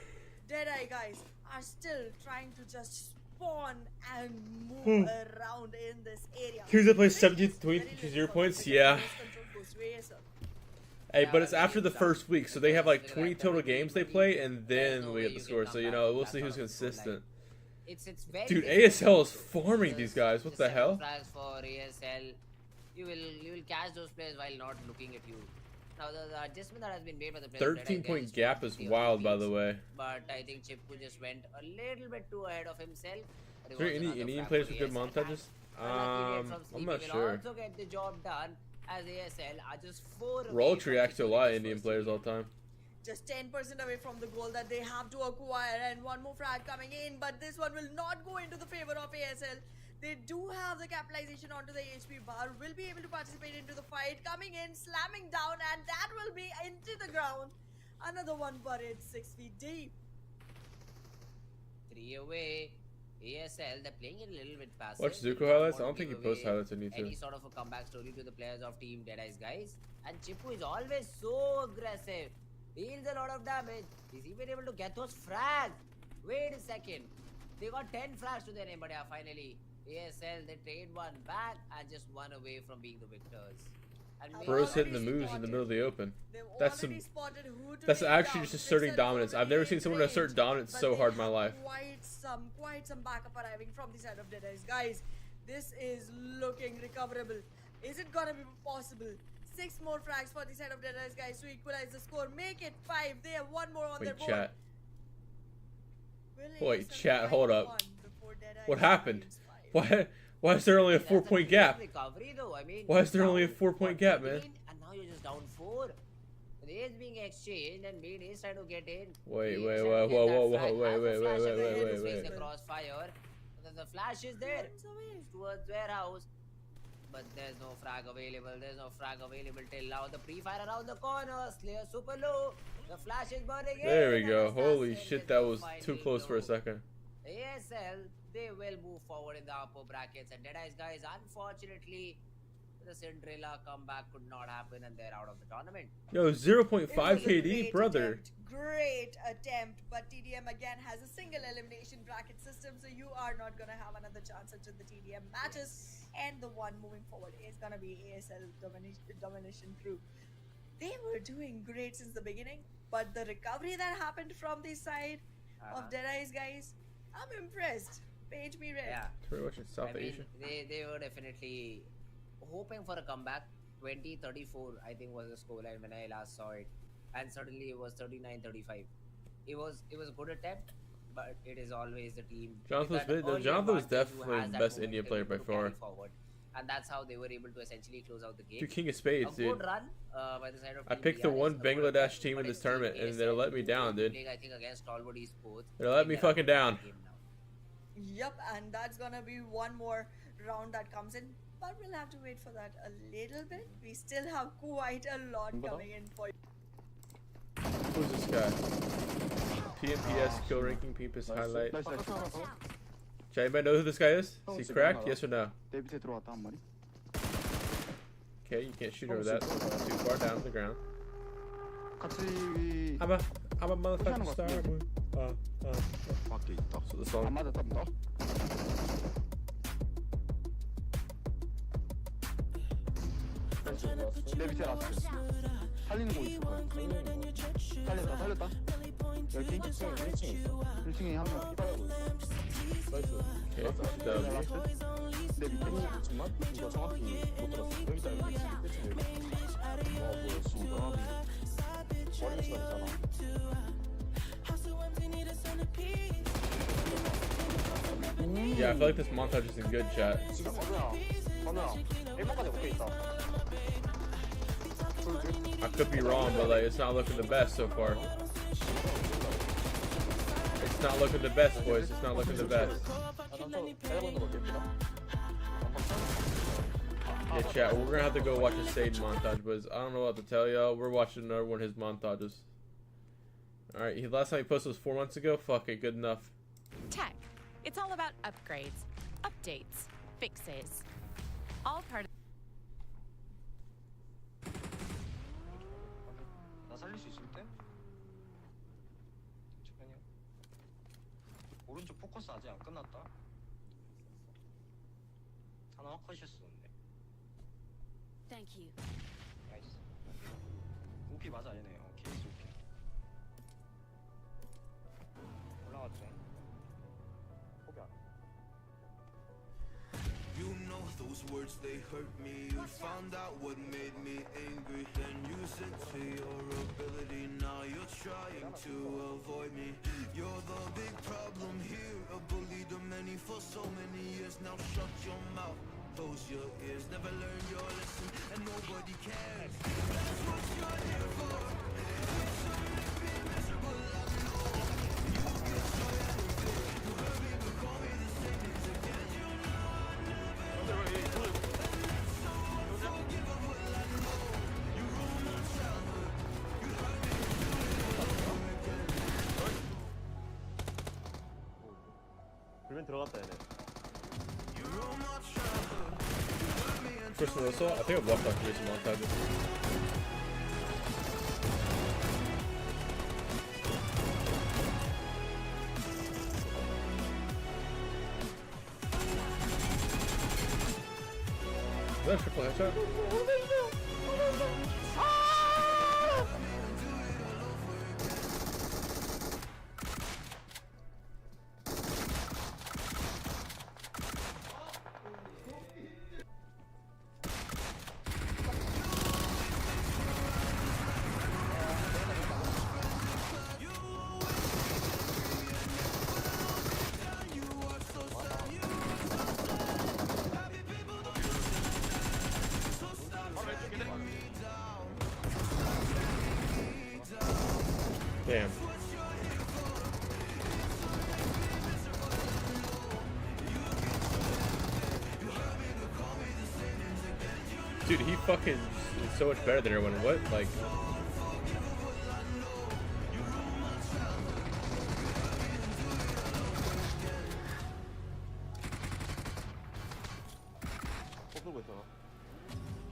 Deadeye guys are still trying to just spawn and move around in this area. Teams that play Very 17 very to little 0 for points, them. yeah. Most control goes to ASL. Hey, Yeah, but it's but after the it's first week, so they have like it's 20 like total every games they week, play, and there's then no we way get the you can score. come So, you back know, from we'll that see who's sort of score. consistent. It's very Dude, difficult ASL is to farming these guys. What the seven hell? Flags for ASL. You will catch those players while not looking at you. Now the adjustment that has been made by the players. 13-point gap is wild, by the way. But I think Chipku just went a little bit too ahead of himself. But it Are there was any another Indian flag players for with good ASL. montages? And unlucky hit from I'm Sleepy not will sure. also get the job done, as ASL are just 4 away Roll from reacts to a securing lot of this Indian first players seed. all the time. Just 10% away from the goal that they have to acquire, and one more frag coming in, but this one will not go into the favor of ASL. They do have the capitalization onto the HP bar, will be able to participate into the fight, coming in, slamming down, and that will be into the ground. Another one buried 6 feet deep. 3 away. ASL, they're playing it a little bit passive. Watch They Zuko do not highlights? I want don't to think he give posts away highlights on YouTube. any sort of a comeback story to the players of Team Deadeye's guys. And Chippu is always so aggressive. Deals a lot of damage. He's even able to get those frags. Wait a second. They got 10 frags to their name, but yeah, finally, ASL, they trade one back and just 1 away from being the victors. And Bro's hitting the already moves in the middle of the open. They've That's already some. spotted who to That's take actually down. just asserting Trickster dominance. I've already never seen in someone range, assert dominance but so they hard in my have life. Quite some backup arriving from the side of Deadeye's guys. This is looking recoverable. Is it gonna be possible? 6 more frags for the side of Dead Eyes, guys, to equalize the score. Make it 5. They have 1 more on their Wait, board. chat. Will Wait, ASL chat, find hold up. one before Dead Eyes What happened? wins 5? Why is there only a That's 4-point great gap? recovery, though. I mean, Why is there only a down 4-point for gap, man? 13, and now you're just down 4. The A is being exchanged, and main is trying to get in. Wait, B is wait, trying to whoa, get whoa, that whoa, frag, whoa, wait, has the wait, flash wait, ahead wait, to wait, face wait. the crossfire. The flash is there. Runs away. Moves towards warehouse. But there's no frag available. There's no frag available till now. The pre-fire around the corner. Slayer super low. The flash is burning in. There we and go. the Holy assassin shit, is that was finally too close for a low. second. ASL, they will move forward in the upper brackets. And Dead Eyes, guys, unfortunately, the Cinderella comeback could not happen and they're out of the tournament. Yo, 0.5 It was a KD, great brother. Great attempt, but TDM again has a single elimination bracket system, so you are not gonna have another chance until the TDM matches. And the one moving forward is gonna be ASL Domination Crew. They were doing great since the beginning, but the recovery that happened from the side of Dead Eyes, guys, I'm impressed. Page me red. Yeah. Pretty much in South I mean, Asia. they were definitely hoping for a comeback. 20-34, I think, was the scoreline when I last saw it, and suddenly it was 39-35. It was a good attempt, but it is always the team. Jonathan with that was- early Jonathan was advantage who definitely has the that best momentum Indian player by to carry far. forward. And that's how they were able to essentially close out the game. Dude, King of A Spades, dude. good run by the side of I Team picked the BR one is a good Bangladesh attempt, team but in this it's Team tournament, and they ASL let me down, dude. playing, I think, against Stalwart Esports. They let me fucking down. Yep, and that's gonna be one more round that comes in, but we'll have to wait for that a little bit. We still have quite a lot coming in for you. Who's this guy? PMPS skill ranking peepus highlight. 나이스 나이스. Does anybody know who this guy is? Is he cracked? Yes or no? 내 밑에 들어왔다 한 마리. Okay, you can't shoot over that. Too far down to the ground. 같이 I'm a motherfucking star. 밖에 있다. So the 안 song. 맞았답니다. 내 밑에 라스트. 살리는 거 있을 거야. 살렸다 살렸다. 여기 1층에 한 명. Okay, 내 W. 라스트. 내 밑에. 잠깐만, 이거 정확히 못 들었어. 여기다 여기 끝이 머리가 시원하잖아. Yeah, I feel like this montage isn't good, chat. 지금 건우야 1번까지 오케이 있다. I could be wrong, but like it's not looking the best so far. It's not looking the best, boys. It's not looking the best. Yeah, chat. We're gonna have to go watch a Sage montage, boys. I don't know what to tell y'all. We're watching another one of his montages. All right. Last time he posted was 4 months ago. Fuck it. Good enough. Tech. It's all about upgrades, updates, fixes. All part of 나 살릴 수 있을 때? 잠깐만요. 오른쪽 포커스 아직 안 끝났다. 하나 컷이었었는데. Thank you. 나이스. 오피 맞아 얘네. 케이스 오피. 올라갔지. 포기 안 해. You know those words, they hurt me. You found out what made me angry. Then use it to your ability. Now you're trying to avoid me. You're the big problem here. A bully to many for so many years. Now shut your mouth. Close your ears. Never learn your lesson. And nobody cares. That's what you're here for. You shouldn't be miserable, I know. You get so aggravated. You hurt me, but call me the same things again. You know I never so unforgivable, I know. You ruined my childhood. You hurt me, you do it again. 불면 들어갔다 얘네. You ruined my childhood. You hurt me and Chris Russell. I think I've watched like this montage. Is that a triple headshot? Damn. Dude, he fucking is so much better than everyone. What? Like...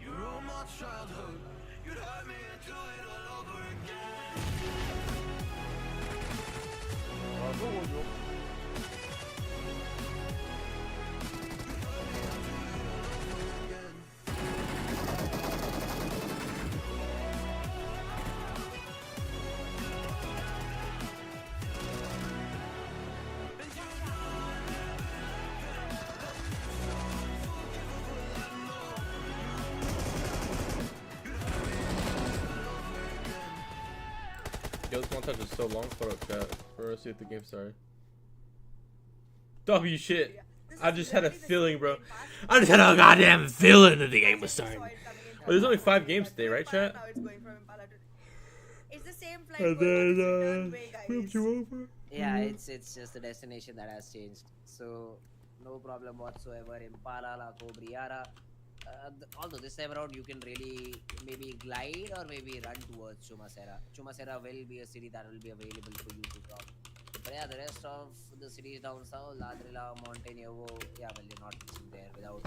You ruined my childhood. You hurt me and do it all over again. Yo, this montage is so long. Photo chat. Let's see if the game started. W shit. I just had a feeling, bro. I just had a goddamn feeling that the game was starting. Well, there's only 5 games today, right, chat? It's the same flight. And then, flipped you over. Yeah, it's just the destination that has changed. So no problem whatsoever. Impala, La Cobriara. Although this time around you can really maybe glide or maybe run towards Chumasera. Chumasera will be a city that will be available for you to drop. But yeah, the rest of the cities down south, Ladrilla, Montenevo, yeah, well, you're not reaching there without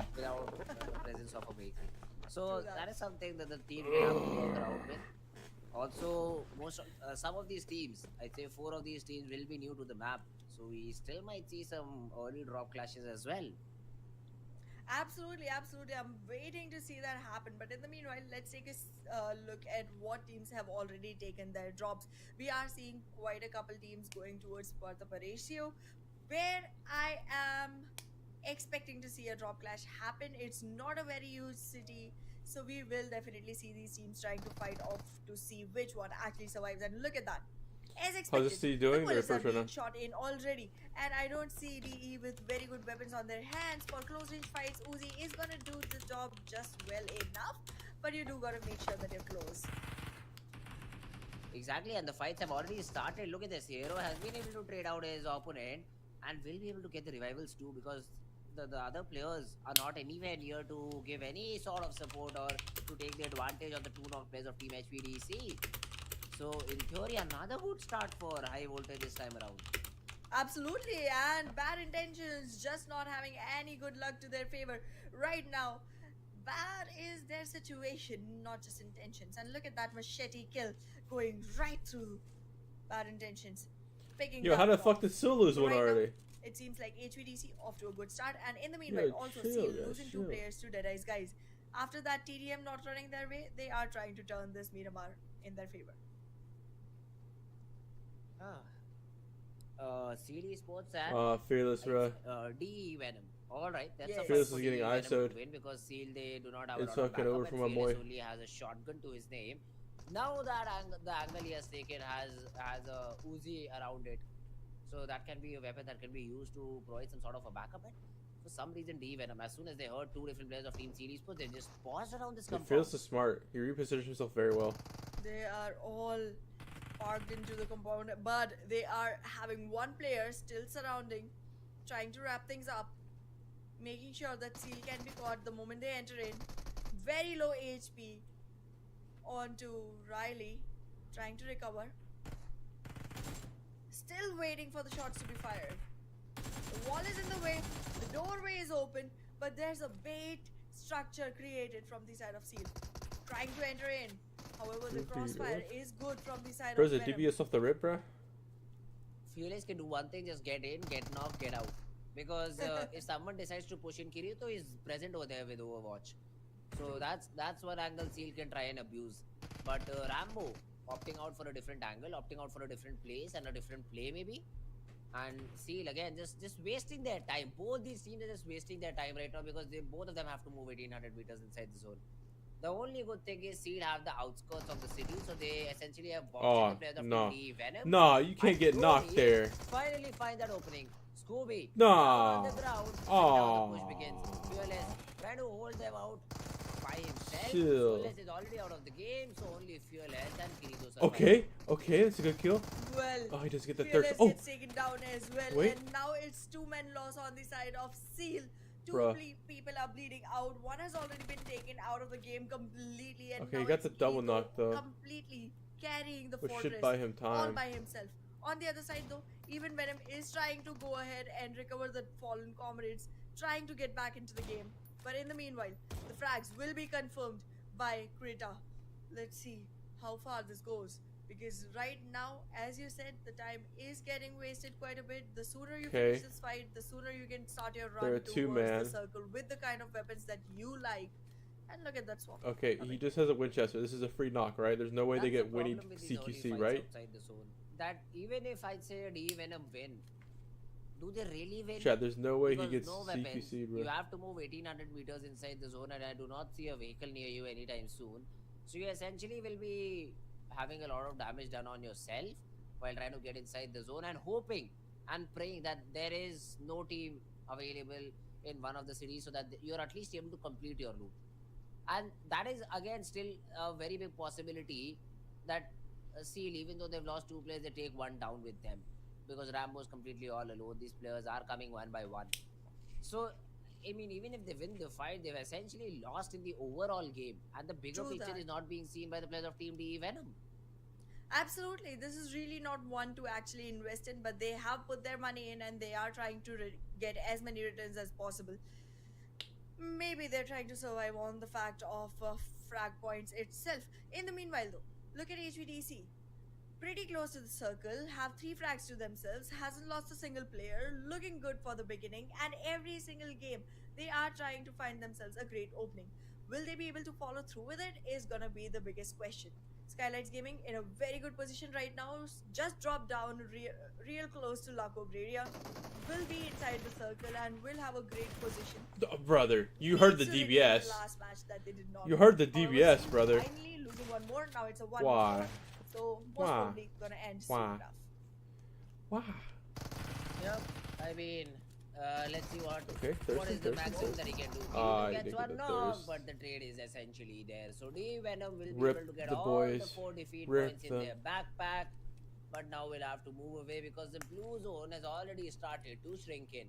the presence of a vehicle. So that is something that the team will have to work around with. Also, some of these teams, I'd say 4 of these teams will be new to the map. So we still might see some early drop clashes as well. Absolutely, absolutely. I'm waiting to see that happen. But in the meanwhile, let's take a look at what teams have already taken their drops. We are seeing quite a couple teams going towards Puerto Parecio, where I am expecting to see a drop clash happen. It's not a very huge city, so we will definitely see these teams trying to fight off to see which one actually survives. And look at that. As expected, How's STE doing? the bullets They're are first right being now. shot in already, and I don't see DE with very good weapons on their hands. For close range fights, Uzi is gonna do the job just well enough, but you do gotta make sure that you're close. Exactly, and the fights have already started. Look at this. Hero has been able to trade out his opponent and will be able to get the revivals too, because the other players are not anywhere near to give any sort of support or to take the advantage of the 2 knock players of Team HPDC. So in theory, another good start for High Voltage this time around. Absolutely, and bad intentions just not having any good luck to their favor right now. Bad is their situation, not just intentions. And look at that machete kill going right through bad intentions. Picking Yo, how the down fuck did Sil lose one right now, already? it seems like HVDC off to a good start, and in the meanwhile, Yeah, also chill, Seal guys, losing 2 chill. players to Deadies. Guys, after that TDM not running their way, they are trying to turn this Miramar in their favor. CD Sports and Fearless, bro. DE Venom. Alright, that's Yes. a Fearless first is for getting DE Venom ISO'd. to win, because Seal, they do not have It's a lot of fucking backup, over and for my Fearless boy. only has a shotgun to his name. Now that the angle he has taken has a Uzi around it, so that can be a weapon that can be used to provide some sort of a backup. And for some reason, DE Venom, as soon as they heard 2 different players of Team CD Sports, they just paused around this compound. Fearless is smart. He repositioned himself very well. They are all parked into the compound, but they are having 1 player still surrounding, trying to wrap things up, making sure that Seal can be caught the moment they enter in. Very low HP onto Riley, trying to recover. Still waiting for the shots to be fired. The wall is in the way, the doorway is open, but there's a bait structure created from the side of Seal, trying to enter in. However, the crossfire is good from the side Bro, of is it Venom. DPS off the rip, bro? Fearless can do one thing, just get in, get knocked, get out. Because if someone decides to push in, Kirito is present over there with Overwatch. So that's what angle Seal can try and abuse. But Rambo opting out for a different angle, opting out for a different place and a different play maybe. And Seal again just wasting their time. Both these teams are just wasting their time right now, because both of them have to move 1800 meters inside the zone. The only good thing is Seal have the outskirts of the city, so they essentially have boxed the players of DE Venom. No, you can't get Scooby knocked there. Finally find that opening. Scooby No. down on the ground. And now Oh. the push begins. Fearless trying to hold them out. by himself. Chill. Soles is already out of the game, so only Fuel Health and Kirito survive. Okay, that's a good kill. Well, Oh, he doesn't get the Fearless third. Oh, gets taken down as well. Wait. And now it's 2 men loss on the side of Seal. Two Bruh. people are bleeding out. One has already been taken out of the game completely. And Okay, now he got it's the double Kirito knock, though. completely carrying the which fortress should buy him all time. by himself. On the other side though, even Venom is trying to go ahead and recover the fallen comrades, trying to get back into the game. But in the meanwhile, the frags will be confirmed by Krita. Let's see how far this goes. Because right now, as you said, the time is getting wasted quite a bit. The sooner you Okay. finish this fight, the sooner you can start your They're a run towards two-man. the circle with the kind of weapons that you like. And look at that swap. Okay, he just has a Winchester. This is a free knock, right? There's no way they That's get the winning problem with these early CQC, fights right? outside the zone. That even if I'd say a D Venom win, do they really win? Chat, there's no way he Because gets no weapons. CQC, bro. You have to move 1800 meters inside the zone, and I do not see a vehicle near you anytime soon. So you essentially will be having a lot of damage done on yourself while trying to get inside the zone and hoping and praying that there is no team available in one of the cities so that you're at least able to complete your loot. And that is again still a very big possibility that Seal, even though they've lost 2 players, they take 1 down with them. Because Rambo's completely all alone. These players are coming 1 by 1. So, I mean, even if they win the fight, they've essentially lost in the overall game. And the bigger True picture that. is not being seen by the players of Team DE Venom. Absolutely, this is really not one to actually invest in, but they have put their money in and they are trying to get as many returns as possible. Maybe they're trying to survive on the fact of frag points itself. In the meanwhile though, look at HVDC. Pretty close to the circle, have 3 frags to themselves, hasn't lost a single player, looking good for the beginning, and every single game they are trying to find themselves a great opening. Will they be able to follow through with it is gonna be the biggest question. Skylights Gaming in a very good position right now, just dropped down real close to La Cobreria, will be inside the circle and will have a great position. Brother, you heard the Needs to DBS. repeat the last match that they did not You win. heard the However, DBS, Seal brother. Finally losing 1 more, now it's a 1-4. Why? So most Why? probably gonna end soon Why? enough. Wow. Yep, I mean, let's see what Okay, is the thirsty. maximum that he can do. He Ah, gets he one get the knock, thirst. but the trade is essentially there. So DE Venom will be Rip able to get the all boys. the 4 defeat Rip points in them. their backpack. But now we'll have to move away because the blue zone has already started to shrink in.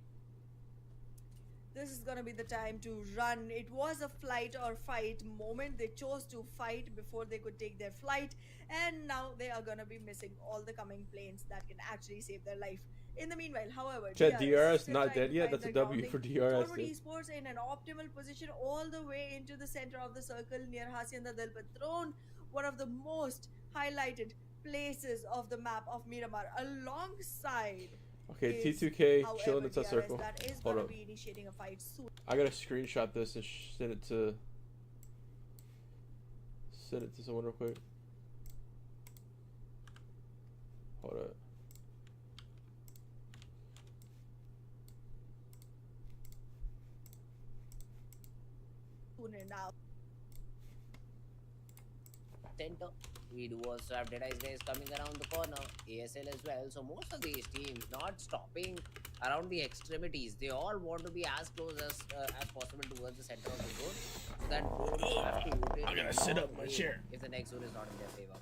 This is gonna be the time to run. It was a flight or fight moment. They chose to fight before they could take their flight, and now they are gonna be missing all the coming planes that can actually save their life. In the meanwhile, however, Chat, DRS still not trying dead to yet? find That's a their W grounding. for DRS. Forward Esports in an optimal position all the way into the center of the circle near Hacienda del Patron, one of the most highlighted places of the map of Miramar, alongside Okay, is, T2K however, chilling inside DRS circle. that is Hold gonna up. be initiating a fight soon. I gotta screenshot this and send it to someone real quick. Hold up. Now. Center. We do also have Dead Eyes guys coming around the corner, ASL as well. So most of these teams not stopping around the extremities. They all want to be as close as possible towards the center of the zone, so that they don't have to rotate. I'm gonna sit up my chair. If the next zone is not in their favor.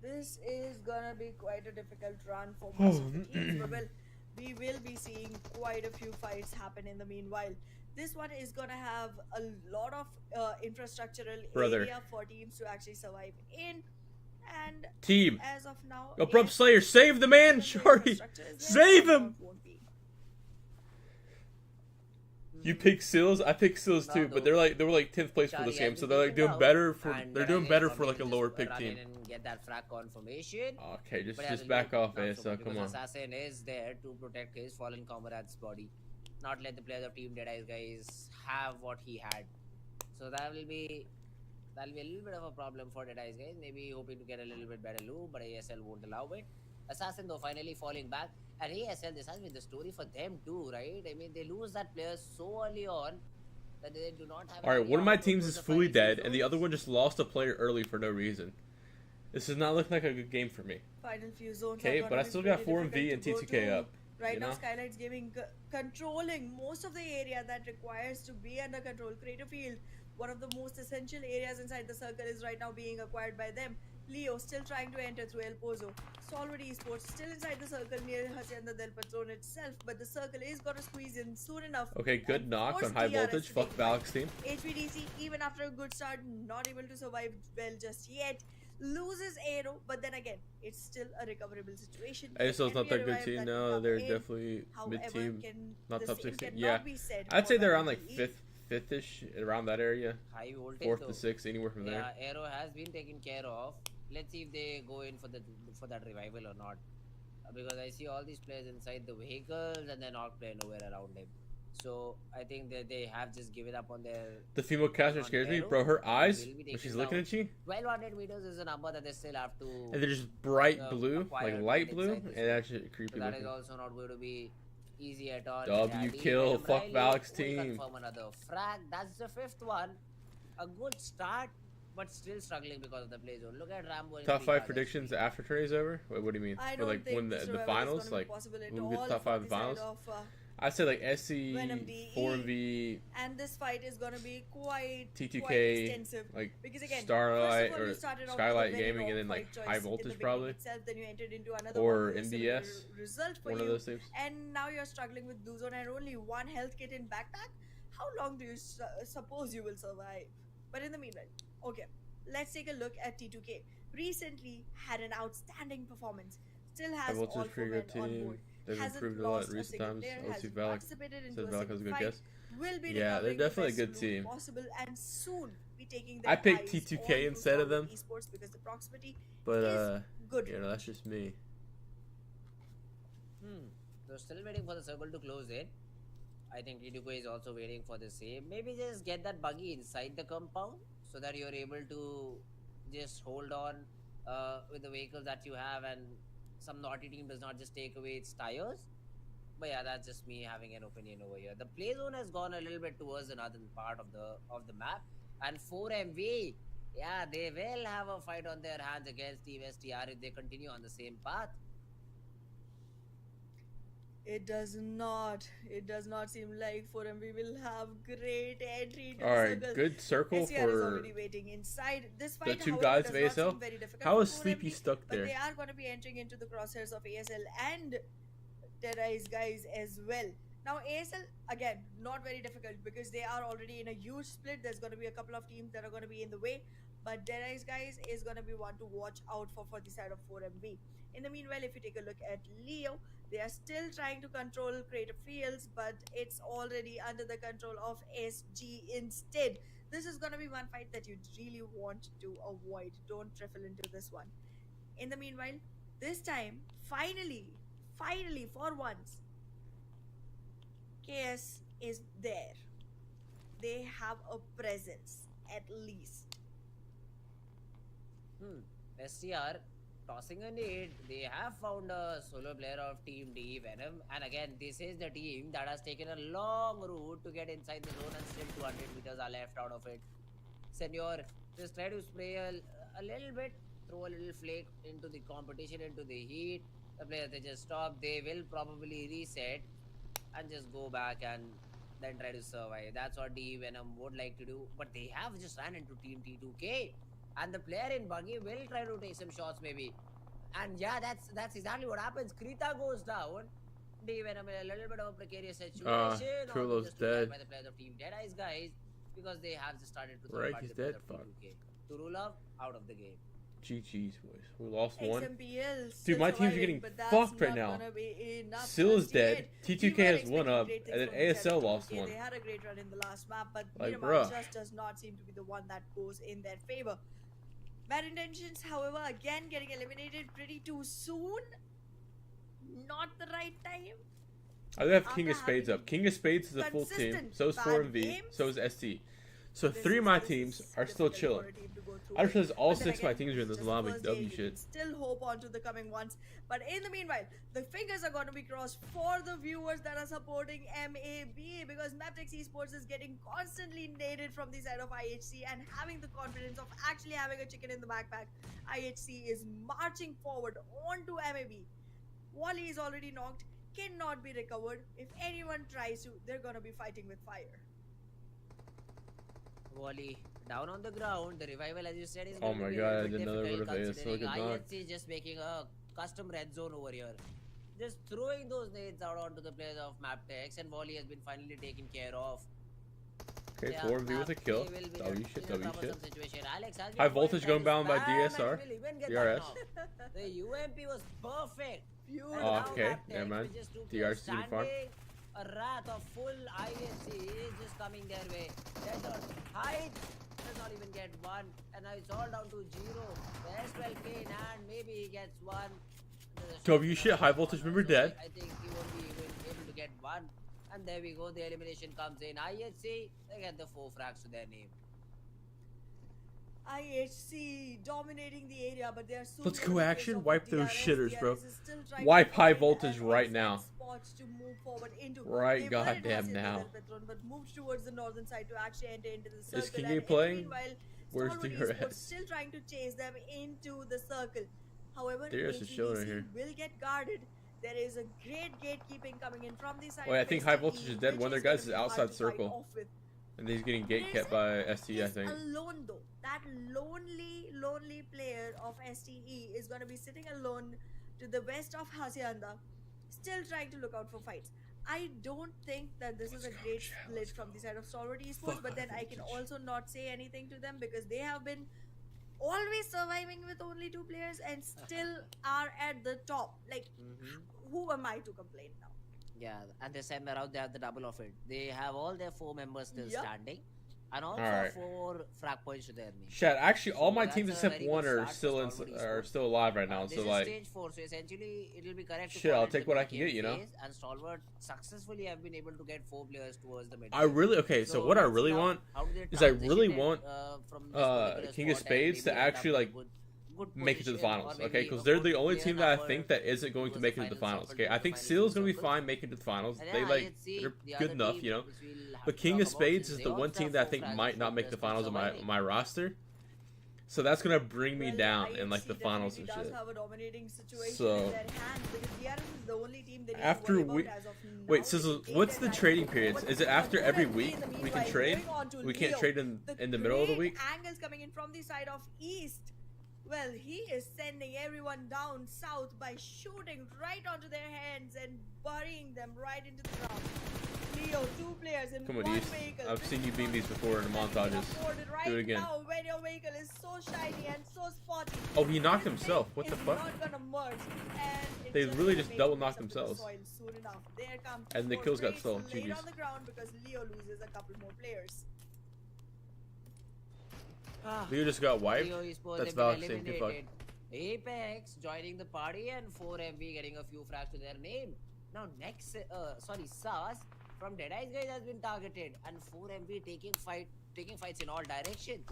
This is gonna be quite a difficult run for most of the teams, but we will be seeing quite a few fights happen in the meanwhile. This one is gonna have a lot of infrastructural area for teams to actually survive in, and Team. as of now, Yo, Brub Slayer, save the man, shorty! Save him! You pick Sills, I pick Sills too, but they were like 10th place for this game, so they're like doing better for like a lower pick team. Get that frag confirmation. Okay, But just back off, not so ASL. much, Come because on. Assassin is there to protect his fallen comrade's body, not let the players of Team Dead Eyes guys have what he had. So that'll be a little bit of a problem for Dead Eyes guys. Maybe hoping to get a little bit better loot, but ASL won't allow it. Assassin though finally falling back, and ASL, this has been the story for them too, right? I mean, they lose that player so early on that they do not have. Alright, any one of my armor to teams close is the fully fight dead, zone. and the other one just lost a player early for no reason. This is not looking like a good game for me. Final few zones Okay, are but gonna I be still got pretty 4MV and difficult to T2K go up. Right You now, know? Skylight's Gaming controlling most of the area that requires to be under control. Crater Field, one of the most essential areas inside the circle, is right now being acquired by them. Leo still trying to enter through El Pozo. Solid Esports still inside the circle near Hacienda del Patron itself, but the circle is gonna squeeze in soon enough. Okay, good and knock force on high DRS voltage. to Fuck take the fight. Valk's team. HVDC, even after a good start, not able to survive well just yet. Loses Aero, but then again, it's still a recoverable situation. There ASL's can not be a that good revive team. that No, can they're come in. definitely mid However, team, not the top same 16. cannot Yeah, be said I'd say for they're around like MMDE. fifth-ish, around that area. High voltage 4th though. to 6th, anywhere from there. Yeah, Aero has been taken care of. Let's see if they go in for that revival or not. Because I see all these players inside the vehicles and they're not playing nowhere around him. So I think that they have just given up on their. The female caster on scares me, Aero. bro. Her They eyes will be when taken she's looking down. at you, 1200 meters is a number that they still have to. and they're just bright blue, acquire like light blue, inside the and that's just creepy So that is looking. also not going to be easy at all. W Yeah, kill, Venom fuck Riley Valk's will team. confirm another frag. That's the 5th one. A good start, but still struggling because of the play zone. Look at Rambo. in Top three 5 cars, predictions actually. after today's over? Wait, what do you mean? I For don't like think when this the revival finals, is gonna like be possible at when we get all top 5 in the for the finals? side of, I'd say like SE, Venom DE. 4MV, and this fight is gonna be quite T2K, extensive. like Because again, Starlight first of all, or you started off Skylight with a very Gaming, and long then like fight choice high in the voltage beginning probably, itself, then you entered into another or one with a similar NBS, result for one you, of those teams. and now you're struggling with blue zone and only one health kit in backpack. How long do you suppose you will survive? But in the meanwhile, okay, let's take a look at T2K. Recently had an outstanding performance. Still High has all voltage 4 pretty men good on team. board. They've Hasn't improved a lot lost in a recent single times. player, OC has Valak participated into says a Valak single has a good fight, guess. will be Yeah, they're recovering the definitely a best good loot team. possible and soon be taking I their picked eyes T2K onto instead of Solid them. Esports because the proximity But is good. you know, that's just me. They're still waiting for the circle to close in. I think Iduko is also waiting for the same. Maybe just get that buggy inside the compound so that you're able to just hold on with the vehicles that you have, and some naughty team does not just take away its tires. But yeah, that's just me having an opinion over here. The play zone has gone a little bit towards the northern part of the map, and 4MV, yeah, they will have a fight on their hands against Team STR if they continue on the same path. It does not seem like 4MV will have great entry into All the right, circle. good circle SCR is for already waiting inside. This the fight, two however, guys does of not ASL. seem very difficult How for is Sleepy 4MV, stuck but there? they are going to be entering into the crosshairs of ASL and Deadies guys as well. Now ASL, again, not very difficult because they are already in a huge split. There's going to be a couple of teams that are going to be in the way, but Deadies guys is going to be one to watch out for the side of 4MV. In the meanwhile, if you take a look at Leo, they are still trying to control Crater Fields, but it's already under the control of SG instead. This is going to be one fight that you really want to avoid. Don't trifle into this one. In the meanwhile, this time, finally, for once, KS is there. They have a presence, at least. STR tossing a nade. They have found a solo player of Team D Venom, and again, this is the team that has taken a long route to get inside the zone, and still 200 meters are left out of it. Senor, just try to spray a little bit, throw a little flake into the competition, into the heat. The players, they just stop. They will probably reset and just go back and then try to survive. That's what D Venom would like to do, but they have just ran into Team T2K. And the player in buggy will try to take some shots maybe. And yeah, that's exactly what happens. Krita goes down. D Venom in a little bit of a precarious situation. Trulo's just dead. by the players of Team Deadies guys, because they have just started to throw Right, back he's the players dead. of Fuck. T2K. Turulov out of the game. GG's, boys. We lost one. XMPL Dude, my teams are surviving, getting but that's fucked right not now. gonna be enough Seal is just yet. dead. We T2K were has expecting one up, great things and then from the side ASL of lost T2K. one. They had a great run in the last map, but Like, Miramar bruh. just does not seem to be the one that goes in their favor. Bad Intentions, however, again getting eliminated pretty too soon. Not the right time. I do have After King of Spades having up. King of Spades is a full team. consistent So is bad 4MV. games, So is ST. So This 3 of is- my this teams is are still difficult chilling. for a team to go through I just it. realized all But then 6 of my again, teams are in this just the lobby. first W game, you shit. can still hope on to the coming ones. But in the meanwhile, the fingers are going to be crossed for the viewers that are supporting MAB, because Maptex Esports is getting constantly naded from the side of IHC and having the confidence of actually having a chicken in the backpack. IHC is marching forward onto MAB. Wally is already knocked. cannot be recovered. If anyone tries to, they're gonna be fighting with fire. Wally, down on the ground, the revival, as you said, is Oh going to my be god, a I little bit didn't know there difficult would have been so considering good knock. ISC is just making a custom red zone over here. Just throwing those nades out onto the players of Maptex, and Wally has been finally taken care of. Okay, Yeah, 4v with a kill. they will be W in shit, a W troublesome shit. situation. Alex has been High going voltage that going is bound by spam, and DSR. he will even get DRS. that now. The UMP was perfect. Beautiful. Oh, Now okay, Maptex never mind. with just two DRS players is farm. standing, a wrath of full ISC is just coming their way. Desert height does not even get one, and now it's all down to 0. There's 12k, and maybe he gets one. W shit, high voltage member dead. I think he won't be even able to get one. And there we go, the elimination comes in. IHC, they get the 4 frags to their name. IHC dominating the area, but they are soon Let's gonna go be action, faced off wipe with those DRS. shitters, bro. DRS is still trying Wipe to high find voltage an right excellent now. spots to move forward into. Right They were in goddamn Hacienda now. del Petron, but moved towards the northern side to actually enter into the circle. Is King and A in the playing? meanwhile, Where's Stalwart DRS? Esports still trying to chase them into the circle. However, DRS is chilling right here. will get guarded. There is a great gatekeeping coming in from the side. Wait, I of think high STE, voltage is dead. which One of their gonna guys is be hard outside to fight circle. off with. And he's getting gate kept by STE, I think. Alone though, that lonely player of STE is gonna be sitting alone to the west of Hacienda, still trying to look out for fights. I don't think that this is a great split from the side of Stalwart Esports, but then I can also not say anything to them because they have been always surviving with only 2 players and still are at the top. Like, who am I to complain now? Yeah, and this time around they have the double of it. They have all their 4 members still Yup. standing, and also Alright. 4 frag points to their name. Chat, actually, all So my that's teams a except very good one are start for still in, Stalwart are Esports. still alive right now. This So is like, stage 4, so essentially it will be correct to shit, call I'll it the take what I can mid-game get, you know? phase, and Stalwart successfully have been able to get 4 players towards the mid. I really so what I let's see really now want how do they is I transition really it, want from this particular King of spot and Spades to maybe end actually up like with good make it to the position, or finals, maybe okay? Because a they're good the only player team that I number think that isn't going to towards make the it to the final finals, circle, okay? I think final Seal's going to be circle. fine making it to the finals. And They yeah, like let's see they're the good other enough, team, you know. which we'll have But to King talk of about Spades since is they the one also team have that I 4 think frags might not for make the just finals of surviving. my roster. So that's gonna bring me Well, down in like the IHC finals and definitely shit. does have a dominating situation So- in their hands because DRS is the only team they need to After worry about we as of wait, now. so They what's gained the their trading time. periods? But Is it after every 4MV week in the we can meanwhile trade? going on to We can't Leo. trade in the middle of the great week. Angles coming in from the side of East. Well, he is sending everyone down south by shooting right onto their hands and burying them right into the ground. Leo, 2 players in Come on, one East. vehicle. I've seen you beam these before in the And you can montages. afford it right Do it again. Now, when your vehicle is so shiny and so spotty. Oh, he knocked This himself. thing What the is fuck? not gonna merge, and it's They really gonna just make double it knocked up to the themselves. soil soon enough. There come And the 4 kills got plates stolen. laid GG's. on the ground because Leo loses a couple more players. Leo just got wiped. Leo Esports That's have been valid. Same fuck. eliminated. Apex joining the party and 4MV getting a few frags to their name. Now next, SAS from Deadeye's guys has been targeted, and 4MV taking fights in all directions.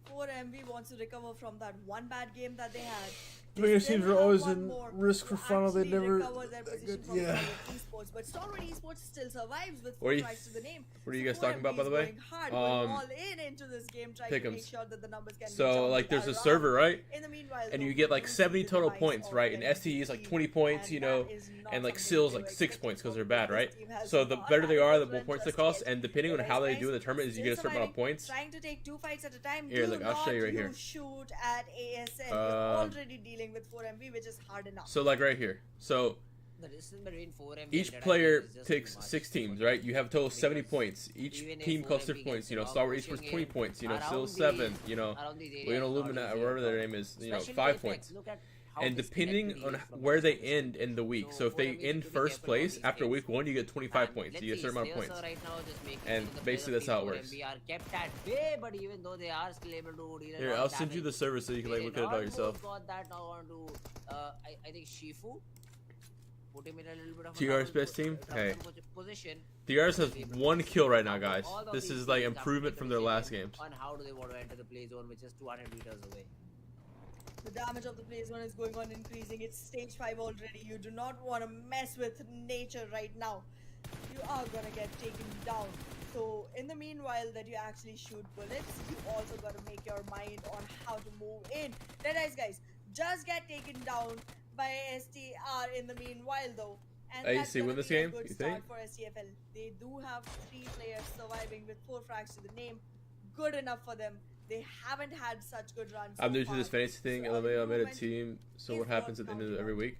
4MV wants to recover from that one bad game that they had. Players They teams still are have always one in more risk to for final. They actually never. recover their position from Yeah. Stalwart Esports, but Stalwart Esports still survives with What 4 are you- tries to the name. what are you So guys talking about, 4MV by the is way? going hard, going Um, all in into this game, trying to make Pick'ems. sure that the numbers can be So jumbled like there's a around. server, right? In the meanwhile, And though, you get we like do see 70 the total demise points, of right? And their STE is like team, 20 points, and you that know, is not and like something Seal's they like were 6 expecting points because from they're them. bad, This right? team has So the not better they had are, the a more good points run they just cost, yet. and depending on But how they guys, do the tournament, is you still get a certain amount of surviving, points. Trying to take 2 fights at a time. Here, Do look, I'll show you right not here. shoot at ASL. You're Um, already dealing with 4MV, which is hard enough. So like right here. So The distance between 4MV and each Deadeye player is just takes too much. 6 teams, right? You have a total of 70 points. Each Even if team costs their 4MV points. gets You know, the Star wrong Wars Esports pushing 20 game points. You know, around Seal these- 7. You know, around these William areas, Illumina, not easy whatever at their all. name is. You know, Especially 5 Apex, points. look at how And disconnected depending he on is from where the they others. end in the week, So so if they 4MV end need to be first careful on place these after games. week 1, you get 25 And points. let's You get a see, certain amount of Slayers points. are right now just making And sure the basically players that's how of it Team works. 4MV are kept at bay, but even though they are still able to deal a Here, lot I'll of send you the damage, server so you can like they look at it all almost yourself. got that now onto, I think Shifu. Put him in a little bit of a TR's trouble- best team? troublesome Hey. position. DRS has 1 kill right now, guys. All of This these is like teams have to improvement make a from their last decision games. on how do they want to enter the play zone, which is 200 meters away. The damage of the play zone is going on increasing. It's stage 5 already. You do not want to mess with nature right now. You are gonna get taken down. So in the meanwhile that you actually shoot bullets, you also gotta make your mind on how to move in. Deadeyes guys just get taken down by STR in the meanwhile though. And Hey, that's see, gonna win this be a game, good you start think? for STFL. They do have 3 players surviving with 4 frags to the name. Good enough for them. They haven't had such good runs. I'm so new to this far. fantasy thing. So I made a improvement team. So is what happens worth at the end of counting every on. week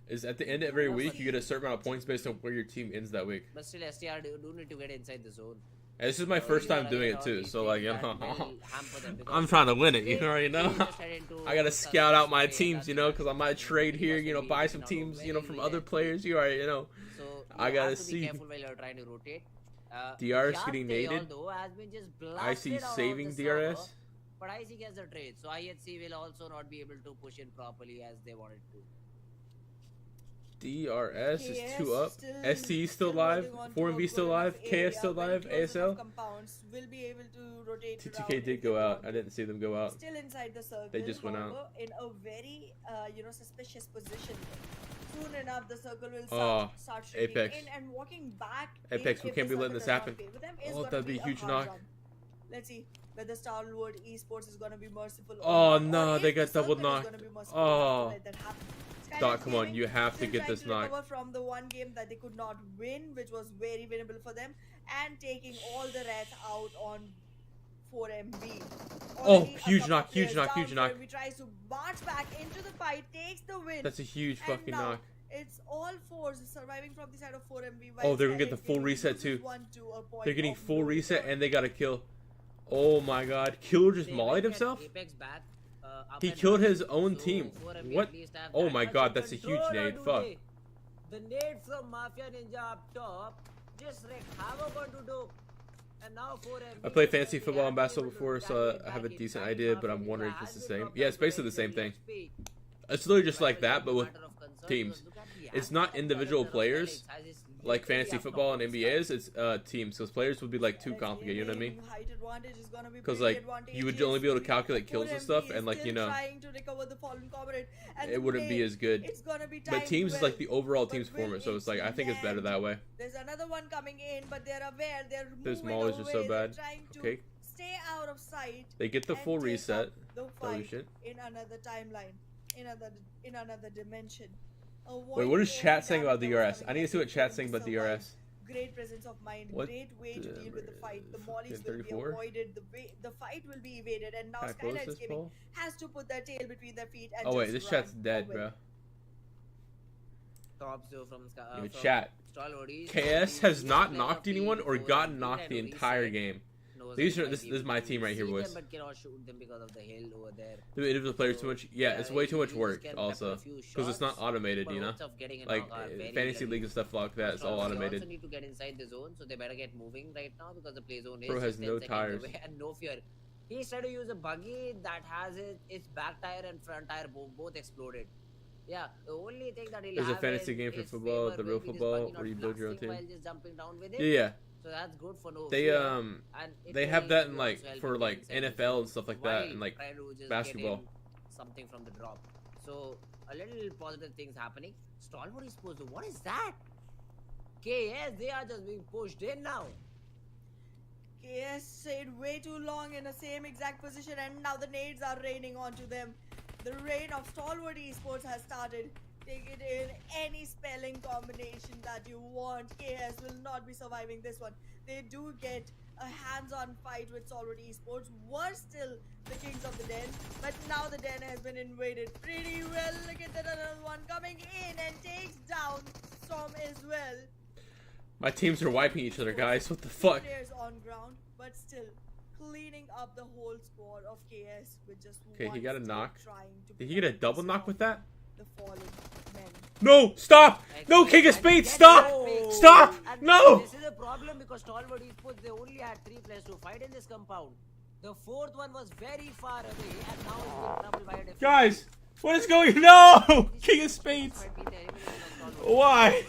is at the end of every week you get a certain amount of points based on where your team ends that week. But still, STR do need to get inside the zone. And this is my first time doing it too, so like, you know, I'm I'm trying to win it. You already know. I gotta scout out my teams, you know, because I might trade here, you know, buy some teams, you know, from other players. You already know. So I you gotta have to be see. careful while you're trying to rotate. DRS getting Yate naded. although has been just I see blasted out of saving the server, DRS. but IC gets the trade, so IHC will also not be able to push in properly as they wanted to. DRS is KS 2 up. still- STE still live. holding on to 4MV a still good live. enough KS still area, live. very close enough ASL. compounds will be able to rotate T2K around if did they go out. want I to. didn't see them go out. Still inside the circle. They just went out. however, in a very suspicious position. Soon enough, the circle will Oh, start shrinking Apex. in and walking back. Apex, in we if can't the be letting circle this does not happen. favor them, is Oh, gonna that'd be a huge hard knock. run. Let's see whether Starwood Esports is gonna be merciful. Oh, or not, no, or they if got the double circle is knocked. gonna be merciful Oh. enough to let that happen. Doc, Skyline come on, Gaming you have to still get trying this to knock. recover from the one game that they could not win, which was very winnable for them, and taking all the rest out on 4MV. Oh, Already a huge couple knock, huge players knock, down. huge knock. 4MV tries to march back into the fight, takes the win. That's a huge and fucking now knock. It's all fours surviving from the side of 4MV. Oh, they're gonna get the full reset too. They're getting full reset and they got a kill. Oh my god. Killer just mollied himself? Apex back, up He and killed running, his own so team. 4MV What? at least have Oh that my much god, of that's a huge control, nade. or do Fuck. they? The nade from Mafia Ninja up top just wreaked havoc on Dudo. And now 4MV I played is fantasy finally football and basketball able to before, tackle so it I have a back in decent time. idea, but Mafia I'm wondering if Ninja it's the has same. dropped Yeah, it's down basically the to same thing. XP. It's literally just But like it that, will but be a with matter of concern teams. because look at the It's average not of individual Alex players has his like literally fantasy up football top and NBA is. It's teams. Because players would be like too complicated, you know what I mean? Height advantage is gonna be Because pretty like you would only be able to calculate kills and 4MV stuff, is and like, you still know, trying to recover the fallen comrade, and it the wouldn't be play, as good. it's gonna be But timed teams is like well. the overall But team's will format, so it's like I think it's better land? that way. There's another one coming in, but they're aware. They're Those moving mollies are so away. They're bad. trying to Okay. stay out of sight. They get the and full take reset. up the Holy fight shit. in another timeline, in another dimension. Wait, what is chat saying about DRS? I need to see what chat's saying about DRS. Great presence of mind, What great way to deal with the fight. The mollies fucking will be 34? avoided, the fight will be evaded, and now Can I close Skylights this Gaming poll? has to put their tail between their feet and Oh wait, just this run chat's dead, away. bro. Top two from Yo, chat. Stalwardies. KS has not knocked anyone or gotten knocked the entire game. These are this is my team right here, boys. But cannot shoot them because of the hill over there. The individual players too much. Yeah, it's way too much work also because it's not automated, you know. Like fantasy league and stuff like that, it's all They also automated. need to get inside the zone, so they better get moving right now because the play zone is Pro has just 10 no seconds tires. away and no fear. He's trying to use a buggy that has its back tire and front tire both exploded. Yeah, the only thing that he'll There's a have fantasy in game for his football, favor the real will be this football, buggy not where you build your own blasting team. while just jumping down with it. Yeah. So that's good for no They fear. um And it they will have that in also like help for him like inside the NFL zone and stuff like while that and like trying to just basketball. get in something from the drop. So a little positive things happening. Stalwart is supposed to. What is that? KS, they are just being pushed in now. KS stayed way too long in the same exact position, and now the nades are raining onto them. The reign of Stalwart Esports has started. Take it in any spelling combination that you want. KS will not be surviving this one. They do get a hands-on fight with Stalwart Esports. Were still the kings of the den, but now the den has been invaded pretty well. Look at that other one coming in and takes down Storm as well. My teams are wiping each other, guys. What the fuck? Players on ground, but still cleaning up the whole squad of KS with just Okay, one he got a still knock. trying to Did he get a protect double himself. knock with that? The fallen men. No! Stop! No, King of Spades! Stop! Stop! And No! This is a problem because Stalwart Esports, they only had 3 players to fight in this compound. The 4th one was very far away and now it's being troubled by a different Guys! What is going? No! King of Spades! might be the elimination of Stalwart. Why?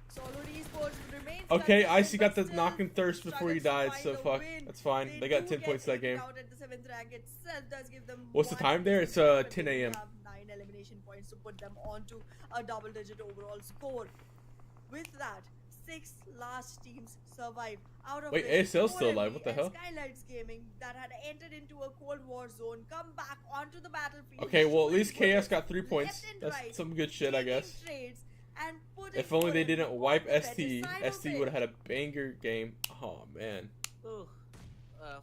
Stalwart Esports remains Okay, consistent, Icy got but the still knock and thirst before he struggles to died, find so a fuck. win. That's fine. They got do 10 points get that game. kicked out at the 7th rank itself does give them What's the one time there? It's position, but 10 they do a.m. have 9 elimination points to put them onto a double-digit overall score. With that, 6 last teams survived. Out of Wait, which ASL's still 4 alive, what the MV and hell? Skylights Gaming that had entered into a Cold War zone come back onto the battlefield. Okay, well at shooting least KS bullets got 3 points. left and That's right, some good shit, I taking guess. trades and putting If only they 4MV didn't on wipe the better STE. side of STE it. would have had a banger game. Oh man. Oh,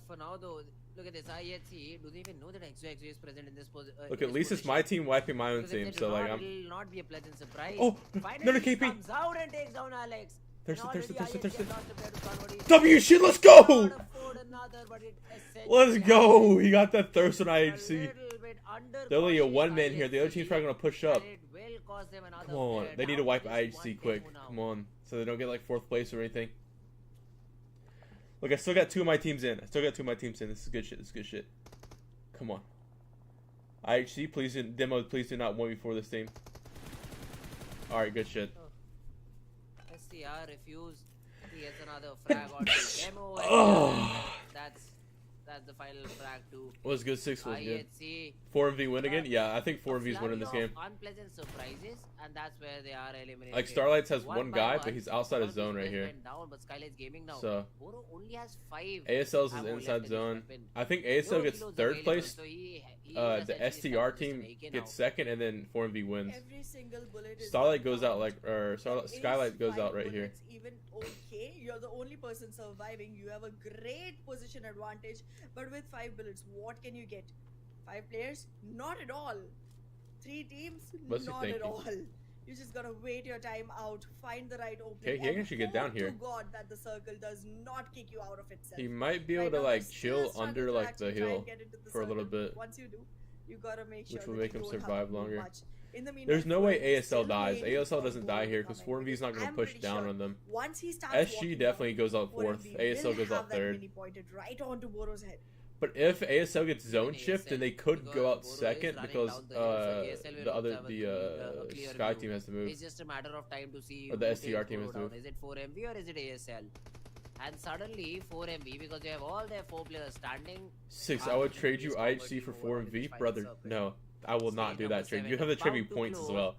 for now though, look at this. IHC, do they even know that XOXO is present in this position? Look, at least it's my team wiping my own team, so like I'm. It'll not be a pleasant surprise. Oh, Finally, another he KP. comes out and takes down Alex. Thirsty, And thirsty, already thirsty, IHC thirsty. lost a player to convert. W shit, let's go! Cannot afford another, but it essentially Let's go! He got that thirst on a IHC. little bit under They're only a cautious one man here. The other IHC, team's probably gonna push up. and it will cost them another Come on, player they need to down wipe to just IHC one quick. demo now. Come on, so they don't get like 4th place or anything. Look, I still got 2 of my teams in. This is good shit. This is good shit. Come on. IHC, please, demo, please do not 1v4 this team. All right, good shit. STR refused. He gets another frag on the demo. That's the final frag too. Was good. 6 was good. IHC 4MV win again? Yeah, I think 4MV is winning this game. Unpleasant surprises, and that's where they are eliminated. Like Starlights has One one by guy, one. but he's outside of One zone right players here. went down, but Skylights Gaming now. So Boro only has 5. ASL's is ammo left inside in zone. his weapon. I think No ASL gets reloads 3rd available, place. so he The essentially STR started team just making gets out. 2nd, and then 4MV wins. Every single bullet is Starlight one goes out count. like, or That is Skylight goes 5 out right here. bullets even okay. You're the only person surviving. You have a great position advantage, but with 5 bullets, what can you get? 5 players? Not at all. 3 teams? What's he Not at thinking? all. You just gotta wait your time out, find the right opening. Okay, he can and actually get down hope here. To God that the circle does not kick you out of itself. He might be able Right to now, like there's still a chill struggle under to like the actually try hill and get into the for a little circle. bit. Once you do, you gotta make sure Which will that make you him don't have to survive move longer. much. In the meantime, There's no way 4MV is ASL still dies. waiting ASL for doesn't ball die to here because come in, 4MV is not going to I'm push pretty down sure on them. once he starts SG walking definitely down, goes out 4th. 4MV ASL will goes have out that 3rd. mini pointed right onto Boro's head. But if ASL gets zone Even shift, then ASL, they could because go out Boro is 2nd running because down the hill, so ASL will the other have a clear Sky view. team has to move. It's just a matter of time to see Or the who STR takes team Boro has to down. move. Is it 4MV or is it ASL? And suddenly 4MV, because you have all their 4 players standing. 6. I would trade you IHC for 4MV, brother. No, I will not do that trade. You have to trade me points as well.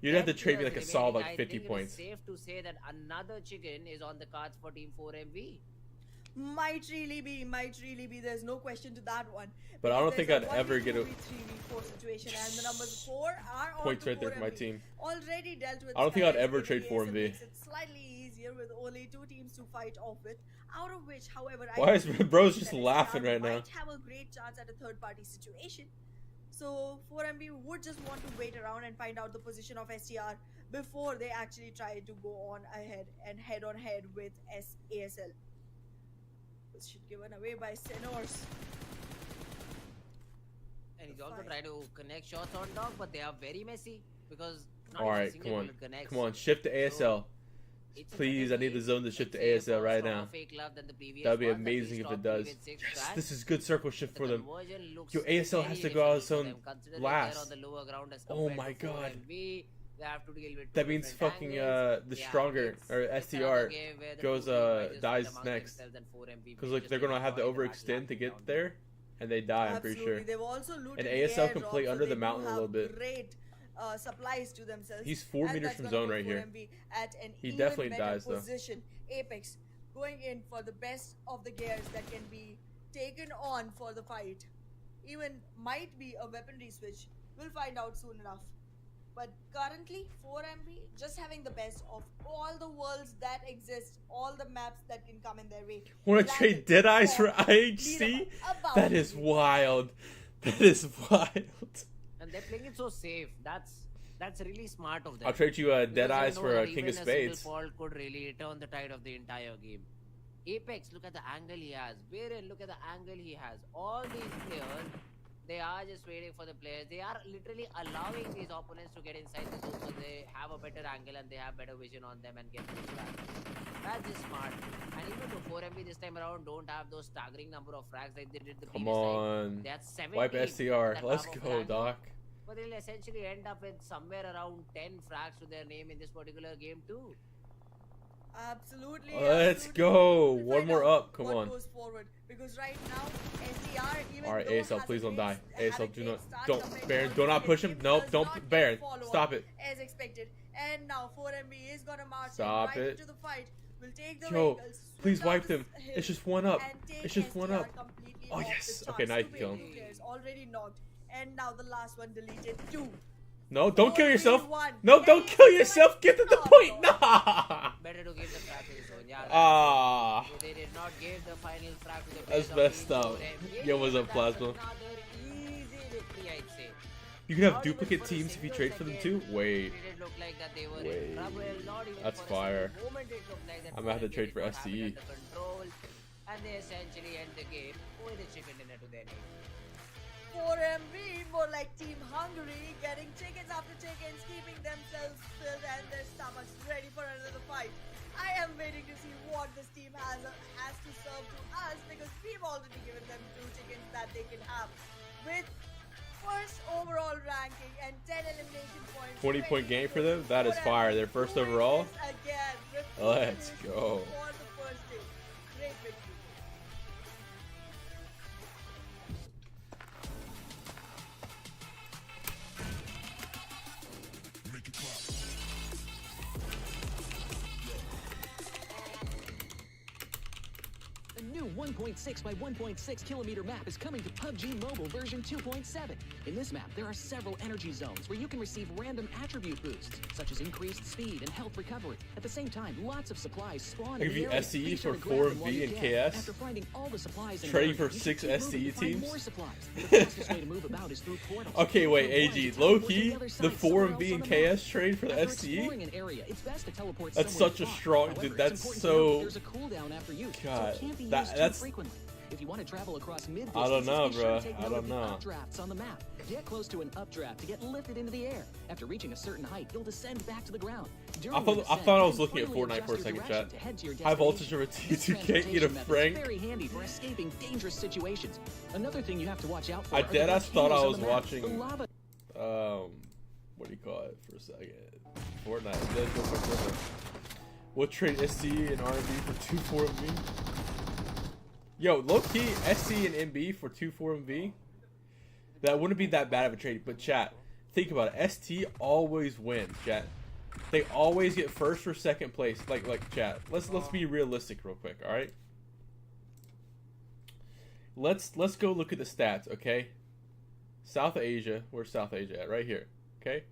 You'd have to trade me like a solid like 50 points. It's safe to say that another chicken is on the cards for Team 4MV. Might really be. There's no question to that one. But I don't Because think there's I'd ever get a 3v4 situation, and the numbers 4 are on points to right there for my 4MV. team. Already dealt with. I don't think I'd Skylights ever Gaming, trade ASL 4MV. makes it slightly easier with only 2 teams to fight off with. Out of which, however, I Why is believe Bro's just that laughing STR right now? might have a great chance at a third-party situation. So 4MV would just want to wait around and find out the position of STR before they actually try to go on ahead and head-on-head with ASL. This should given away by Senors. And he's also trying to connect shots on dog, but they are very messy because. All right, come on, come on, shift to ASL. Please, I need the zone to shift to ASL right now. That'd be amazing if it does. Yes, this is good circle shift for them. Yo, ASL has to go out of zone last. Oh my god. That means fucking the stronger or STR goes dies next because like they're gonna have to overextend to get there and they die. I'm pretty sure. They've also looted And the ASL airdrop, can play so under they the do mountain a have little bit. Great supplies to themselves. He's 4 and meters that's from gonna zone put right here. 4MV at an He even definitely better dies, though. position. Apex going in for the best of the gears that can be taken on for the fight. Even might be a weaponry switch. We'll find out soon enough. But currently, 4MV just having the best of all the worlds that exist, all the maps that can come in their way. Want to trade Deadeyes for IHC? Miramar, That is wild. That is wild. And they're playing it so safe. That's really smart of them. I'll trade you Because they Deadeyes know for that a King even of a single Spades. fault could really turn the tide of the entire game. Apex, look at the angle he has. Baron, look at the angle he has. All these players, they are just waiting for the players. They are literally allowing these opponents to get inside the zone so they have a better angle and they have better vision on them and get pushed back. That's just smart. And even though 4MV this time around don't have those staggering number of frags like they did the Come previous on. time. They had 17. Wipe STR. that Let's number of go, frags. Doc. But they'll essentially end up with somewhere around 10 frags to their name in this particular game too. Absolutely. Let's absolutely. go. We'll One find more out up. Come what on. goes forward. Because right now, SDR, even All right, though ASL, has please a don't great- die. had a ASL, do great not, start don't, compared to Baron, what do not they push did, him. it Nope, does don't, not get Baron, follow-up stop it. As expected. And now 4MB is gonna march Stop right it. into the fight. Will take the Yo, vehicles, please swing down wipe them. the hill, It's just one up. and take It's just one STR up. completely Oh, off the yes. charts. Okay, now you Two can kill him. Baby players already knocked. And now the last one deleted. 2. No, don't kill yourself. 4v1. No, don't kill yourself. Get to the point. Nah. Better to give the frag to the zone. Yeah. Ah. So they did not give the final frag to the That's players of messed Team up. 4MB. Yo, what's up, That's Plasma? another easy victory, I'd say. You can have Not even duplicate for a teams if you single trade for them second too? Wait. did it look like that they were in Wait. trouble. Not even That's for a fire. single moment it looked like that I'm gonna have to 4MB trade did for not have it STE. under control, and they essentially end the game with a chicken dinner to their name. 4MB, more like Team Hungary, getting chickens after chickens, keeping themselves filled and their stomachs ready for another fight. I am waiting to see what this team has to serve to us, because we've already given them 2 chickens that they can have. With first overall ranking and 10 elimination points. 20-point game for them? That is fire. Their first overall? Again, with Let's finish go. For the first day. Great victory. A new 1.6 by 1.6 kilometer map is coming to PUBG Mobile version 2.7. In this map, there are several energy zones where you can receive random attribute boosts, such as increased speed and health recovery. At the same time, lots of supplies spawn I'll in give the you area. STE Be sure for to grab them 4MB while you and can. KS. After finding all the supplies in an Trading area, for you can 6 keep moving STE to find teams? more supplies. The fastest way to move about is through portals. Okay, wait, Move one AG. to Low teleport to key, other the side somewhere 4MB else and on the map. KS trade for the After STE? exploring an area, it's best to teleport That's somewhere such a far. strong- However, dude, that's it's important to so- note that there's a cooldown after use, so God, it can't be that- used too that's- frequently. If you want to travel across mid I don't know, be sure bro. to take I note don't of the know. updrafts on the map. Get close to an updraft to get lifted into the air. After reaching a certain height, you'll descend back to the ground. During I your thought descent, I you was can looking at freely Fortnite adjust for a your second, direction chat. to head to your High voltage destination. over This T2K, eat a transportation method Frank. is very handy for escaping dangerous situations. Another thing you have to watch out for I are the deadass thought I volcanoes was on the map. watching, The lava what do you call it for a second? Fortnite. Let's go for Fortnite. We'll trade STE and RB for 2 4MB. Yo, low key, SC and MB for 2 4MB. That wouldn't be that bad of a trade, but chat, think about it. ST always wins, chat. They always get first or second place. Like chat. Let's be realistic real quick, all right? Let's go look at the stats, okay? South Asia, where's South Asia at? Right here, okay?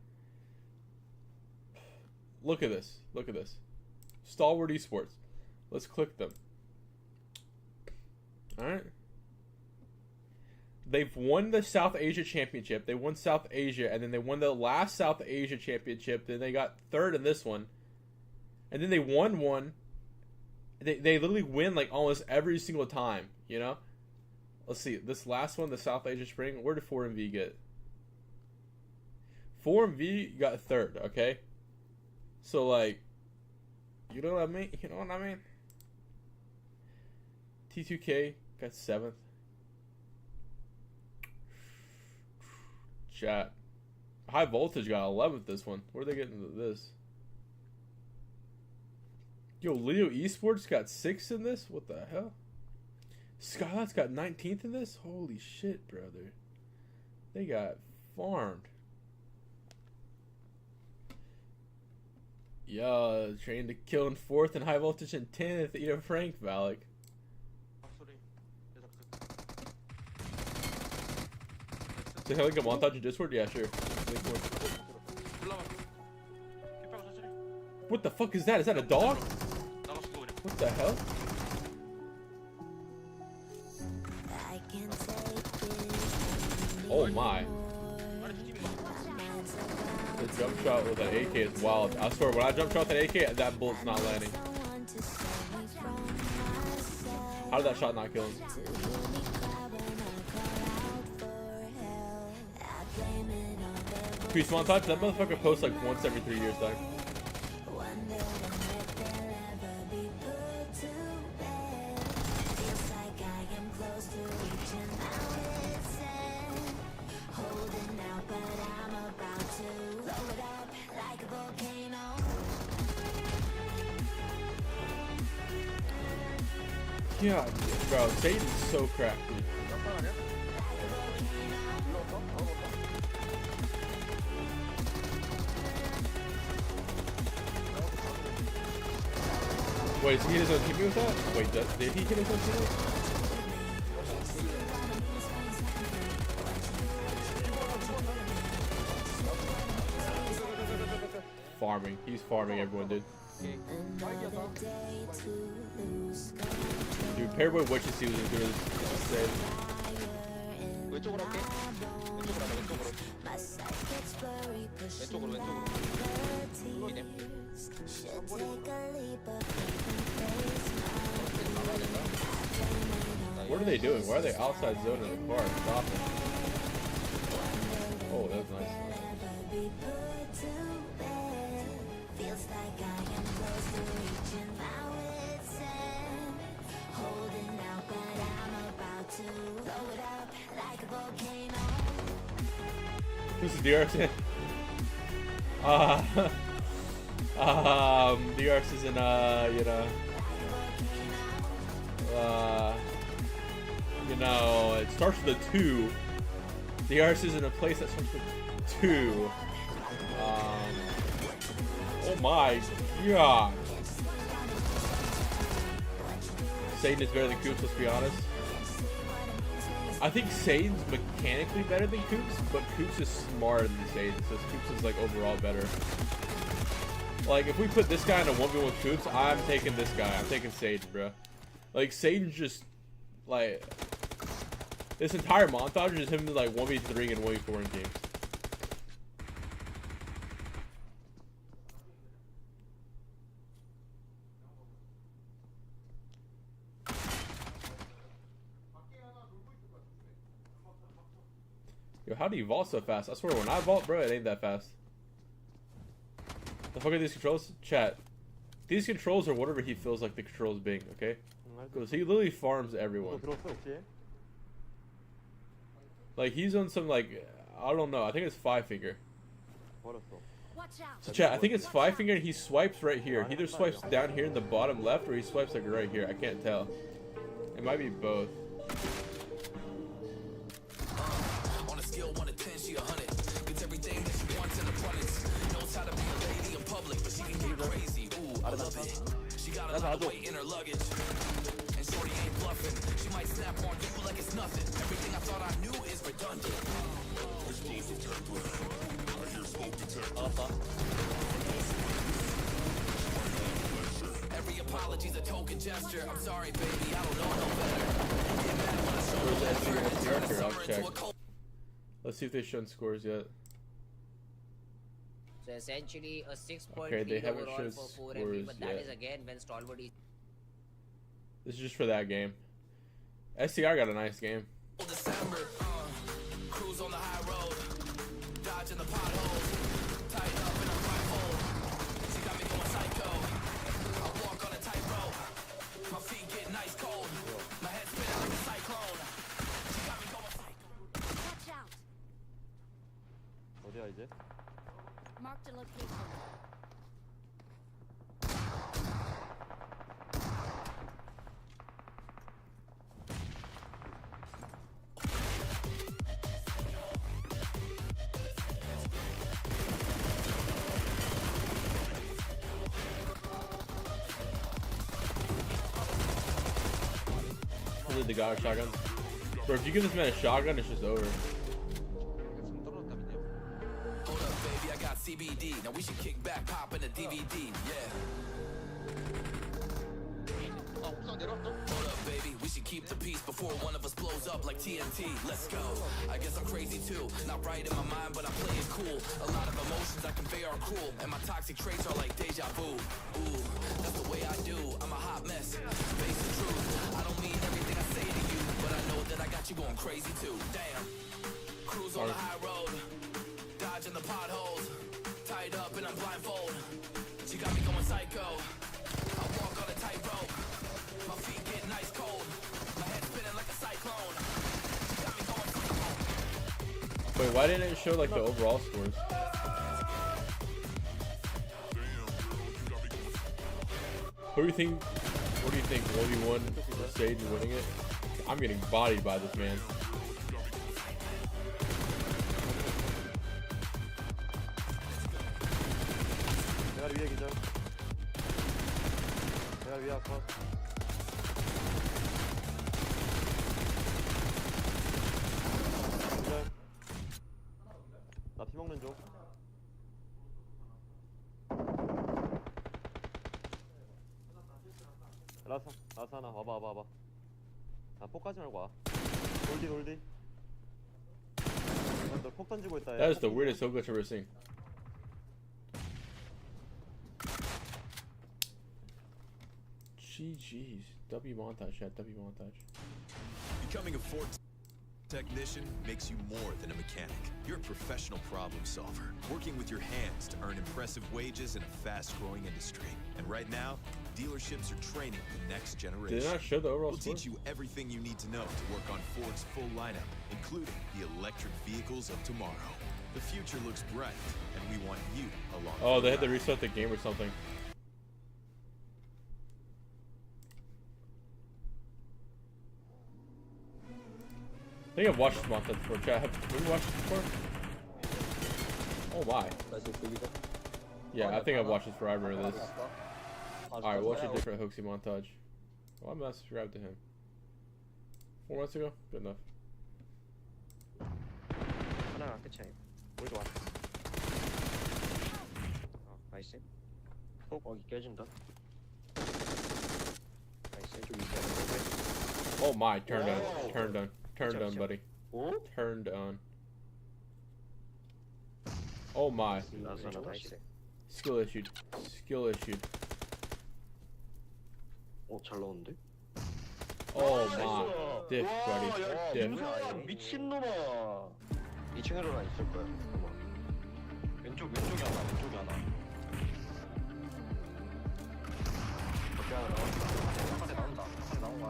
Look at this. Look at this. Stalwart Esports. Let's click them. All right. They've won the South Asia Championship. They won South Asia, and then they won the last South Asia Championship. Then they got third in this one, and then they won one. They literally win like almost every single time. You know. Let's see this last one, the South Asia Spring. Where did 4MV get? 4MV got third. Okay. So like, you know what I mean? You know what I mean? T2K got 7th. Chat. High voltage got 11th this one. Where are they getting into this? Yo, Leo Esports got 6th in this? What the hell? Skylight's got 19th in this? Holy shit, brother. They got farmed. Yo, trained to kill in 4th and high voltage in 10th. Eat a Frank, Valak. Say hello, get montage in Discord? Yeah, sure. What the fuck is that? Is that a dog? What the hell? Oh my. The jump shot with an AK is wild. I swear, when I jump shot with an AK, that bullet's not landing. How did that shot not kill him? Peace montage, that motherfucker posts like once every 3 years, dog. Yeah, bro, Satan's so crafty. Wait, is he hit his own teammate with that? Wait, did he hit his own teammate? Farming. He's farming everyone, dude. Dude, paired with what you see was as good as said. 왼쪽으로 할게. 왼쪽으로 하자, 왼쪽으로. 왼쪽으로. 이네. What are they doing? Why are they outside zone in the car? Stopping. Oh, that was nice. Who's the DRX? DRX is in it starts with a 2. DRX is in a place that starts with 2. Oh my god. Satan is better than Coops, let's be honest. I think Satan's mechanically better than Coops, but Coops is smarter than Satan, so Coops is like overall better. Like if we put this guy in a 1v1 with Coops, I'm taking this guy. I'm taking Satan, bro. Like Satan's just like this entire montage is him like 1v3 and 1v4 in games. Yo, how do you vault so fast? I swear, when I vault, bro, it ain't that fast. The fuck are these controls? Chat. These controls are whatever he feels like the controls being, okay? Because he literally farms everyone. Like, he's on some, like, I don't know. I think it's 5-finger. So, chat, I think it's 5-finger and he swipes right here. He either swipes down here in the bottom left or he swipes, like, right here. I can't tell. It might be both. She got a lot of weight in her luggage, and shorty ain't bluffing. She might snap on you like it's nothing. Everything I thought I knew is redundant. Every apology's a token gesture. I'm sorry, baby, I don't know no better. I'll check. Let's see if they've shown scores yet. So essentially a 6.3 Okay, they haven't overall shown for 4 scores MB, but that yet. is again when Stalwart is. This is just for that game. STR got a nice game. December, cruise on the high road, dodging the potholes, tied up in a blindfold. She got me going psycho. I walk on a tightrope. My feet get nice cold. My head spinning like a cyclone. She got me going psycho. Watch out. 어디야 이제? Marked a location. The guy with shotgun. Bro, if you give this man a shotgun, it's just over. Hold up, baby, I got CBD. Now we should kick back, pop in a DVD. Yeah. Hold up, baby, we should keep the peace before one of us blows up like TNT. Let's go. I guess I'm crazy too. Not right in my mind, but I play it cool. A lot of emotions I convey are cruel, and my toxic traits are like deja vu. Ooh, that's the way I do. I'm a hot mess. Face the truth. I don't mean everything I say to you, but I know that I got you going crazy too. Damn. Cruise on the high road, dodging the potholes, tied up and I'm blindfold. She got me going psycho. I walk on a tightrope. My feet get nice cold. My head spinning like a cyclone. She got me going psycho. Wait, why didn't it show like the overall scores? What do you think? What do you think? 1v1 for Sage winning it? I'm getting bodied by this man. 대가리 위에 기절. 대가리 위야 컷. 나 피 먹는 중. 라스 하나 와봐. 나 폭까지 말고 와. 돌디. 너폭 던지고 있다. That is the weirdest hook I've ever seen. GG's. W montage, yeah, W montage. Becoming a Ford technician makes you more than a mechanic. You're a professional problem solver, working with your hands to earn impressive wages in a fast-growing industry. And right now, dealerships are training the next generation. Did it not show the overall We'll score? teach you everything you need to know to work on Ford's full lineup, including the electric vehicles of tomorrow. The future looks bright, and we want you along. Oh, they had to restart the game or something. I think I've watched this montage before, chat. Have we watched this before? Oh my. Yeah, I think I've watched this before. I remember this. Alright, we'll watch a different Hoaxy montage. Well, I'm not subscribed to him. 4 months ago? Good enough. 하나가 끝이야. 뭘 좋아. 나이스. 거기 깨진다. 나이스. 좀 이제. Oh my, turned on, buddy. Turned on. Oh my. 나이스. Skill issued. 잘 나오는데? Oh my. Diff, buddy. Diff. 미친놈아. 2층으로 하나 있을 거야. 왼쪽에 하나. 밖에 하나 나온다. 한대 나온다. 나온 거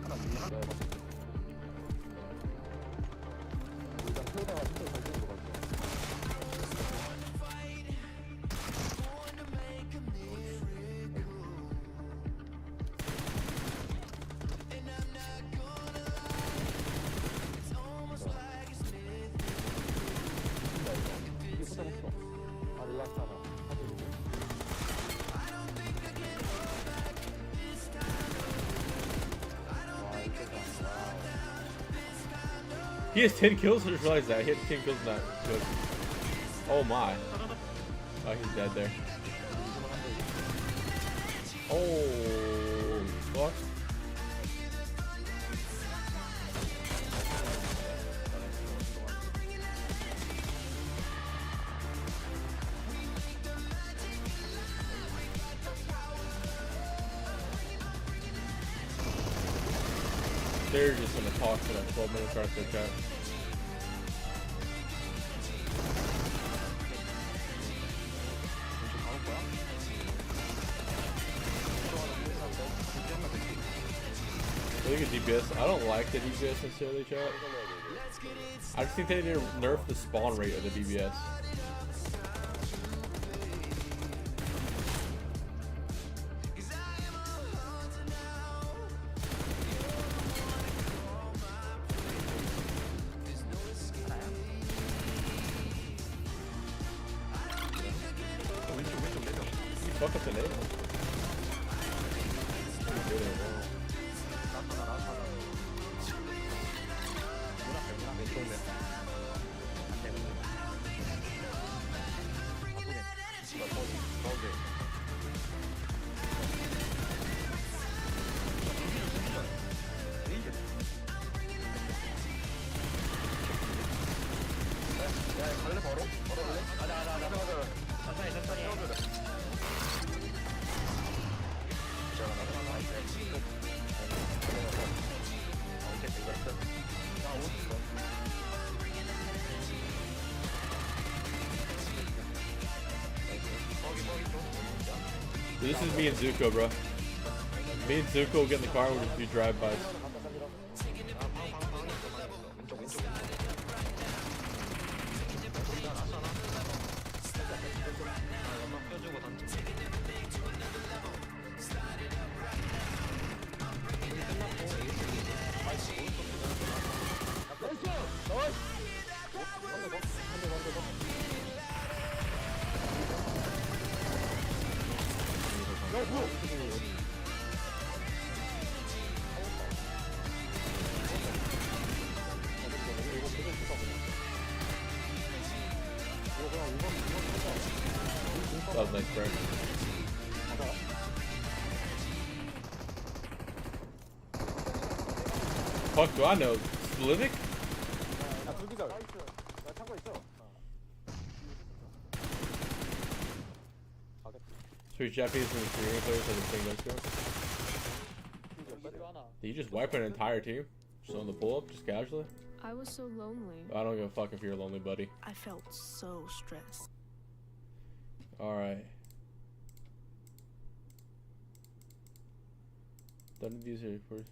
하나 밀려. 일단 태우다가 진짜 잘 되는 거 같아. He has 10 kills? I just realized that. He had 10 kills in that. Good. Oh my. Oh, he's dead there. Oh, fuck. They're just gonna talk for like 12 minutes after their chat. Look at DPS. I don't like the DPS necessarily, chat. I just think they need to nerf the spawn rate of the DPS. Fuck up the name. This is me and Zuko, bro. Me and Zuko will get in the car and we'll just do drive-bys. That was nice, bro. Fuck, do I know? Slivic? 야 불기절. 나이스. 야 창고 있어. Three Japanese and Korean players have the same let's go. Did you just wipe an entire team? Just on the pull-up, just casually? I was so lonely. I don't give a fuck if you're lonely, buddy. I felt so stressed. Alright. None of these are first.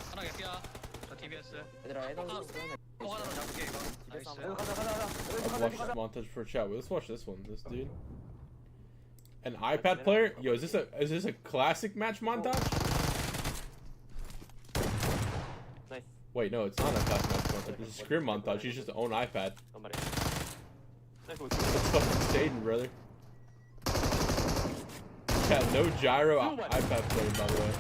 하나 개피야. 저 TBS. 얘들아 애들 하나로 잡을게 이거. 나이스. I'll watch this montage for chat. Let's watch this one. This dude. An iPad player? Yo, is this a classic match montage? Nice. Wait, no, it's not a classic match montage. It's a scrim montage. He's just the own iPad. That's fucking Satan, brother. Yeah, no gyro iPad player, by the way.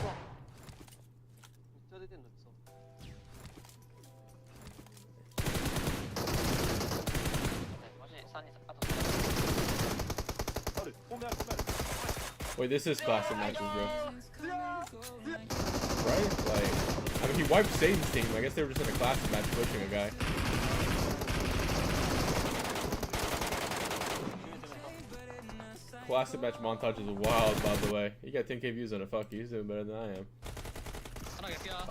Wait, this is classic matches, bro. Right? Like, I mean, he wiped Satan's team. I guess they were just in a classic match pushing a guy. Classic match montage is wild, by the way. You got 10k views on it. Fuck you. He's doing better than I am.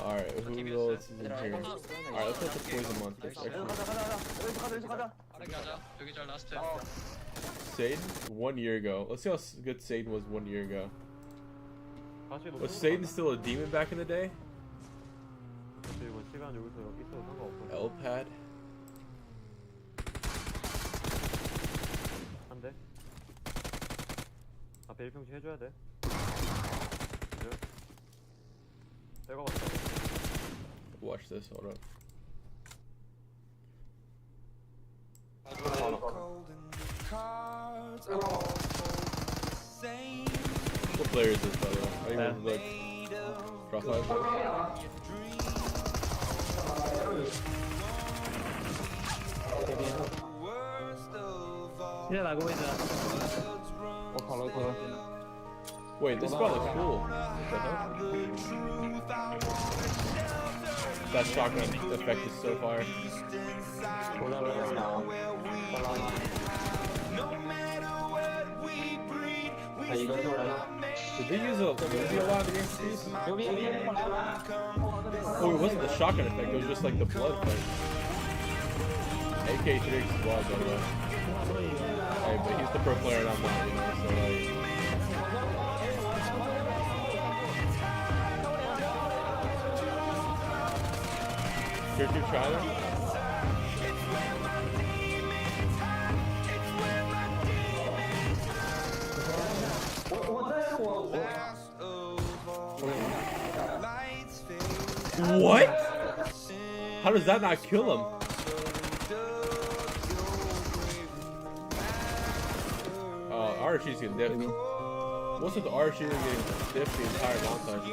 Alright, who else is in here? Alright, let's look at the poison montage. Satan, 1 year ago. Let's see how good Satan was 1 year ago. Was Satan still a demon back in the day? L-pad. Watch this, hold up. What player is this, by the way? I don't even look. Crossfire. Wait, this spot looks cool. What the hell? That shotgun effect is so fire. Did they use a Uzi a lot against these? Oh, it wasn't the shotgun effect, it was just like the blood effect. AK-3 is wild, by the way. Hey, but he's the pro player and I'm not, you know, so like... Tier 2 China? What? How does that not kill him? Oh, Archie's getting dipped. What's with the Archie getting dipped the entire montage,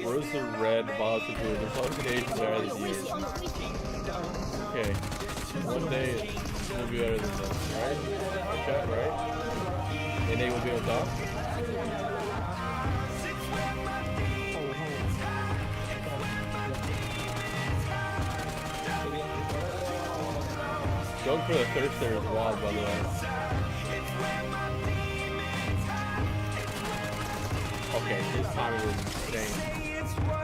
Where's the red bottles of food? There's always an Asian there this year. Okay. One day will be better than this, right? Chat, right? And they will be on top. Going for the thirster is wild, by the way. Okay, his timing was insane.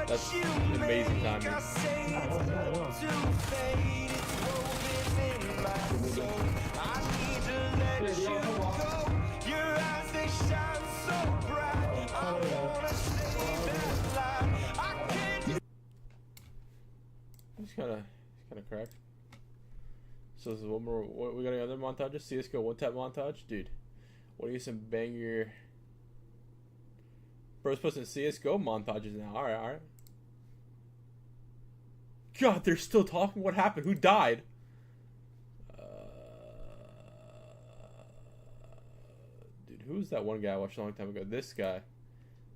That's amazing timing. He's kind of cracked. So this is one more. What, we got any other montages? CS:GO one tap montage, dude. What are you some banger? Bro's posting CS:GO montages now. All right. God, they're still talking. What happened? Who died? who's that one guy I watched a long time ago? This guy.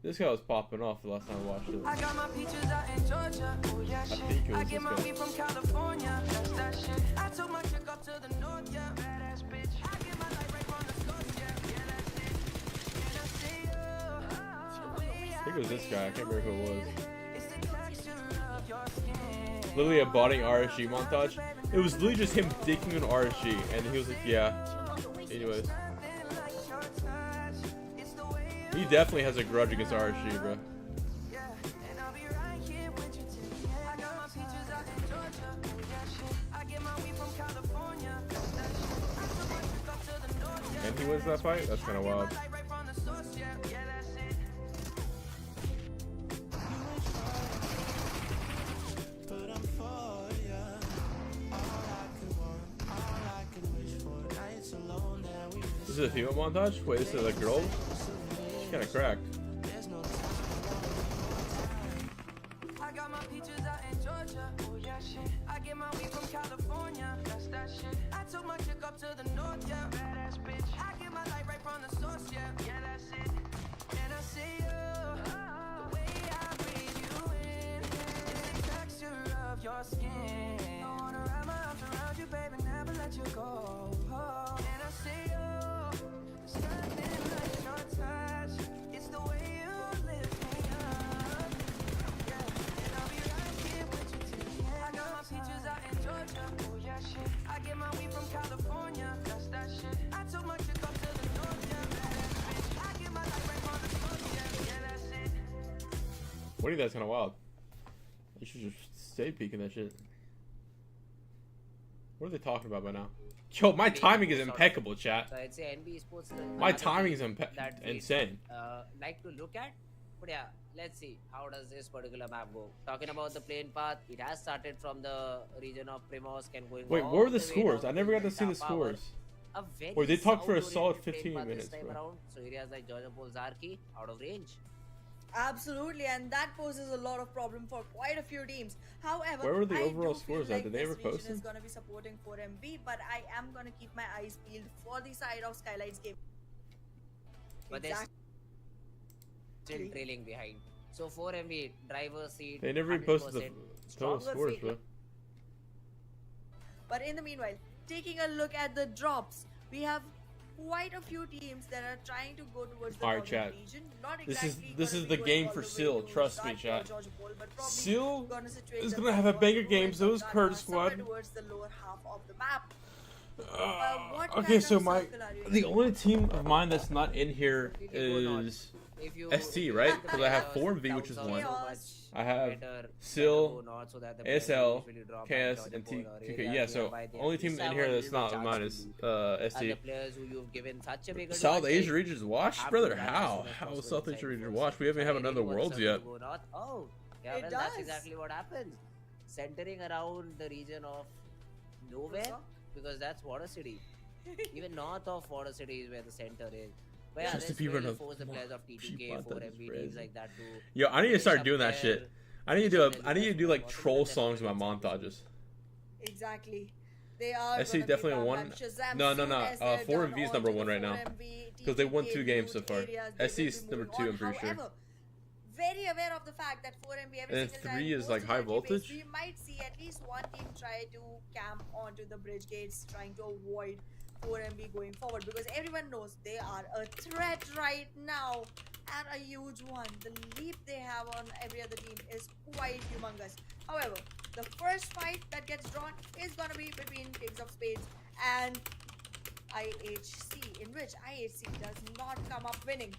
This guy was popping off the last time I watched it. I got my peaches out in Georgia. Oh yeah, shit. I get my weed from California. That's that shit. I took my chick up to the north, yeah. Badass bitch. I get my light right from the source, yeah. Yeah, that's it. And I say, I think it was this guy. I can't remember who it was. it's the texture of your skin. Literally a botting RSG montage. It was literally just him dicking an RSG, and he was like, yeah. Anyways. He definitely has a grudge against RSG, bro. And he wins that fight? That's kind of wild. This is a female montage? Wait, this is a girl? She's kind of cracked. I got my peaches out in Georgia. Oh yeah, shit. I get my weed from California. That's that shit. I took my chick up to the north, yeah. Badass bitch. I get my light right from the source, yeah. Yeah, that's it. And I say, the way I breathe you in is the texture of your skin. I wanna wrap my arms around you, baby, never let you go. And I say, there's nothing like your touch. It's the way you lift me up. Yeah, and I'll be right here with you till the end. I got my peaches out in Georgia. Oh yeah, shit. I get my weed from California. That's that shit. I took my chick up to the north, yeah. Badass bitch. I get my light right from the source, yeah. Yeah, that's it. What do you think? That's kind of wild. You should just stay peeking that shit. What are they talking about by now? Yo, my timing is impeccable, chat. So I'd say NB Sports. My timing is that we, insane. Like to look at, but yeah, let's see how does this particular map go. Talking about the plane path, it has started from the region of Primorsk and going. Wait, all what were the way scores? down I never to got to see the Power. scores. A very Wait, they talked for a solid south-oriented 15 plane path minutes, this time bro. around. So areas like Georgia Polzarki out of range. Absolutely, and that poses a lot of problem for quite a few teams. However, Where were the I overall do scores feel at? Did they this ever post region is them? going to be supporting 4MB, but I am going to keep my eyes peeled for the side of Skylight's game. But they're still trailing behind. So 4MB driver seat. They never even posted the 100%. total Stronger scores, fate- bro. But in the meanwhile, taking a look at the drops, we have quite a few teams that are trying to go towards the Alright, northern chat. region. Not This exactly is gonna be the going game all for the way Seal. to Trust me, Dark chat. Georgia Pole, but probably Seal gonna situate is them gonna have a banger towards game. So is Ghana, Kurd somewhere Squad. towards the lower half of the map. What Okay, kind so of my circle are you the in? only team of mine that's not in here is ST, right? Because I have 4MV, which is one. I have SIL, ASL, KS, and TQK. Yeah, so only team in here that's not mine is ST. South Asia region's washed, brother? How? How is South Asia region washed? We haven't had another Worlds yet. Oh, yeah, It well, that's does. exactly what happens. Centering around the region of nowhere, because that's Water City. Even north of Water City is where the center is. But yeah, Just to this be really rid of forced the players of cheap TTK, montage 4MB, is teams crazy. like that to Yo, I need to finish start up doing that their shit. I need to do like troll songs with my montages. Exactly. They are SC gonna be definitely Bam won. Bam Shazam No. soon as they're 4MV done is number onto one the right now 4MV because they won TTK 2 games so loot far. areas. They SC will is be number moving 2, I'm pretty sure. However, very aware of the fact that 4MB every And single 3 time is goes like to high their team base, voltage? we might see at least one team try to camp onto the bridge gates, trying to avoid 4MB going forward, because everyone knows they are a threat right now and a huge one. The leap they have on every other team is quite humongous. However, the first fight that gets drawn is gonna be between Kings of Spades and IHC, in which IHC does not come up winning.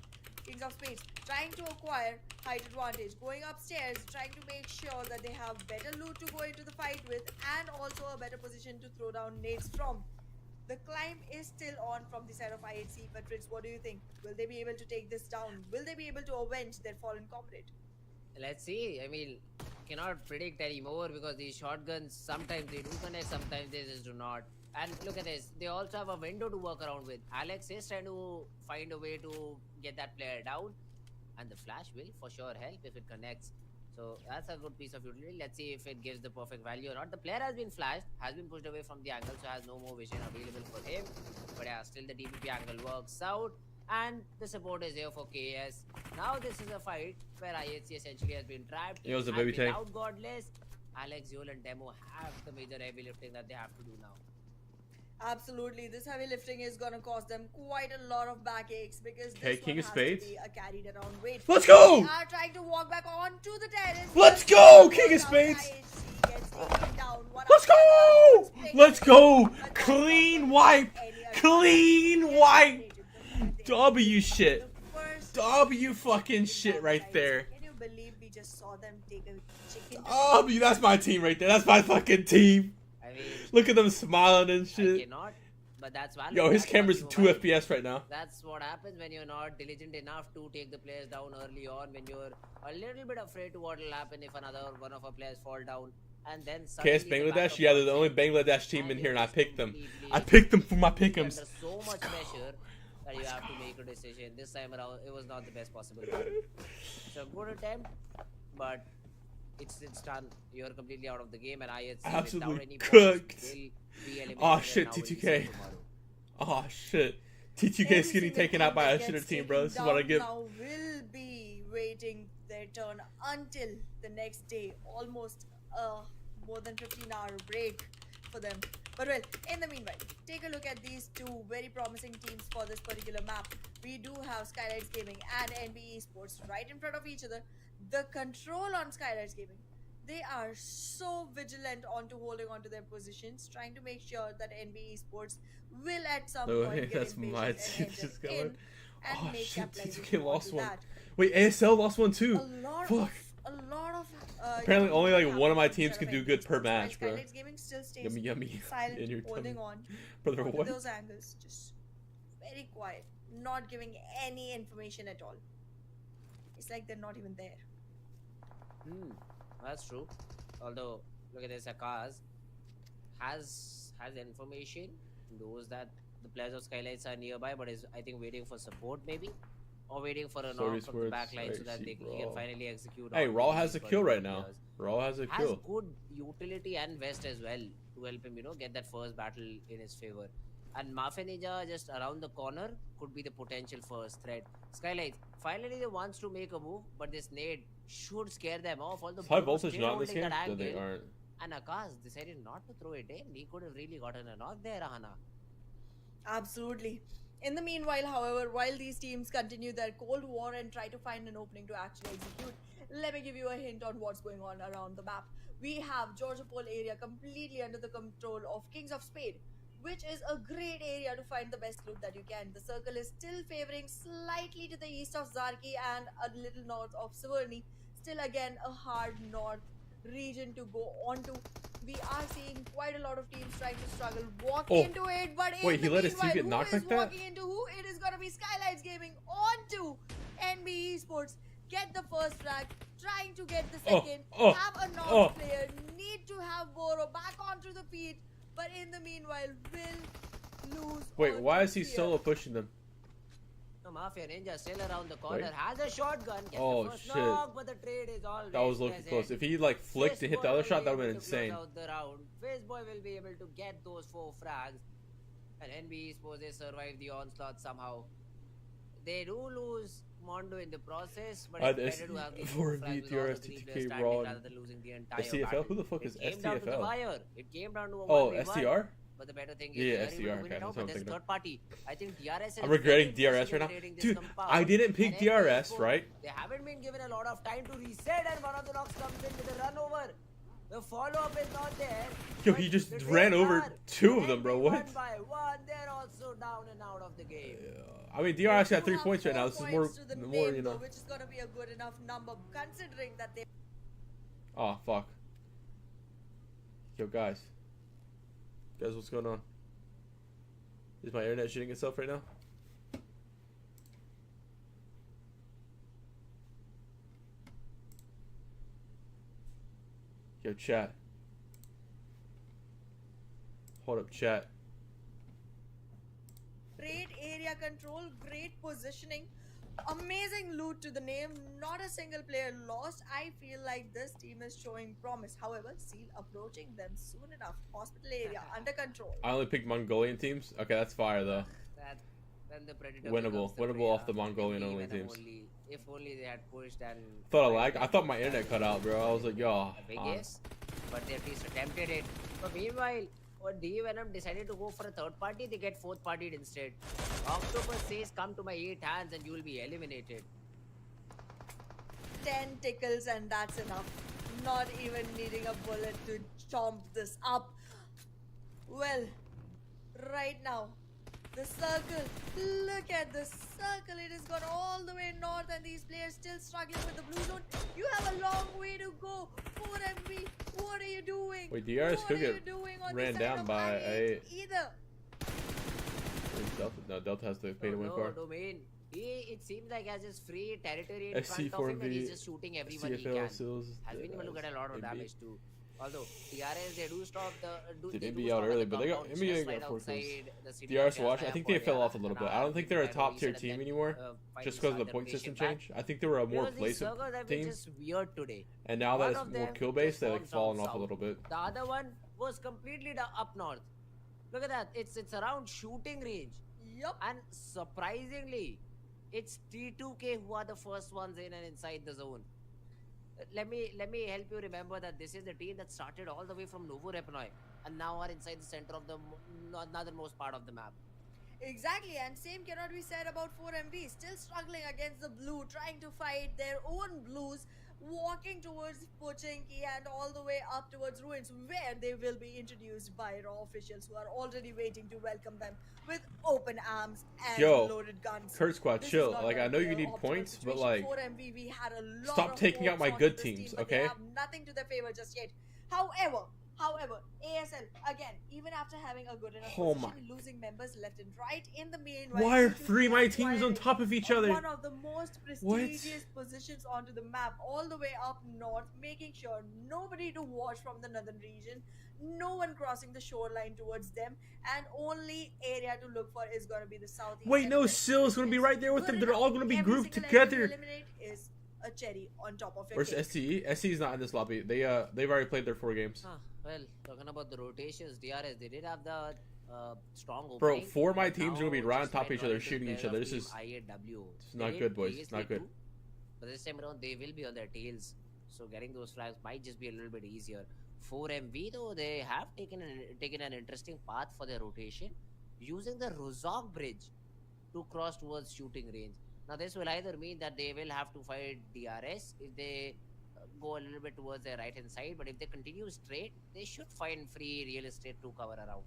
Kings of Spades trying to acquire height advantage, going upstairs, trying to make sure that they have better loot to go into the fight with, and also a better position to throw down nades from. The climb is still on from the side of IHC, but Fritz, what do you think? Will they be able to take this down? Will they be able to avenge their fallen comrade? Let's see. I mean, cannot predict anymore because these shotguns sometimes they do connect, sometimes they just do not. And look at this, they also have a window to work around with. Alex is trying to find a way to get that player down, and the flash will for sure help if it connects. So that's a good piece of utility. Let's see if it gives the perfect value or not. The player has been flashed, has been pushed away from the angle, so has no more vision available for him. But yeah, still the DPP angle works out. and the support is here for KS. Now this is a fight where IHC essentially has been trapped. He was a has baby been tank. out godless. Alex, Yul and Demo have the major heavy lifting that they have to do now. Absolutely, this heavy lifting is gonna cost them quite a lot of backaches because Okay, this King one of has Spades. to be a carried around weight. Let's go! They are trying to walk back onto the terrace. Let's go, King of Spades! Let's go! Let's go! Clean wipe! Clean wipe! W shit. W fucking shit right there. Can you believe we just saw them take a chicken? W, that's my team right there. That's my fucking team. I mean, Look at them smiling and I shit. cannot, but that's valid. Yo, his That's camera's what 2 you FPS right now. That's what happens when you're not diligent enough to take the players down early on, when you're a little bit afraid to what will happen if another one of our players fall down. And then KS suddenly the Bangladesh? backup Yeah, they're the comes only in, Bangladesh team in and here, and you're I just picked them. completely I picked them for my under pick'ems. so much pressure that you have to make a decision. This time around, it was not the best possible one. So good attempt, but it's done. You're completely out of the game, and IHC Absolutely without any cooked. points will be eliminated. Oh and shit, now will be T2K. seen tomorrow. Oh shit. T2K Every is getting single taken out by that a shitter gets team, bro. This is taken what I down get. Now will be waiting their turn until the next day. Almost a more than 15-hour break for them. But well, in the meanwhile, take a look at these two very promising teams for this particular map. We do have Skylights Gaming and NB Esports right in front of each other. The control on Skylights Gaming, they are so vigilant onto holding onto their positions, trying to make sure that NB Esports will at some No, point get that's my impatient team and enter just going. in and Oh make shit, capitalization T2K lost onto one. that. Wait, ASL lost one too. Fuck. A lot of Apparently only like one of my happening teams instead can of do good NB per Esports, match, while bro. Skylights Gaming still stays Yummy, yummy. silent, In your holding tummy. on Brother, onto what? those angles, just very quiet, not giving any information at all. It's like they're not even there. That's true. Although, look at this, Akaz has information, knows that the players of Skylights are nearby, but is I think waiting for support maybe, or waiting for a knock Sorry, from the Squirts. backline so I that see, he can Raw. finally execute. Hey, on Raw these has a kill particular right now. players. Raw has a Has kill. good utility and vest as well to help him, get that first battle in his favor. And Mafia Ninja just around the corner could be the potential first threat. Skylights finally they wants to make a move, but this nade should scare them off. Although Is high Bruno voltage still not in this holding game? that No, they angle, aren't. and Akash decided not to throw it in. He could have really gotten a knock there, Rahana. Absolutely. In the meanwhile, however, while these teams continue their Cold War and try to find an opening to actually execute, let me give you a hint on what's going on around the map. We have Georgia Pole area completely under the control of Kings of Spade, which is a great area to find the best loot that you can. The circle is still favoring slightly to the east of Zarki and a little north of Severny. Still again a hard north region to go on to. We are seeing quite a lot of teams trying to struggle, walk into it, but wait, in he the let his team meanwhile, get who knocked is like that? walking into who? It is gonna be Skylights Gaming onto NB Esports. Get the first frag, trying to get the second, have a knocked player, need to have Boro back onto the feet, but in the meanwhile will lose. Wait, why is he here. solo pushing them? No, Mafia Ninja still around the corner, Wait. has a shotgun, gets Oh, the first shit. knock, but the trade is all That was looking close. If he like flicked and hit the other shot, that would have been insane. The round. Faceboy will be able to get those 4 frags, and NB Esports they survive the onslaught somehow. They do lose Mondo in the process, but it's better to have these 4 frags with all the 3 players TTK, standing Raw, rather than losing the entire STFL? battle. Who the fuck is It came down to the STFL? wire. It came down to a Oh, 1v1. STR? But the better thing is Yeah, they are able STR, to win okay, it out, that's what but I'm there's thinking of. third party. I think DRS is I'm regretting very DRS right now. raiding this Dude, compound, I didn't pick and DRS, NB right? They haven't been given a lot of time to reset, and one of the knocks comes in with a run over. The follow-up is not there. Yo, but he just the ran trades over are 2 of them, bro. NB What? One by one, they're also down and out of the game. I mean, DRS got 3 have points right 4 now. This is points to the more, name, you know. though, which is gonna be a good enough number considering that they. Oh, fuck. Yo, guys. Guys, what's going on? Is my internet shitting itself right now? Yo, chat. Hold up, chat. Great area control, great positioning, amazing loot to the name, not a single player lost. I feel like this team is showing promise. However, Seal approaching them soon enough. Hospital area under control. I only picked Mongolian teams? Okay, that's fire, though. And the Predator Winnable. becomes the Winnable prey, off the Mongolian Maybe only Venom teams. if only they had pushed and... Thought I lagged. I thought my internet cut out, bro. I was like, yo. Biggest, but they at least attempted it. But meanwhile, when D Venom decided to go for a third party, they get fourth partied instead. Octopus says, come to my 8 hands and you will be eliminated. 10 tickles and that's enough. Not even needing a bullet to chomp this up. Well, right now, the circle, look at the circle, it has gone all the way north and these players still struggling with the blue zone. You have a long way to go. 4MB, what are you doing? Wait, DRS could get ran down by a... Either. Delta, no, Delta has to pay to win for. Domain. It seems like has his free territory in SC4V, front of him and he's just shooting everyone he CFL can. Seals, Has been able to get a lot of damage too. Although DRS, they do stop the Did MB out early, but they got MB got 4 kills. DRS watch, I think they fell off a little bit. I don't think they're a top tier team anymore, just because of the point system change. I think they were a more placement team, weird today. and now that it's more kill based, they're like falling off a little bit. The other one was completely up north. Look at that, it's around shooting range. Yup. And surprisingly, it's T2K who are the first ones in and inside the zone. Let me help you remember that this is the team that started all the way from Novo Repnoi and now are inside the center of the northernmost part of the map. Exactly, and same cannot be said about 4MV. Still struggling against the blue, trying to fight their own blues, walking towards Pochinki and all the way up towards Ruins, where they will be introduced by raw officials who are already waiting to welcome them with open arms and loaded guns. Kurt Squad, chill. Like, I know you need points, but like, stop taking out my good teams, okay? They have nothing to their favor just yet. However, ASL, again, even after having a good enough position, losing members left and right in the meanwhile. Why are 3 my teams on top of each other? One of the most prestigious positions onto the map, all the way up north, making sure nobody to watch from the northern region, no one crossing the shoreline towards them, and only area to look for is going to be the southeast. Wait, no, Sill's going to be right there with them. They're all going to be grouped together. Eliminate is a cherry on top of your Where's cake. STE? STE's not in this lobby. They've already played their 4 games. Well, talking about the rotations, DRS, they did have the strong opening. Bro, 4 my teams are going to be right on top of each other, shooting each other. This is not good, boys. It's not good. But this time around, they will be on their tails. So getting those flags might just be a little bit easier. 4MV though, they have taken an interesting path for their rotation, using the Rozok bridge to cross towards shooting range. Now this will either mean that they will have to fight DRS if they go a little bit towards their right hand side, but if they continue straight, they should find free real estate to cover around.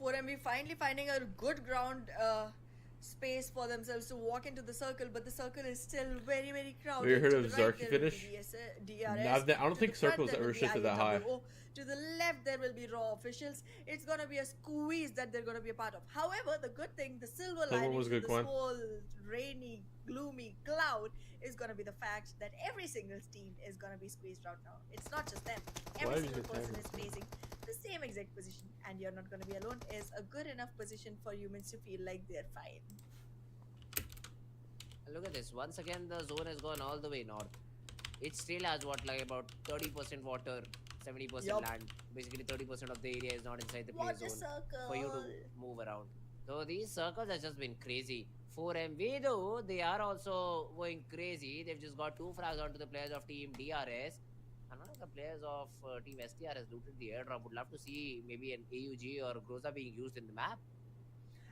4MV finally finding a good ground space for themselves to walk into the circle, but the circle is still very, very crowded. Have you heard To of the right, Zarky there finish? will be DRS. I don't think circles ever shifted that high. To the left, there will be raw officials. It's going to be a squeeze that they're going to be a part of. However, the good thing, the silver lining to this whole rainy, gloomy cloud is going to be the fact that every single team is going to be squeezed out now. It's not just them. Every single person is facing the same exact position, and you're not going to be alone is a good enough position for humans to feel like they're fine. And look at this. Once again, the zone has gone all the way north. It still has what, like about 30% water, 70% land. Basically 30% of the area is not inside the play zone for you to move around. So these circles have just been crazy. 4MV though, they are also going crazy. They've just got 2 frags onto the players of Team DRS. And one of the players of Team STR has looted the airdrop. Would love to see maybe an AUG or Groza being used in the map.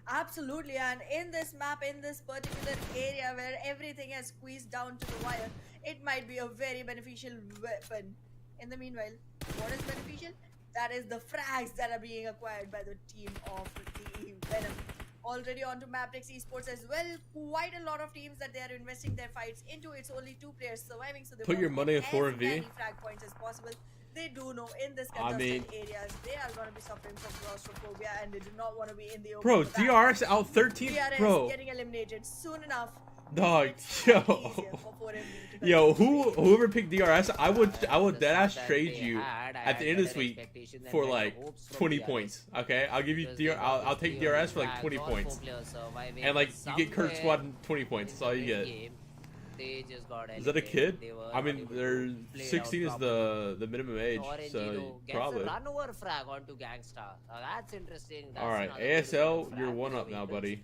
Absolutely, and in this map, in this particular area where everything has squeezed down to the wire, it might be a very beneficial weapon. In the meanwhile, what is beneficial? That is the frags that are being acquired by the team of the Venom. Already on to Matrix Esports as well. Quite a lot of teams that they are investing their fights into. It's only 2 players surviving, so they put your money in 4MV. As many frag points as possible. They do know in this congested areas they are going to be suffering from claustrophobia and they do not want to be in the open. Bro, DRS out 13. DRS Bro, getting eliminated soon enough. dog, yo, whoever picked DRS, I would deadass trade you at the end of this week for like 20 points. Okay, I'll give you I'll take DRS for like 20 points, and like you get Kurt Squad 20 points. That's all you get. Is that a kid? I mean, they're 16 is the minimum age, so probably. Run over frag onto Gangsta. That's interesting. That's all right, ASL, you're 1 up now, buddy.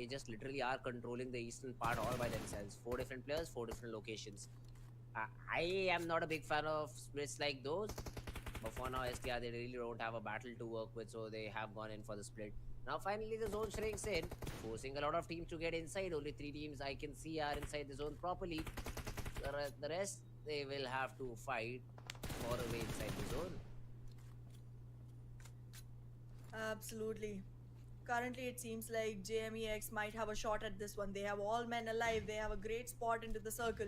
They just literally are controlling the eastern part all by themselves. 4 different players, 4 different locations. I am not a big fan of splits like those. But for now, STR, they really don't have a battle to work with, so they have gone in for the split. Now, finally, the zone shrinks in, forcing a lot of teams to get inside. Only 3 teams I can see are inside the zone properly. The rest, they will have to fight for a way inside the zone. Absolutely. Currently, it seems like JMEX might have a shot at this one. They have all men alive. They have a great spot into the circle.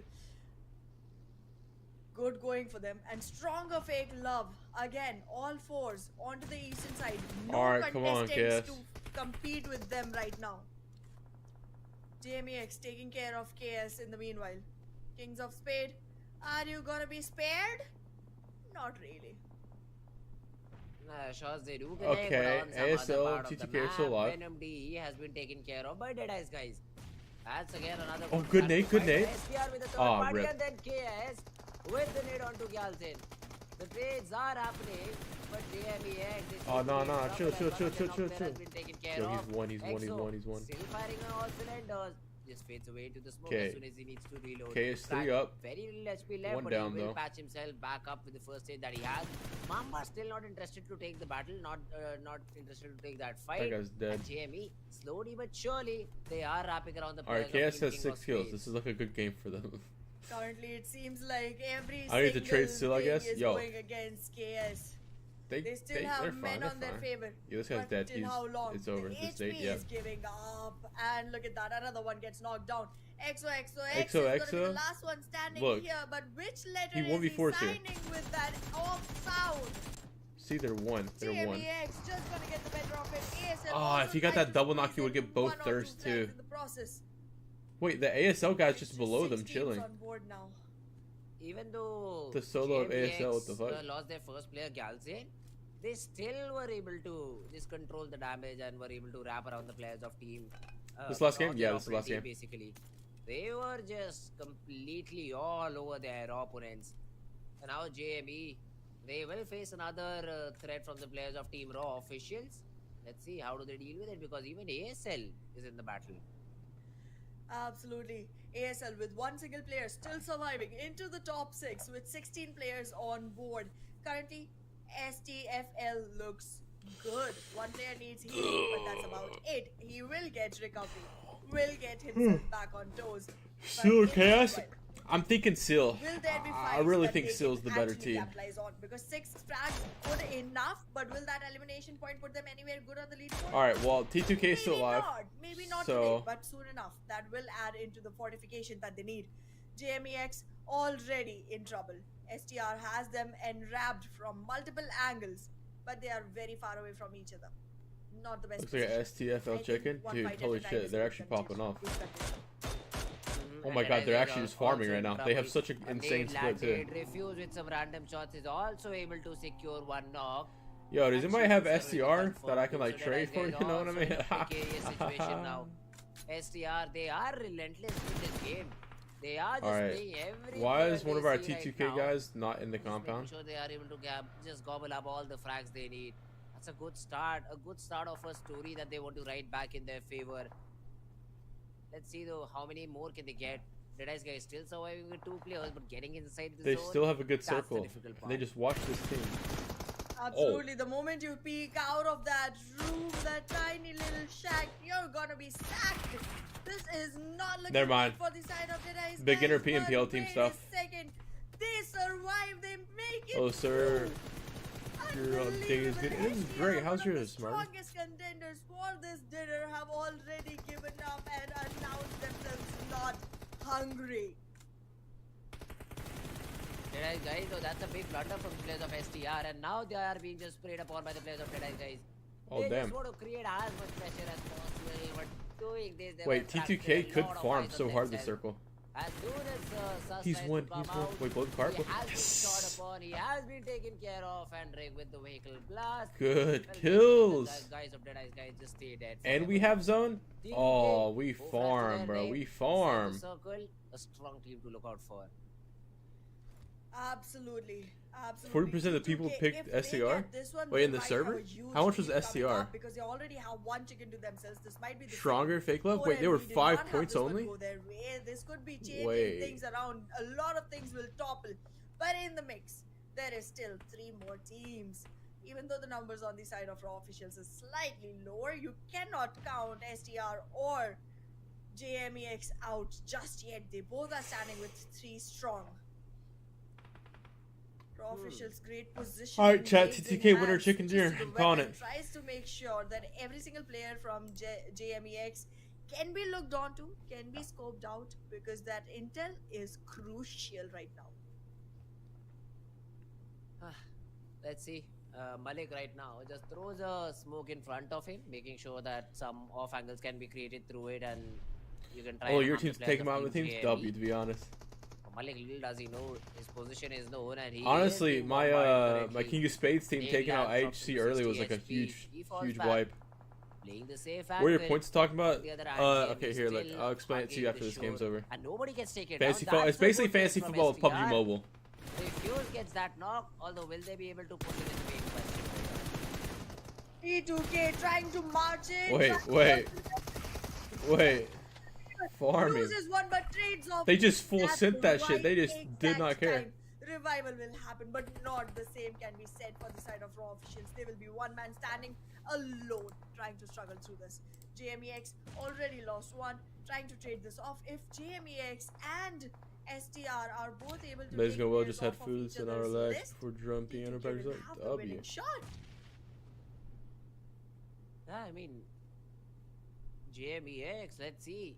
Good going for them. And stronger fake love. Again, all fours onto the eastern side. No Alright, come on, contestants KS. to compete with them right now. JMEX taking care of KS in the meanwhile. Kings of Spade, are you gonna be spared? Not really. Shots they do connect, Okay, but on some ASL, other part of the TTK are map, still alive. NMDE has been taken care of by Deadies, guys. That's again another Oh, good start nade, to good fight. nade. SPR with the third Ah, party rip. and then KS with the nade onto Gyalzin. The trades are happening, but JMEX is Oh, no, in no, trouble chill, and chill, one chill, of the chill, knocks chill, there chill. has been taken care Yo, of. he's one, he's one, he's Exo one, he's one. Still firing on all cylinders. Just fades away into the smoke Okay. as soon as he needs to reload. K is 3 Crack, up. Very little HP left, One but down, he will though. patch himself back up with the first aid that he has. Mamba still not interested to take the battle, not interested to take that fight. That guy's dead. And JME, slowly but surely, they are wrapping around the Alright, players of KS Team has King 6 of kills. Spades. This is like a good game for them. Currently, it seems like every I need to trade single still, I thing guess? is Yo. going against KS. They still they're have fine, men they're on their fine. favor. Yeah, this guy's But dead. till how long? It's over. The This HP date, yeah. is giving up. And look at that. Another one gets knocked down. XOXO is XO, going to be the XO. last one standing Look. here. But which letter He is he 1v4s here. signing with that off sound? See, they're one. They're one. JMEX just going to get the better of him. ASL Ah, also if you got tried that to double knock, squeeze you would in get both one or two thirsts, players too. in the process. Wait, the ASL guy's just It's below 6 them, teams chilling. on board now. Even though The solo of JMEX, ASL, what the fuck? lost their first player Gyalzin, they still were able to just control the damage and were able to wrap around the players of team. This last game? of Yeah, their this is the last opponent game. team, basically. They were just completely all over their opponents. And now JME, they will face another threat from the players of Team Raw officials. Let's see how do they deal with it, because even ASL is in the battle. Absolutely. ASL with one single player still surviving into the top 6 with 16 players on board. Currently, STFL looks good. One player needs healing, but that's about it. He will get recovery, will get himself back on toes. But Seal in Chaos? this one, I'm thinking Seal. will there be I fights really that think they Seal's can the better actually team. capitalize on? Because 6 frags good enough, but will that elimination point put them anywhere good on the leaderboard? Alright, well, T2K is still alive. Maybe not so- today, but soon enough. That will add into the fortification that they need. JMEX already in trouble. STR has them enwrapped from multiple angles, but they are very far away from each other. Not the best. Looks like an position. I STFL think chicken. one Dude, fight at holy a time shit, is they're good actually content. popping off. Good content. Oh my god, they're actually just farming right now. They have such an insane split too. Refuse with some random shots is also able to secure one knock. Yo, does anybody have Actions STR are that I can confirmed, like so trade that for? is You know what I also mean? in a precarious situation now. STR, they are relentless in this game. They are just Alright. playing every Why player is one they of our see right T2K now. guys not in the Just making compound? sure they are able to just gobble up all the frags they need. That's a good start of a story that they want to write back in their favor. Let's see though, how many more can they get? Deadies guys still surviving with 2 players, but getting inside the They zone, still have a good that's the circle. difficult They part. just watch this team. Absolutely. The moment you peek out of that room, that tiny little shack, you're gonna be sacked. This is not looking Never mind. good for the side of the dice. Beginner guys, but PMPL team wait stuff. A second. They survive. They make it. Oh, sir. through. Your day is good. This is great. How's One of yours, the Martin? strongest contenders for this dinner have already given up and announced themselves not hungry. Deadies guys, so that's a big blunder from the players of STR, and now they are being just sprayed upon by the players of Deadies guys. Oh, they damn. just want to create as much pressure as possible, but doing this, they Wait, will attract T2K a could lot of farm eyes on so hard the themselves. circle. As soon as Sus He's tries one, to come he's one. out, Wait, both card? he has Yes. been shot upon, he has been taken care of, and Rick with the vehicle blast. Good Well, kills. The guys of Deadies guys just stay dead. And we forever. have zone? Team Oh, K, we who fell to farm, their bro. name, We inside the farm. Circle, a strong team to look out for. Absolutely. Absolutely. 40% of the people T2K, picked if they STR? get this one, Wait, they in the might server? have a huge How much was lead coming STR? up because they already have one chicken to themselves. This might be the Stronger fake love? Wait, they were 5 points only? This could be changing Wait. things around. A lot of things will topple. But in the mix, the there is still 3 more teams. Even though the numbers on the side of Raw officials is slightly lower, you cannot count STR or JMEX out just yet. They both are standing with 3 strong. Raw officials great position. Alright, chat, TTK winner chicken dinner. I'm calling it. Tries to make sure that every single player from JMEX can be looked onto, can be scoped out, because that intel is crucial right now. Let's see. Malik right now just throws a smoke in front of him, making sure that some off angles can be created through it, and you can try. Oh, your team's taking him out of the team's W, to be honest. Malik, little does he know his position is known, and he honestly, my King of Spades team taking out IHC early was like a huge wipe. Playing the safe what are your points talking about? Okay, here, look, I'll explain it to you after this game's over. And nobody gets taken Fantasy down. it's basically fantasy football with PUBG Mobile. So if Fuse gets that knock, although will they be able to put it in the main question? T2K trying to march in. Wait. Farming. Loses one but trades off. They just full sent that shit. They just did not care. Time. Revival will happen, but not the same can be said for the side of Raw officials. They will be one man standing alone, trying to struggle through this. JMEX already lost one, trying to trade this off. If JMEX and STR are both able to Let's take go. We'll players just had off of foods each and our other's relax list, before jumping in a T2K will have the W. winning shot. Yeah, I mean, JMEX, let's see.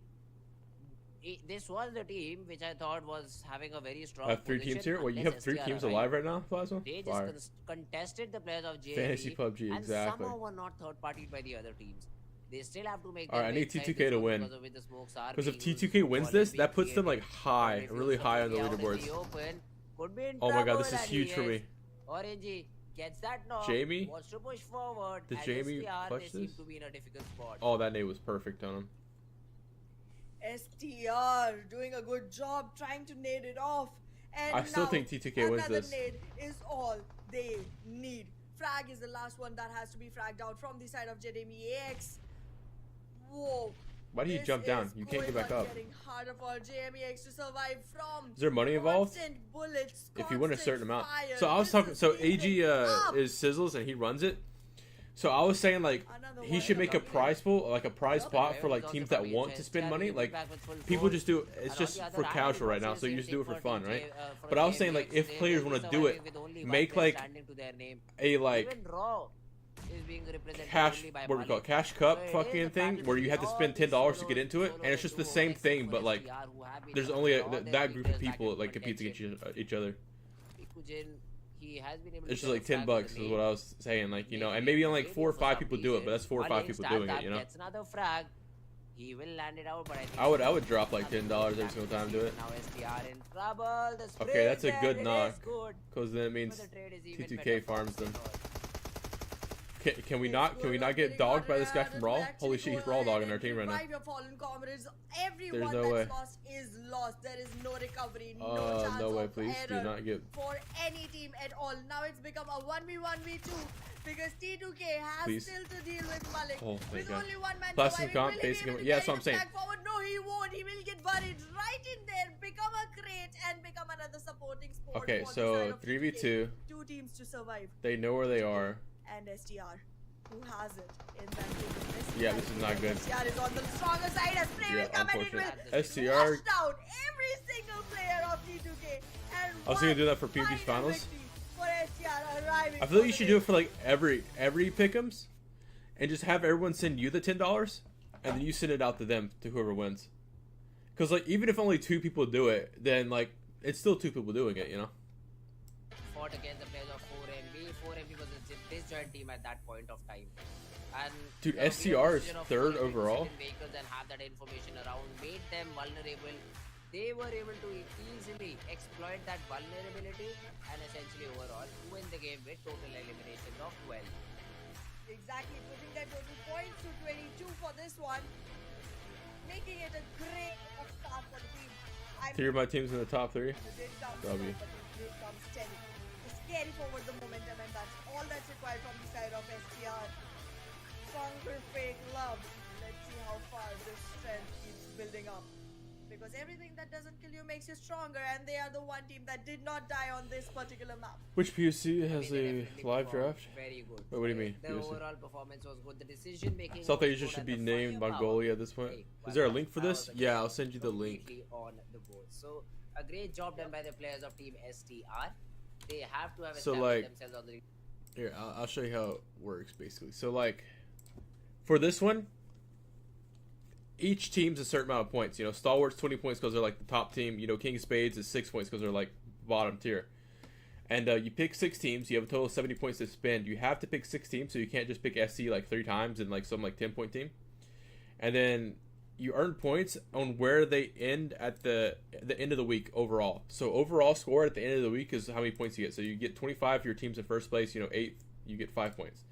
This was the team which I thought was having a very strong I have 3 teams here? Wait, you have 3 teams alive right now, Plasma? They just contested the players of JME. Fantasy PUBG, and exactly. somehow were not third-partied by the other teams. They still have to make. Alright, I need T2K to win. Because if T2K wins this, that puts them like high, really high on the leaderboards. Oh my god, this is huge for me. Orangey gets that knock. Jamie? Wants to push forward. Does Jamie clutch this? To be in a difficult spot. Oh, that nade was perfect on him. STR doing a good job trying to nade it off. And I still think T2K wins this. Another nade is all they need. Frag is the last one that has to be fragged out from the side of JMEX. Whoa. Why do you jump down? You can't get back up. Getting harder for JMEX to survive from. Is there money involved? Bullets, if you win a certain amount. fire. So I was talking. So AG is Sizzles and he runs it. So I was saying like he should make a prize pool, like a prize pot for like teams that want to spend money. Like people just do it's just for casual right now, so you just do it for fun, right? But I was saying like if players want to do it, make like a cash, what we call it, cash cup fucking thing where you have to spend $10 to get into it, and it's just the same thing, but like there's only that group of people that like competes against each other. It's just like $10 is what I was saying, like, you know, and maybe only like 4 or 5 people do it, but that's 4 or 5 people doing it, you know. He will land it out, but I would drop like $10 every single time to do it. Okay, that's a good knock, because then it means T2K farms them. Can we not get dogged by this guy from Raw? Holy shit, he's Raw dogging our team right now. There's no way. Is lost. There is no recovery, no chance no way, of please do error not get for any team at all. Now it's become a 1v1v2 because T2K has still to deal with Malik. Oh, with God. only one man Plastic surviving. comp, basic, yeah, that's what I'm saying. Forward. No, he won't. He will get buried right in there, become a crate, and become another supporting sport. Okay, for the so side of 3v2. 2 teams to survive. They know where they are. And STR, who has it in that game. Yeah, this is not good. STR is on the stronger side as play will come and it will STR. washed out every single player of T2K. And I was gonna do that for PvP's finals. For STR arriving. I feel like you should do it for like every pick'ems, and just have everyone send you the $10, and then you send it out to them, to whoever wins. Cause like even if only 2 people do it, then like it's still 2 people doing it, you know. Fought against the players of 4MB. 4MB was a disjoint team at that point of time. And dude, STR is 3rd overall. Vehicles and have that information around made them vulnerable. They were able to easily exploit that vulnerability and essentially overall win the game with total elimination of 12. Exactly, putting their total points to 22 for this one, making it a great start for the team. 3 of my teams in the top 3. W. Just carry forward the momentum, and that's all that's required from the side of STR. Stronger fake love. Let's see how far this strength keeps building up. because everything that doesn't kill you makes you stronger, and they are the one team that did not die on this particular map. Which PUC has they a definitely live performed draft? Very good. Wait, what do you mean? The PUC? overall performance was good. The decision making. South Asia should be named Mongolia at this point. Is there a link for this? Yeah, I'll send you the link. On the board. So a great job done by the players of Team STR. They have to have So, established like, themselves on the. Here, I'll show you how it works basically. So like, for this one, each team's a certain amount of points. You know, Stalwarts 20 points because they're like the top team. You know, King of Spades is 6 points because they're like bottom tier. And you pick 6 teams. You have a total of 70 points to spend. You have to pick 6 teams, so you can't just pick SC like 3 times and like some like 10-point team. And then you earn points on where they end at the end of the week overall. So overall score at the end of the week is how many points you get. So you get 25 for your team's in first place. You know, 8th, you get 5 points.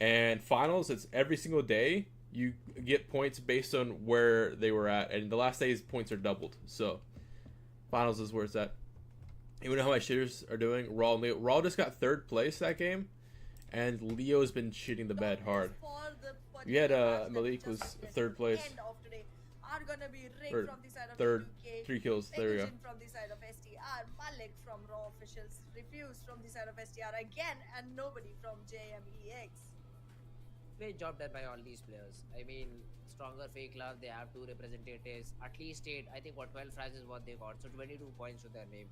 And finals, it's every single day you get points based on where they were at, and the last day's points are doubled. So finals is where it's at. You know how my shooters are doing? Raw and Leo. Raw just got 3rd place that game, and Leo's been shooting the bed hard. We had Malik was 3rd place. Are gonna be Rick Or from the side of 3rd, T2K, 3 kills. There we go. Negligent from the side of STR, Malik from Raw Officials, Refuse from the side of STR again, and nobody from JMEX. Great job done by all these players. I mean, stronger fake love. They have 2 representatives. At least 8. I think what 12 tries is what they got. So 22 points to their name.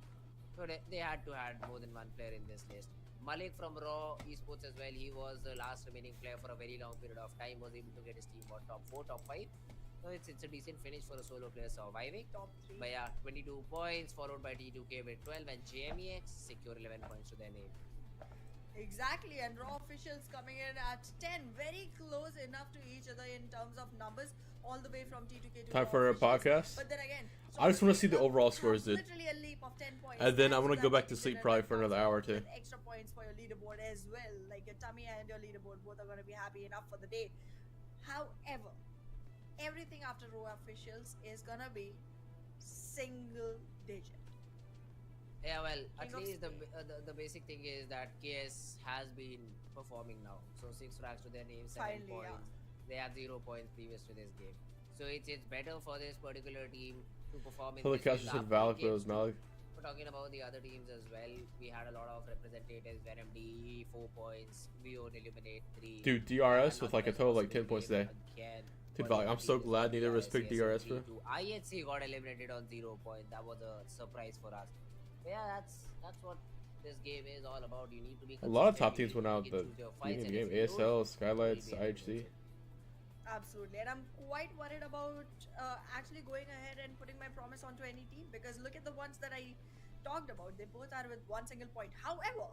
So they had to have more than one player in this list. Malik from Raw Esports as well. He was the last remaining player for a very long period of time. Was able to get his team on top 4, top 5. So it's a decent finish for a solo player surviving. Top 3. But yeah, 22 points followed by T2K with 12 and JMEX secure 11 points to their name. Exactly, and Raw Officials coming in at 10, very close enough to each other in terms of numbers, all the way from T2K to Time Raw for a Officials. podcast. But then again, I just want to see the overall scores, dude. literally a leap of 10 points. And then I want to to go back to sleep probably for another hour or 2. Extra points for your leaderboard as well. Like your tummy and your leaderboard both are going to be happy enough for the day. However, everything after Raw Officials is going to be single digit. Yeah, well, at King of least Spain. the basic thing is that KS has been performing now. So 6 frags to their name, 7 Finally, points. yeah. They had 0 points previous to this game. So it's better for this particular team to perform in Holy this cow, game. just said After Valak, but it games, was Malik. We're talking about the other teams as well. We had a lot of representatives. Venom D 4 points. We own Eliminate 3. Dude, DRS with like a total of like 10 points today. Again. Dude, Valak, I'm so glad neither of us picked DRS, bro. IHC got eliminated on 0 points. That was a surprise for us. But yeah, that's what this game is all about. You need to be A lot of consistent. top teams You went out need the to choose your fights, beginning of the and game. if you don't, ASL, Skylights, you'll be able to IHC. lose it. Absolutely, and I'm quite worried about actually going ahead and putting my promise onto any team, because look at the ones that I talked about. They both are with 1 single point. However,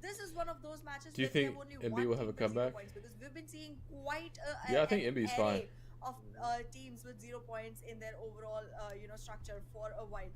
this is one of those matches. Do you where we think have only MB one will have team a with 0 comeback? points, because we've been seeing quite Yeah, I think an MB's fine. array of teams with 0 points in their overall structure for a while.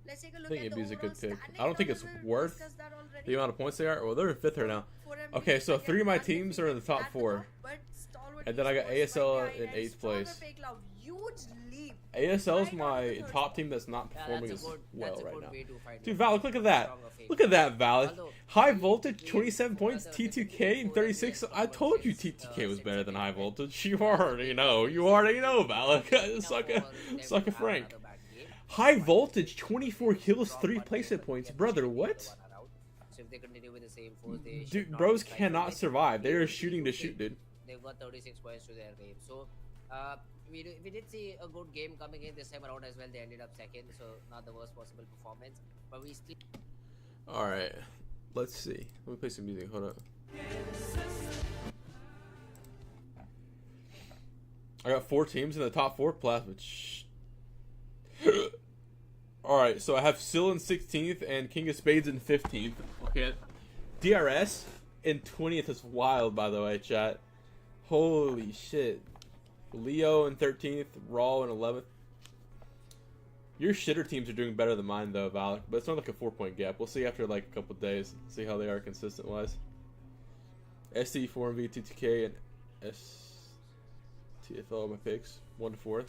Let's take a I look think at the MB's a good overall pick. standing I don't think it's numbers. worth Discussed that already. the amount of points they are. Well, they're in 5th right now. For MB, Okay, so again, 3 of my one teams are in the top at 4. top, but Stalwart And then I got Esports ASL right in behind, 8th stronger place. fake love, huge leap. ASL's Right my on the third top spot. team that's not performing that's as a good, well that's a right good now. way to fight Dude, it. Valak, look at that. Stronger fake Look at love. that, Valak. Although, High we- voltage, we 27 for points, the T2K, and 36. I told you T2K was better than high voltage. voltage. You already know. You already know, Valak. Suck a Frank. High voltage, 24 kills, 3 placement points. Brother, what? So if they continue with the same force, they should Dude, not bros be fighting cannot it. survive. They are shooting to shoot, dude. They've got 36 points to their name. So we did see a good game coming in this time around as well. They ended up 2nd, so not the worst possible performance. But we still. Alright, let's see. Let me play some music. Hold up. I got 4 teams in the top 4. Plasma. Alright, so I have Syl in 16th and King of Spades in 15th. Okay. DRS in 20th is wild, by the way, chat. Holy shit. Leo in 13th, Raw in 11th. Your shitter teams are doing better than mine, though, Valak. But it's not like a 4-point gap. We'll see after like a couple days. See how they are consistent-wise. STE, 4MV, T2K, and STFL are my picks. 1 to 4th.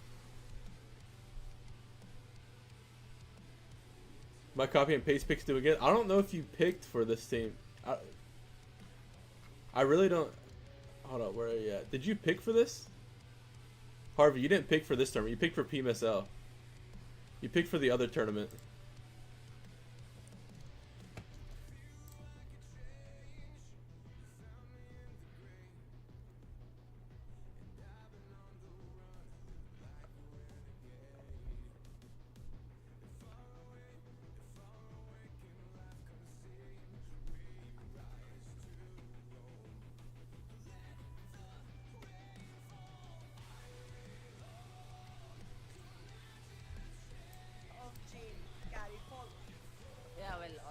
My copy and paste picks do again. I don't know if you picked for this team. I really don't. Hold on, where are you at? Did you pick for this? Harvey, you didn't pick for this tournament. You picked for PMSL. You picked for the other tournament.